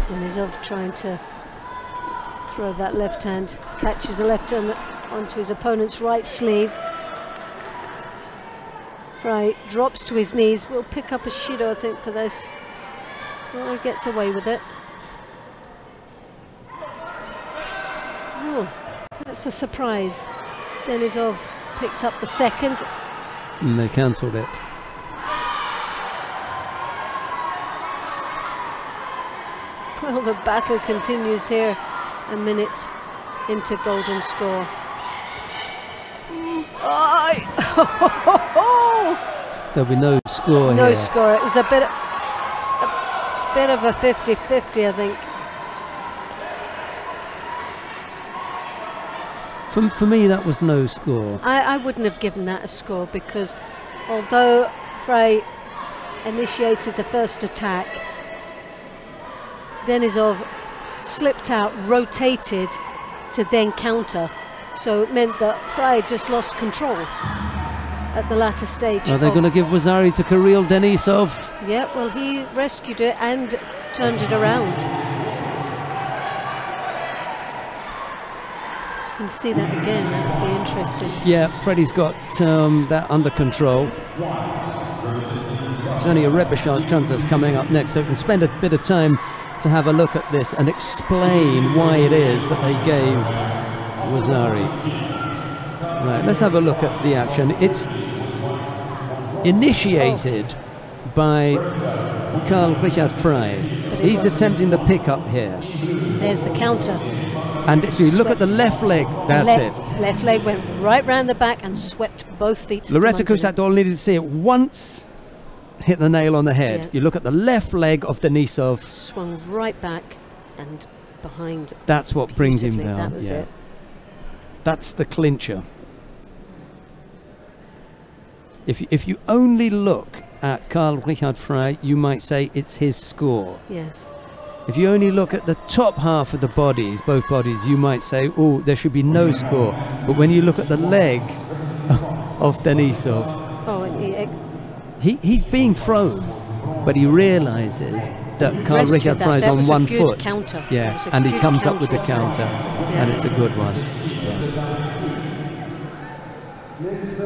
Denisov trying to throw that left hand, catches the left hand onto his opponent's right sleeve. Frey drops to his knees, will pick up a Shido, I think, for this. Well, he gets away with it. Oh, that's a surprise. Denisov picks up the second. And they cancelled it. Well, the battle continues here, a minute into golden score. There'll be no score No here. score. It was a bit of a 50-50, I think. For me, that was no score. I wouldn't have given that a score, because although Frey initiated the first attack, Denisov slipped out, rotated to then counter. So it meant that Frey just lost control at the latter stage. Are they going to give Wazari to Kirill Denisov? Yeah, well, he rescued it and turned it around. So you can see that again, that would be interesting. Yeah, Freddie's got that under control. It's only a repechage contest coming up next, so we can spend a bit of time to have a look at this and explain why it is that they gave Wazari. Right, let's have a look at the action. It's initiated by Karl Richard Frey. He's attempting the pick-up here. There's the counter. And if you look at the left leg, that's it. Left leg went right round the back and swept both feet. Loretta Kusadol needed to see it once, hit the nail on the head. Yeah. You look at the left leg of Denisov. Swung right back and behind. That's what brings him Beautifully, down. that was it. That's the clincher. If you only look at Karl Richard Frey, you might say it's his score. Yes. If you only look at the top half of the bodies, both bodies, you might say, oh, there should be no score. But when you look at the leg of Denisov, Oh, and he's being thrown, but he realises that Karl rescued Richard that. Frey's That on was a one good foot. counter. That Yeah, was a and he good comes up with the counter. counter, Yeah. and it's a good one.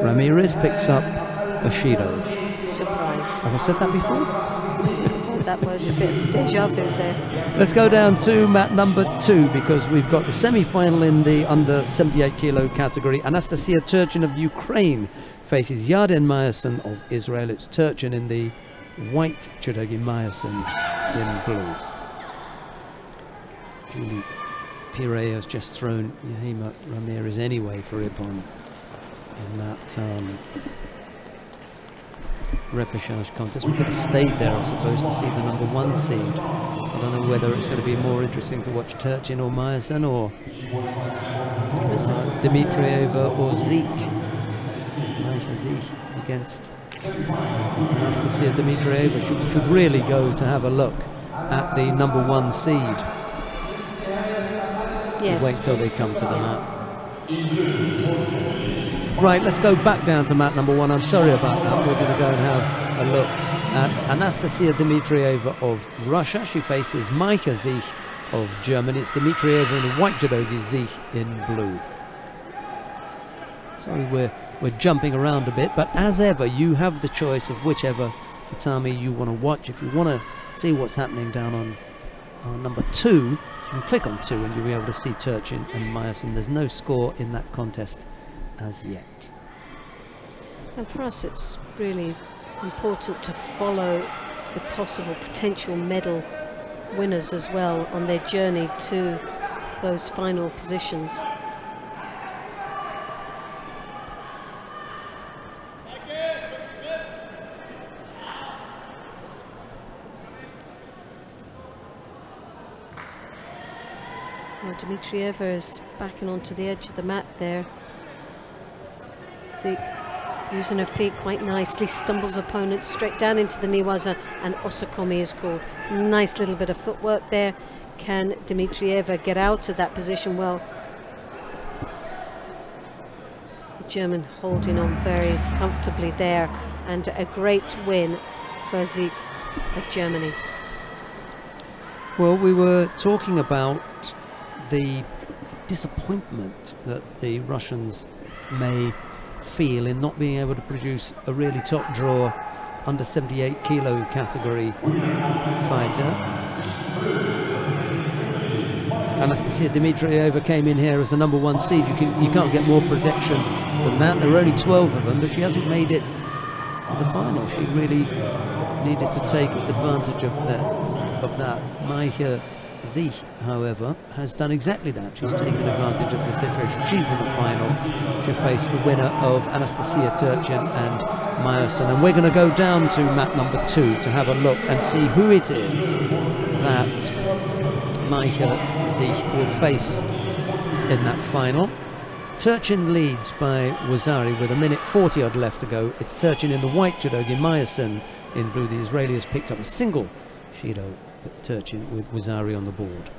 Ramirez picks up a Shido. Surprise. Have I said that before? That was a bit of deja vu there. Let's go down to mat number 2, because we've got the semi-final in the under 78 kilo category. Anastasia Turchin of Ukraine faces Yarden Meyerson of Israel. It's Turchin in the white, Chiragi Meyerson in blue. Julie Pire has just thrown Yahima Ramirez anyway for Ippon in that repechage contest. We could have stayed there, I suppose, to see the #1 seed. I don't know whether it's going to be more interesting to watch Turchin or Meyerson or Dimitrieva or Zeke. Maisha Zeke against Anastasia Dimitrieva should really go to have a look at the #1 seed. Yes. Wait till they come to the mat. Right, let's go back down to mat #1. I'm sorry about that. We're going to go and have a look at Anastasia Dimitrieva of Russia. She faces Maisha Zeke of Germany. It's Dimitrieva in white judogi, Zeke in blue. Sorry, we're jumping around a bit, but as ever, you have the choice of whichever tatami you want to watch. If you want to see what's happening down on #2, you can click on 2 and you'll be able to see Turchin and Meyerson. There's no score in that contest as yet. And for us, it's really important to follow the possible potential medal winners as well on their journey to those final positions. Well, Dimitrieva is backing onto the edge of the mat there. Zeke using her feet quite nicely, stumbles opponent straight down into the niwaza, and osakomi is called. Nice little bit of footwork there. Can Dimitrieva get out of that position? Well, the German holding on very comfortably there, and a great win for Zeke of Germany. Well, we were talking about the disappointment that the Russians may feel in not being able to produce a really top draw under 78 kilo category fighter. Anastasia Dimitrieva came in here as the #1 seed. You can't get more protection than that. There are only 12 of them, but she hasn't made it to the final. She really needed to take advantage of that. Maisha Zeke, however, has done exactly that. She's taken advantage of the situation. She's in the final. She'll face the winner of Anastasia Turchin and Meyerson. And we're going to go down to mat #2 to have a look and see who it is that Maisha Zeke will face in that final. Turchin leads by Wazari with 1:40 odd left to go. It's Turchin in the white judogi, Meyerson in blue. The Israeli has picked up a single Shido, but Turchin with Wazari on the board.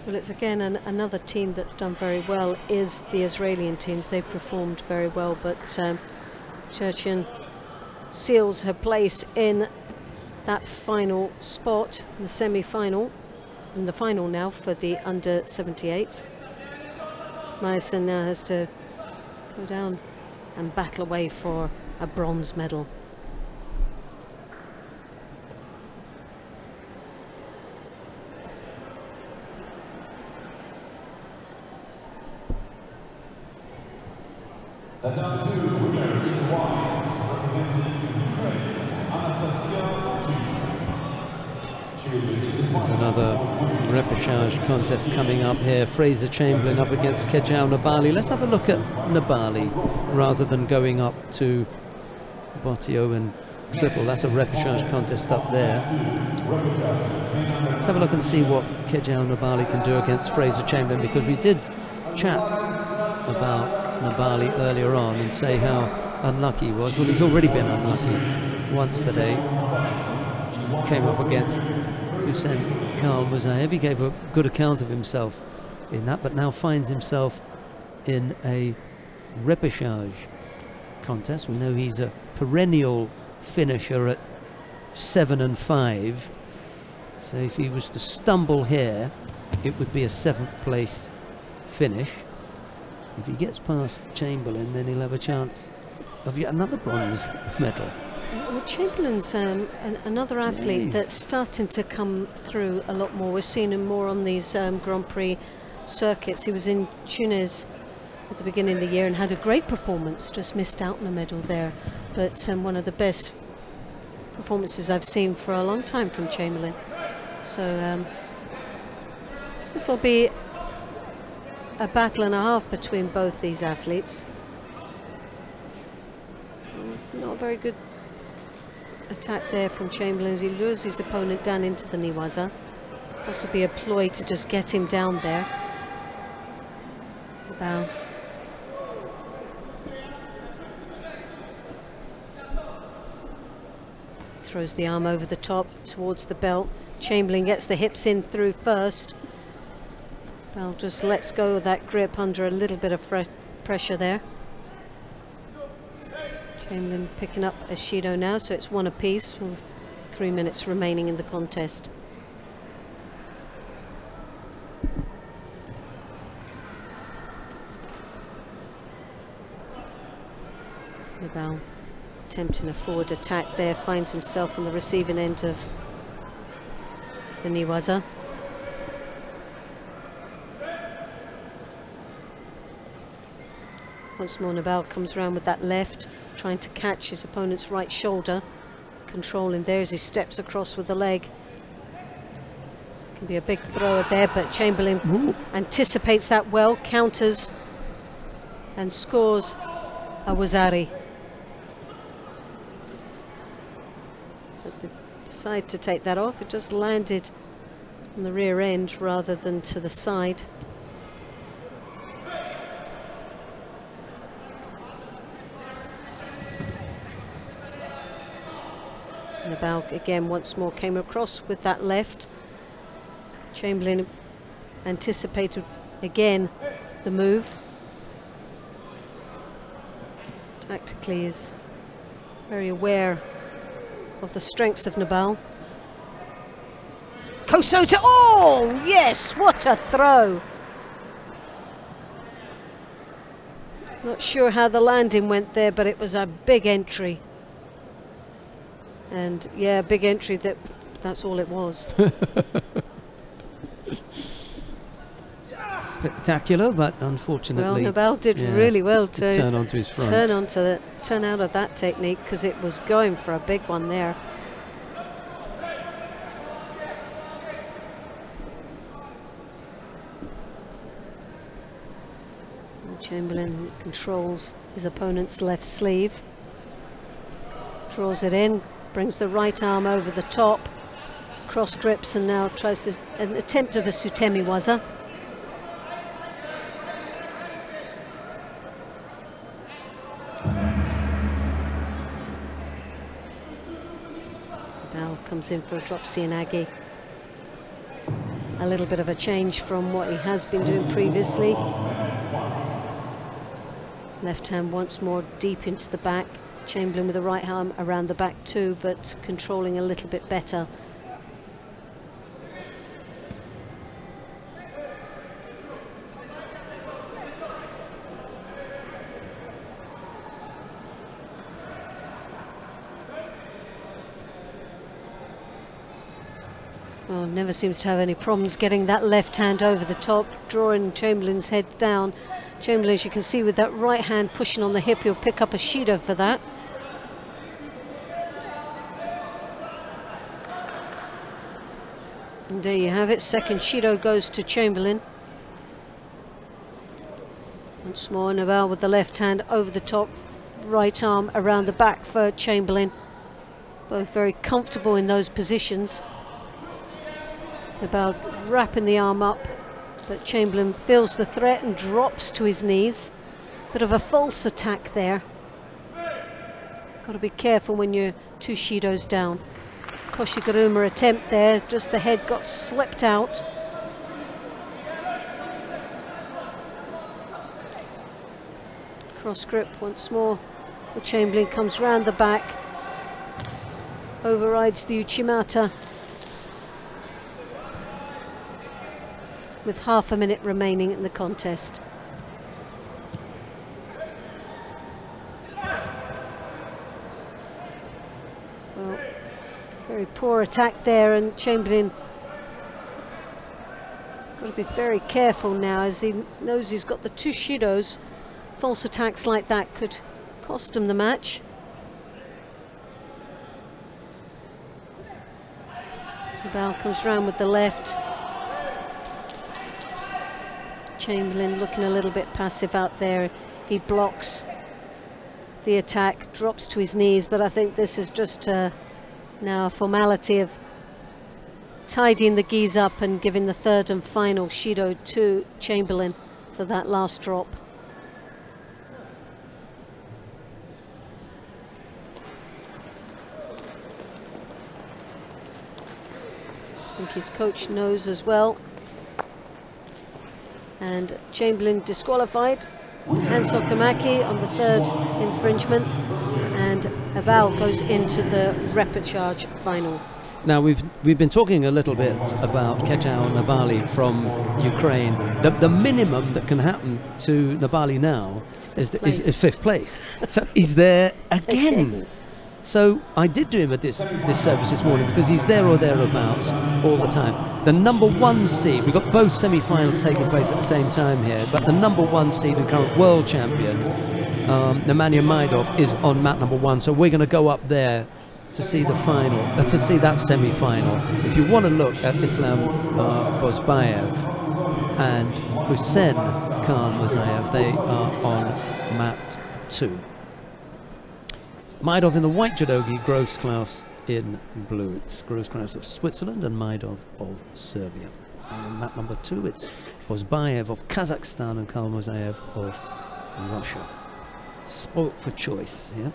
Well, it's again another team that's done very well is the Israeli teams. They've performed very well, but Turchin seals her place in that final spot, in the semi-final, in the final now for the under 78s. Meyerson now has to go down and battle away for a bronze medal. The #2 winner in white, representing Ukraine, Anastasia Turchin. There's another repechage contest coming up here. Fraser Chamberlain up against Kejao Nabali. Let's have a look at Nabali rather than going up to Bottio and Triple. That's a repechage contest up there. Let's have a look and see what Kejao Nabali can do against Fraser Chamberlain, because we did chat about Nabali earlier on and say how unlucky he was. Well, he's already been unlucky once today. Came up against Hussein Karl Musayev. He gave a good account of himself in that, but now finds himself in a repechage contest. We know he's a perennial finisher at 7 and 5. So if he was to stumble here, it would be a 7th place finish. If he gets past Chamberlain, then he'll have a chance of yet another bronze medal. Well, Chamberlain's another athlete that's starting to come through a lot more. We're seeing him more on these Grand Prix circuits. He was in Tunis at the beginning of the year and had a great performance, just missed out on a medal there. But one of the best performances I've seen for a long time from Chamberlain. So this will be a battle and a half between both these athletes. Not a very good attack there from Chamberlain as he lures his opponent down into the Niwaza. Possibly a ploy to just get him down there. Wow. Throws the arm over the top towards the belt. Chamberlain gets the hips in through first. Bell just lets go of that grip under a little bit of pressure there. Chamberlain picking up a Shido now, so it's one apiece with 3 minutes remaining in the contest. Nabal attempting a forward attack there, finds himself on the receiving end of the Niwaza. Once more Nabal comes around with that left, trying to catch his opponent's right shoulder, controlling there as he steps across with the leg. Can be a big thrower there, but Chamberlain anticipates that well, counters and scores a Wazari. But they decide to take that off. It just landed on the rear end rather than to the side. Nabal again once more came across with that left. Chamberlain anticipated again the move. Tactically is very aware of the strengths of Nabal. Koso to, oh yes, what a throw. Not sure how the landing went there, but it was a big entry. And yeah, big entry, that's all it was. Spectacular, but unfortunately, well, Nabal did really well to turn onto his front. Turn out of that technique, because it was going for a big one there. And Chamberlain controls his opponent's left sleeve, draws it in, brings the right arm over the top, cross grips, and now tries to an attempt of a Sutemi Waza. Bell comes in for a drop Sianagi. A little bit of a change from what he has been doing previously. Left hand once more deep into the back. Chamberlain with the right arm around the back too, but controlling a little bit better. Well, never seems to have any problems getting that left hand over the top, drawing Chamberlain's head down. Chamberlain, as you can see, with that right hand pushing on the hip, he'll pick up a Shido for that. And there you have it, second Shido goes to Chamberlain. Once more, Nabal with the left hand over the top, right arm around the back for Chamberlain. Both very comfortable in those positions. Nabal wrapping the arm up, but Chamberlain feels the threat and drops to his knees. Bit of a false attack there. Got to be careful when you're two Shidos down. Koshiguruma attempt there, just the head got slipped out. Cross grip once more. The Chamberlain comes round the back, overrides the Uchimata. With half a minute remaining in the contest. Well, very poor attack there, and Chamberlain got to be very careful now, as he knows he's got the two Shidos. False attacks like that could cost him the match. Nabal comes round with the left. Chamberlain looking a little bit passive out there. He blocks the attack, drops to his knees, but I think this is just to Now a formality of tidying the geese up and giving the third and final Shido to Chamberlain for that last drop. I think his coach knows as well. And Chamberlain disqualified. Hansel Kamaki on the third infringement, and Aval goes into the repechage final. Now we've been talking a little bit about Ketao Nabali from Ukraine. The minimum that can happen to Nabali now is fifth place. So he's there again. So I did do him a disservice this morning because he's there or thereabouts all the time. The number 1 seed, we've got both semi-finals taking place at the same time here, but the number 1 seed and current world champion, Nemanja Majdov, is on mat number 1. So we're going to go up there to see the final, to see that semi-final. If you want to look at Islam Bozbayev and Hussein Khan Musayev, they are on mat 2. Majdov in the white judogi, Grossklaus in blue. It's Grossklaus of Switzerland and Majdov of Serbia. And on mat number 2, it's Bozbayev of Kazakhstan and Khan Musayev of Russia. Sport for choice here.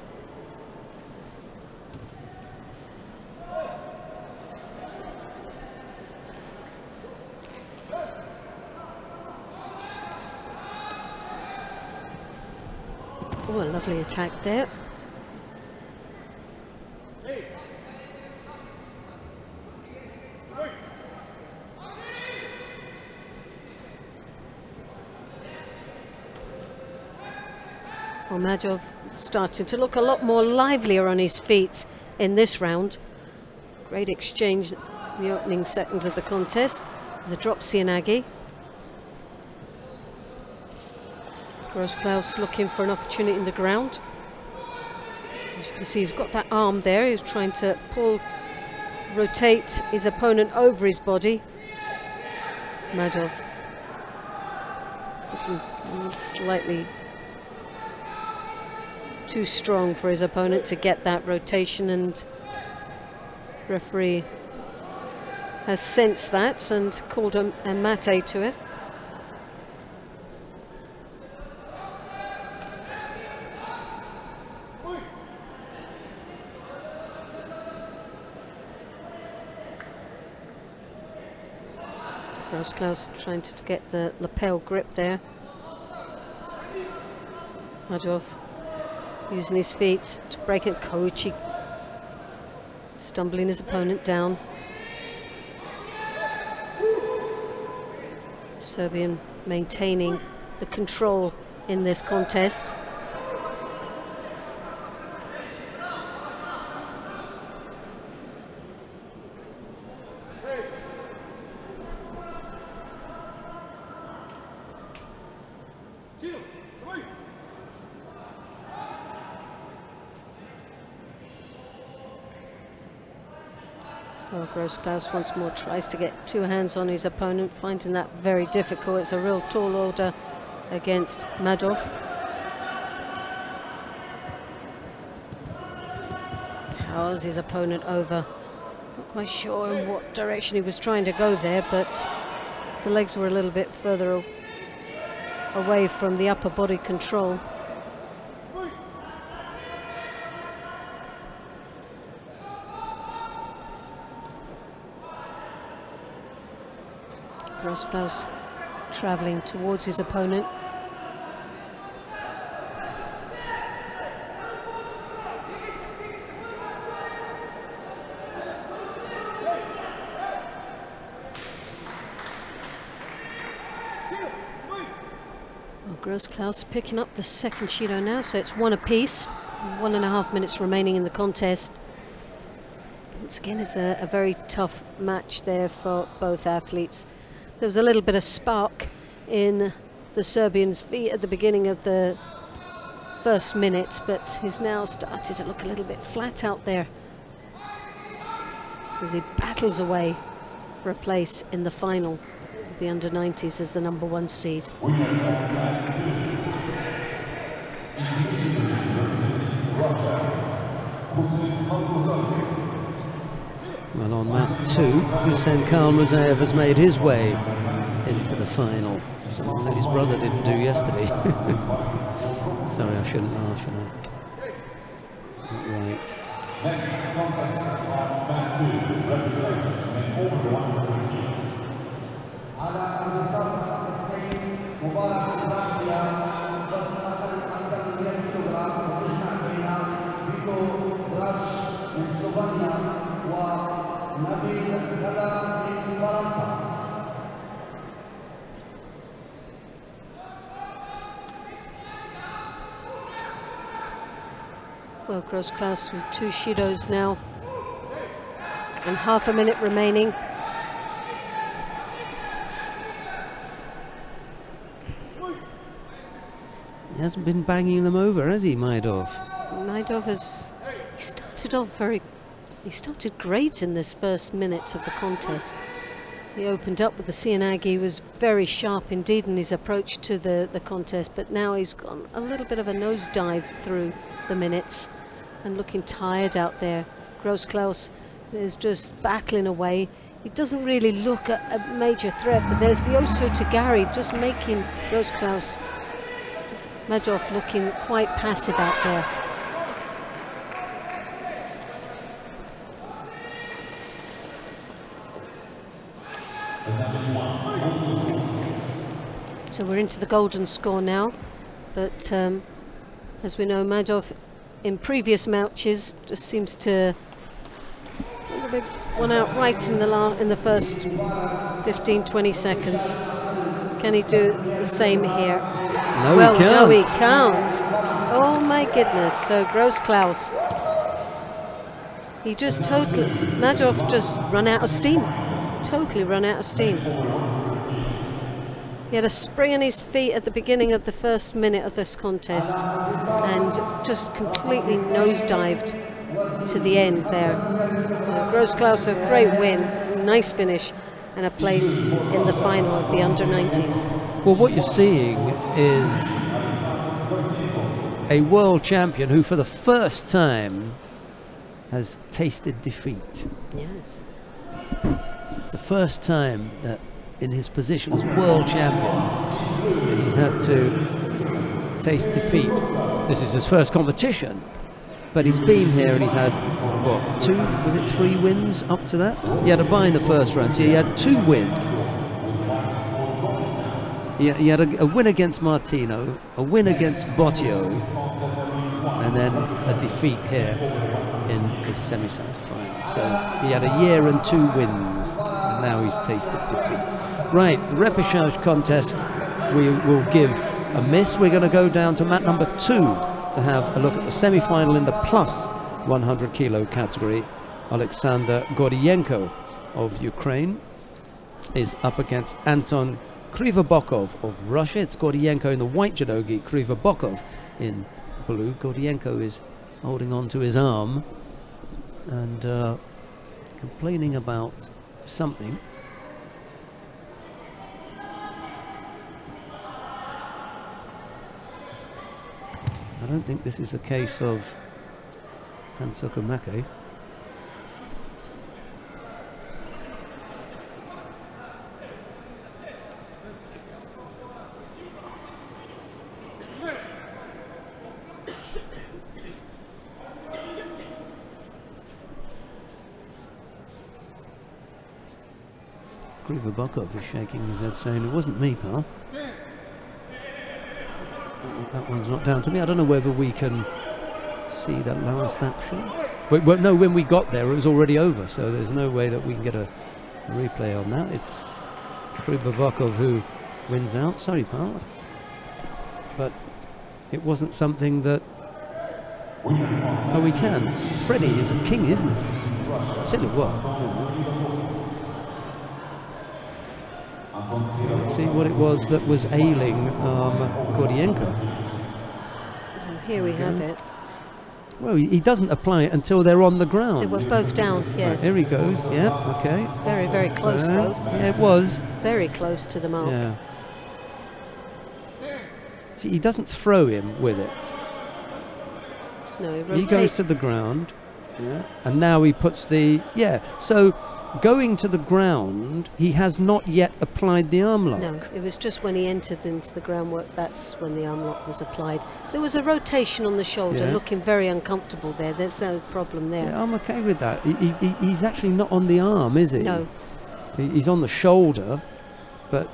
Oh, a lovely attack there. Well, Majdov starting to look a lot more livelier on his feet in this round. Great exchange in the opening seconds of the contest. The drop Sianagi. Grossklaus looking for an opportunity in the ground. As you can see, he's got that arm there. He's trying to rotate his opponent over his body. Majdov looking slightly too strong for his opponent to get that rotation, and referee has sensed that and called a mate to it. Grossklaus trying to get the lapel grip there. Majdov using his feet to break it. Koichi stumbling his opponent down. Serbian maintaining the control in this contest. Well, Grossklaus once more tries to get 2 hands on his opponent, finding that very difficult. It's a real tall order against Majdov. Powers his opponent over. Not quite sure in what direction he was trying to go there, but the legs were a little bit further away from the upper body control. Grossklaus travelling towards his opponent. Well, Grossklaus picking up the second Shido now, so it's 1 apiece. 1.5 minutes remaining in the contest. Once again, it's a very tough match there for both athletes. There was a little bit of spark in the Serbian's feet at the beginning of the first minute, but he's now started to look a little bit flat out there as he battles away for a place in the final of the under-90s as the number 1 seed. 2, Hussein Kalmazaev has made his way into the final. Something that his brother didn't do yesterday. Sorry, I shouldn't laugh, you know. Not right. Next contestant on mat 2, Repachage, and over 100 kilos. Well, Gross-Klaus with 2 Shidos now, and half a minute remaining. He hasn't been banging them over, has he, Maidov? Maidov he started great in this first minute of the contest. He opened up with the Sianag. He was very sharp indeed in his approach to the contest, but now he's gone a little bit of a nosedive through the minutes and looking tired out there. Gross-Klaus is just battling away. He doesn't really look a major threat, but there's the Oso Tagari just making Gross-Klaus, Maidov looking quite passive out there. So we're into the golden score now, but as we know, Maidov in previous matches just seems to one out right in the first 15-20 seconds. Can he do the same here? No, well, he can't. no, he can't. Oh my goodness! So Gross-Klaus, he just totally, Maidov just run out of steam. Totally run out of steam. He had a spring on his feet at the beginning of the first minute of this contest and just completely nosedived to the end there. Gross-Klaus, a great win, nice finish, and a place in the final of the under-90s. Well, what you're seeing is a world champion who for the first time has tasted defeat. Yes. It's the first time that in his position as world champion that he's had to taste defeat. This is his first competition, but he's been here and he's had, what, 3 wins up to that? He had a bye in the first round, so he had 2 wins. He had a win against Martino, a win against Bottio, and then a defeat here in his semi-final. So he had a year and 2 wins, and now he's tasted defeat. Right, the repechage contest we will give a miss. We're going to go down to mat number 2 to have a look at the semi-final in the plus 100 kilo category. Alexander Gordienko of Ukraine is up against Anton Krivobokov of Russia. It's Gordienko in the white judogi, Krivobokov in blue. Gordienko is holding on to his arm and complaining about something. I don't think this is a case of Hansokumake. Krivobokov is shaking his head saying, "It wasn't me, pal. That one's not down to me." I don't know whether we can see that last action. Well, no, when we got there it was already over, so there's no way that we can get a replay on that. It's Krivobokov who wins out. Sorry, pal. But it wasn't something that... Oh, we can. Freddie is a king, isn't he? Silly what? Let's see what it was that was ailing Gordienko. And here we have it. Well, he doesn't apply it until they're on the ground. They were both down, yes. There he goes, yeah, okay. Very, very close though. Yeah, it was. Very close to the mark. Yeah. See, he doesn't throw him with it. No, He goes to the ground. Yeah. And now he puts the... Yeah, so going to the ground, he has not yet applied the arm lock. No, it was just when he entered into the groundwork, that's when the arm lock was applied. There was a rotation on the shoulder, looking very uncomfortable there. There's no problem there. Yeah, I'm okay with that. He's actually not on the arm, is he? No. He's on the shoulder, but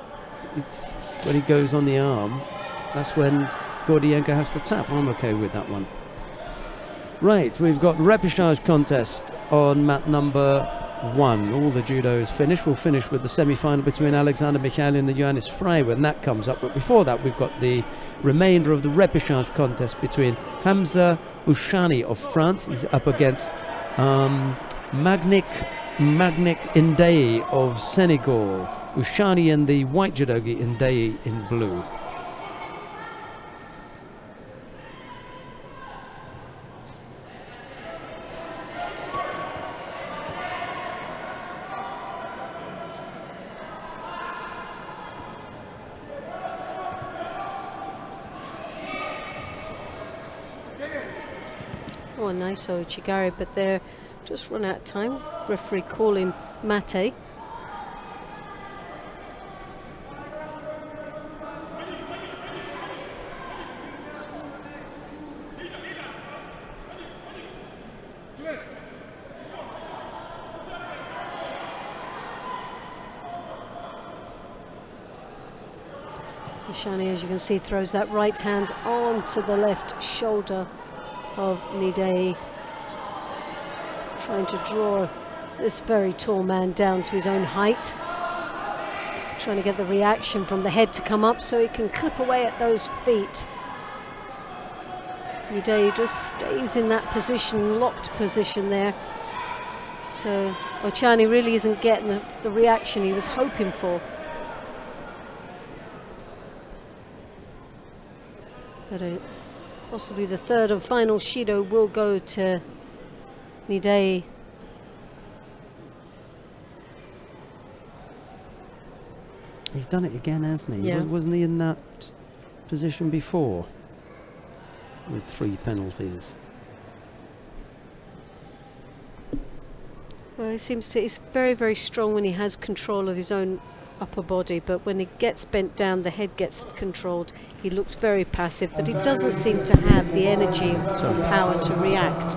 it's when he goes on the arm, that's when Gordienko has to tap. I'm okay with that one. Right, we've got repechage contest on mat number 1. All the judo is finished. We'll finish with the semi-final between Alexander Mikhailin and Johannes Frey when that comes up. But before that, we've got the remainder of the repechage contest between Hamza Oushani of France. He's up against Magnik Ndeye of Senegal. Oushani in the white judogi, Ndeye in blue. Oh, nice Chigari, but they're just run out of time. Referee calling mate. Shani, as you can see, throws that right hand onto the left shoulder of Ndeye, trying to draw this very tall man down to his own height, trying to get the reaction from the head to come up so he can clip away at those feet. Ndeye just stays in that position, locked position there. So Oushani really isn't getting the reaction he was hoping for. But possibly the third and final Shido will go to Ndeye. He's done it again, hasn't he? Yeah. Wasn't he in that position before with 3 penalties? Well, he's very, very strong when he has control of his own upper body, but when he gets bent down, the head gets controlled. He looks very passive, but he doesn't seem to have the energy and power to react.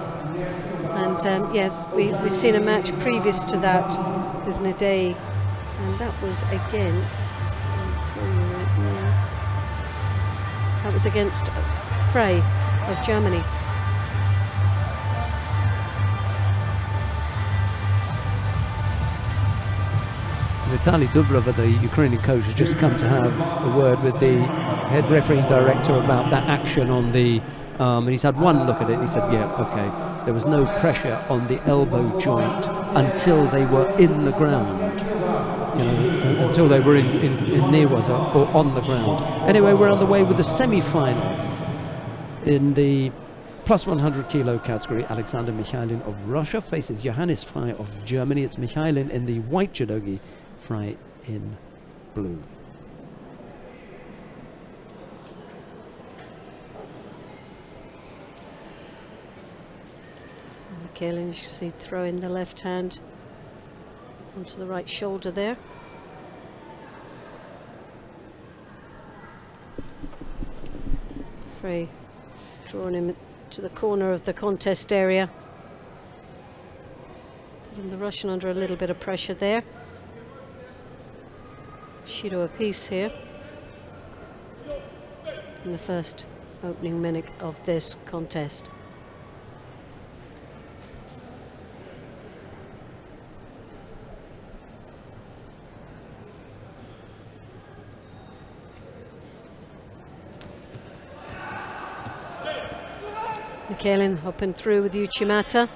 And yeah, we've seen a match previous to that with Ndeye, and that was against, I'll tell you right now, that was against Frey of Germany. Vitaly Dubrova, the Ukrainian coach, has just come to have a word with the head refereeing director about that action on the and he's had one look at it. He said, yeah, okay, there was no pressure on the elbow joint until they were in the ground, you know, until they were in near was or on the ground. Anyway, we're on the way with the semi-final in the plus 100 kilo category. Alexander Mikhailin of Russia faces Johannes Frey of Germany. It's Mikhailin in the white judogi, Frey in blue. Mikhailin, you can see, throwing the left hand onto the right shoulder there. Frey drawing him to the corner of the contest area. Putting the Russian under a little bit of pressure there. Shido apiece here in the first opening minute of this contest. Mikhailin hopping through with Uchimata.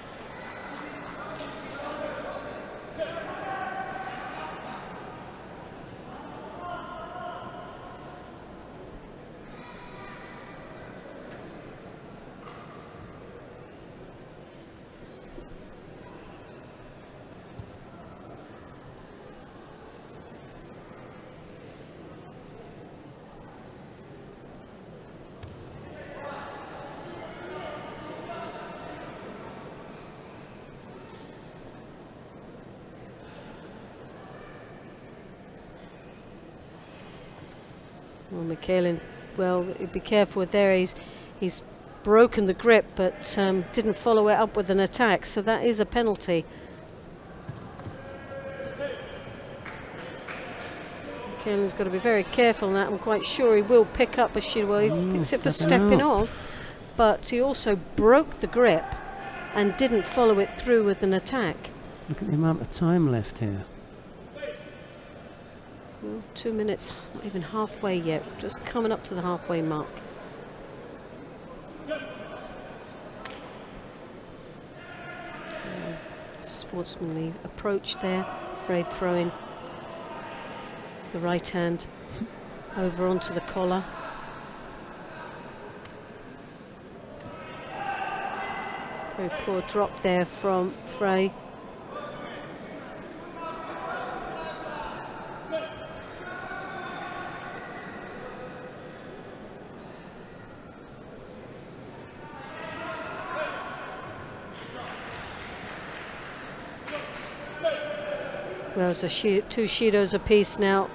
Well, Mikhailin, well, be careful there. He's broken the grip, but didn't follow it up with an attack, so that is a penalty. Mikhailin's got to be very careful on that. I'm quite sure he will pick up a shield. Well, he picks it for stepping on, but he also broke the grip and didn't follow it through with an attack. Look at the amount of time left here. Well, 2 minutes, not even halfway yet, just coming up to the halfway mark. Sportsmanly approach there, Frey throwing the right hand over onto the collar. Very poor drop there from Frey. Well, it's two Shidos apiece now,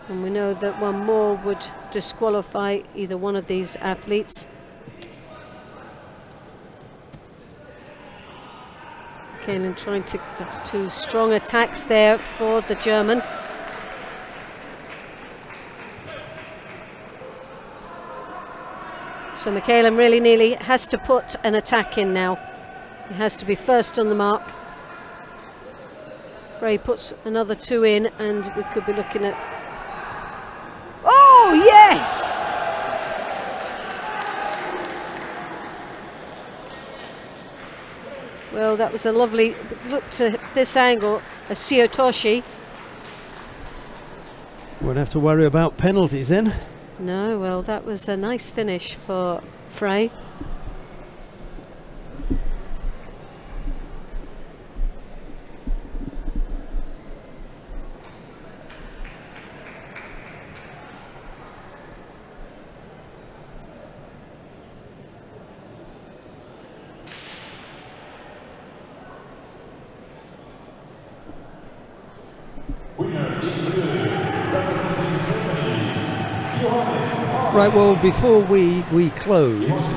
and we know that one more would disqualify either one of these athletes. Kanan trying to, that's two strong attacks there for the German. So Mikhailin really nearly has to put an attack in now. He has to be first on the mark. Frey puts another two in, and we could be looking at... Oh, yes! Well, that was a lovely look to this angle, a Siotoshi. Won't have to worry about penalties then. No, well, that was a nice finish for Frey. Right, well, before we close,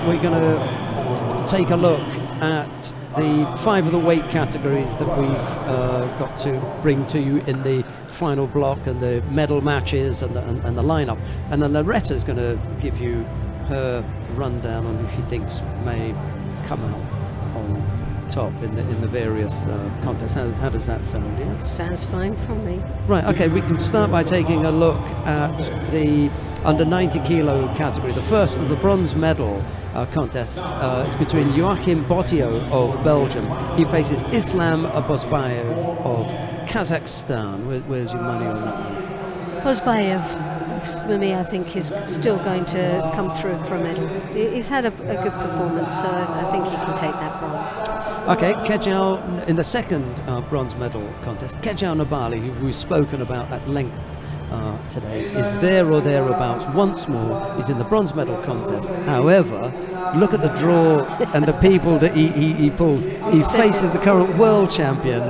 we're going to take a look at the 5 of the weight categories that we've got to bring to you in the final block, and the medal matches and the lineup. And then Loretta's going to give you her rundown on who she thinks may come out on top in the various contests. How does that sound? Yeah? Sounds fine from me. Right, okay, we can start by taking a look at the under 90 kilo category. The first of the bronze medal contests is between Joachim Bottio of Belgium. He faces Islam Bozbayev of Kazakhstan. Where's your money on that one? Bozbayev, for me, I think is still going to come through for a medal. He's had a good performance, so I think he can take that bronze. Okay, Kejal in the second bronze medal contest. Kejal Nabali, who we've spoken about at length today, is there or thereabouts once more. He's in the bronze medal contest. However, look at the draw and the people that he pulls. He faces the current world champion,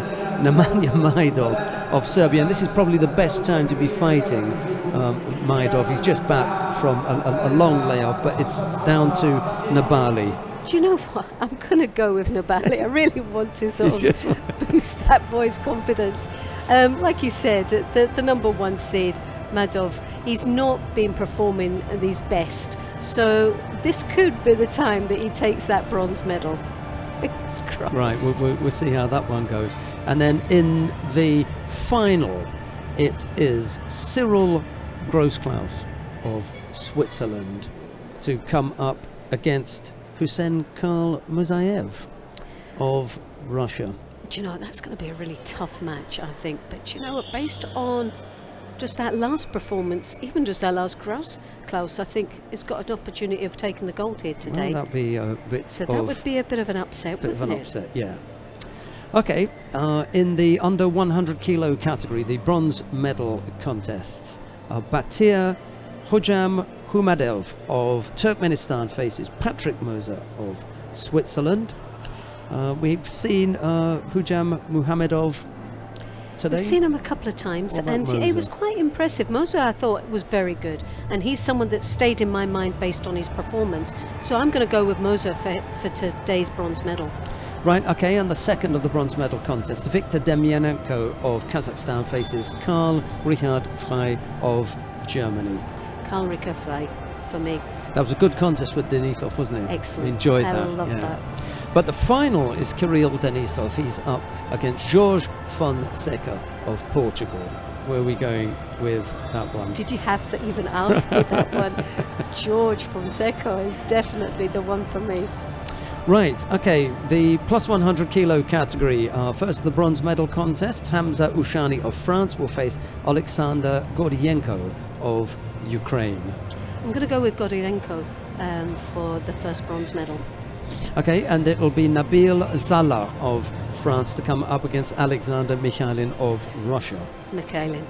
Nemanja Majdov of Serbia, and this is probably the best time to be fighting Majdov. He's just back from a long layoff, but it's down to Nabali. Do you know what? I'm going to go with Nabali. I really want to sort of boost that boy's confidence. Like you said, the number 1 seed, Majdov, he's not been performing at his best. So this could be the time that he takes that bronze medal. Fingers crossed. Right, we'll see how that one goes. And then in the final, it is Cyril Grossklaus of Switzerland to come up against Hussein Karl Musayev of Russia. Do you know, that's going to be a really tough match, I think. But you know what, based on just that last performance, even just that last Klaus, I think has got an opportunity of taking the gold here today. Well, that'd be a bit. So that would be a bit of an upset, wouldn't it? Upset, yeah. Okay, in the under 100 kilo category, the bronze medal contests, Batir Hojam Humadov of Turkmenistan faces Patrick Moser of Switzerland. We've seen Hujam Muhammadov today? I've seen him a couple of times, What about and Moser? it was quite impressive. Moser, I thought, was very good, and he's someone that stayed in my mind based on his performance. So I'm going to go with Moser for today's bronze medal. Right, okay, and the second of the bronze medal contest, Viktor Demyanenko of Kazakhstan faces Karl Richard Frey of Germany. Karl Richard Frey for me. That was a good contest with Denisov, wasn't it? Excellent. Enjoyed I that. loved that. But the final is Kirill Denisov. He's up against Jorge Fonseca of Portugal. Where are we going with that one? Did you have to even ask me that one? Jorge Fonseca is definitely the one for me. Right, okay, the plus 100 kilo category. First of the bronze medal contest, Hamza Ushani of France will face Alexander Gordienko of Ukraine. I'm going to go with Gordienko for the first bronze medal. Okay, and it will be Nabil Zala of France to come up against Alexander Mikhailin of Russia. Mikhailin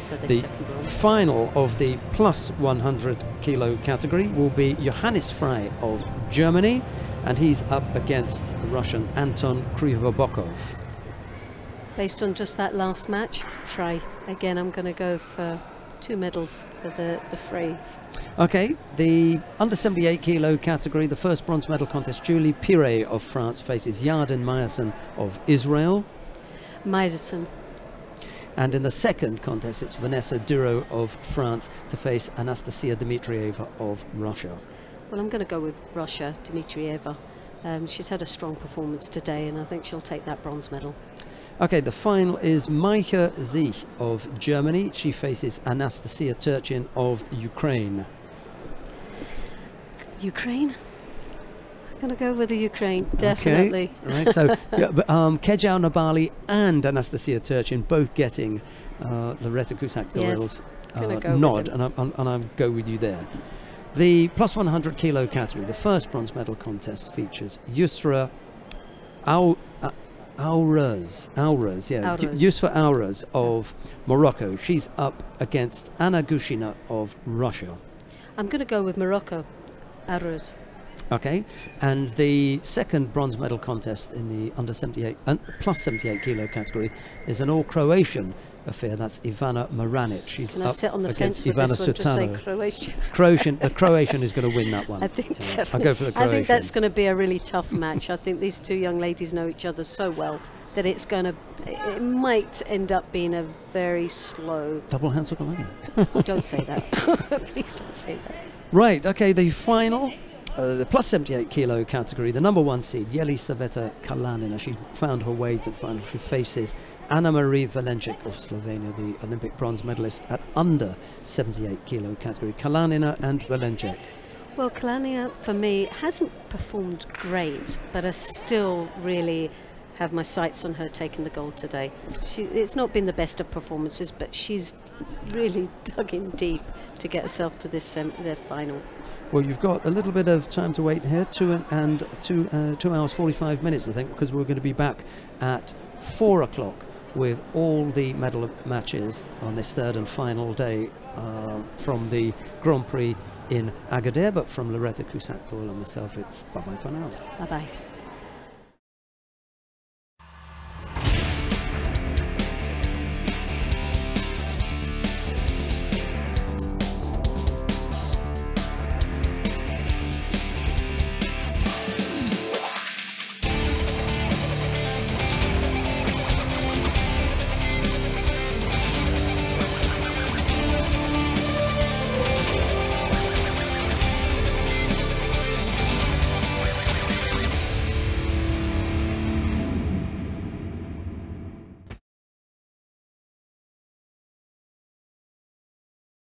for the The second bronze. final of the plus 100 kilo category will be Johannes Frey of Germany, and he's up against the Russian Anton Krivobokov. Based on just that last match, Frey. Again, I'm going to go for 2 medals for the Freys. Okay, the under 78 kilo category, the first bronze medal contest, Julie Pirey of France faces Yarden Meyerson of Israel. Meyerson. And in the second contest, it's Vanessa Duro of France to face Anastasia Dmitrieva of Russia. Well, I'm going to go with Russia, Dmitrieva. She's had a strong performance today, and I think she'll take that bronze medal. Okay, the final is Maike Zich of Germany. She faces Anastasia Turchin of Ukraine. Ukraine? I'm going to go with the Ukraine, definitely. Okay, right, so Kejau Nabali and Anastasia Turchin both getting Loretta Cusack-Doyle's gonna go with nod, them. and I'll go with you there. The plus 100 kilo category, the first bronze medal contest, features Yusra Auraz, Yusra Auraz of Morocco. She's up against Anna Gushina of Russia. I'm going to go with Morocco, Arroz. Okay, and the second bronze medal contest in the under 78 plus 78 kilo category is an all-Croatian affair. That's Ivana Maranic. She's Can I up sit on the against fence with Ivana this one, just say Sutano. Croatia? The Croatian is going to win that one. I think Yeah, definitely. I'll go for the Croatian. I think that's going to be a really tough match. I think these two young ladies know each other so well that it might end up being a very slow. Double hands up again. Oh, don't say that. Please don't say that. Right, okay, the final, the plus 78 kilo category, the number 1 seed, Yelisaveta Kalanina. She found her way to the final. She faces Anna Marie Valencic of Slovenia, the Olympic bronze medalist at under 78 kilo category. Kalanina and Valencic. Well, Kalania, for me, hasn't performed great, but I still really have my sights on her taking the gold today. It's not been the best of performances, but she's really dug in deep to get herself to this the final. Well, you've got a little bit of time to wait here, 2 hours 45 minutes, I think, because we're going to be back at 4 o'clock with all the medal matches on this third and final day from the Grand Prix in Agadir. But from Loretta Cusack-Doyle and myself, it's bye-bye for now. Bye-bye.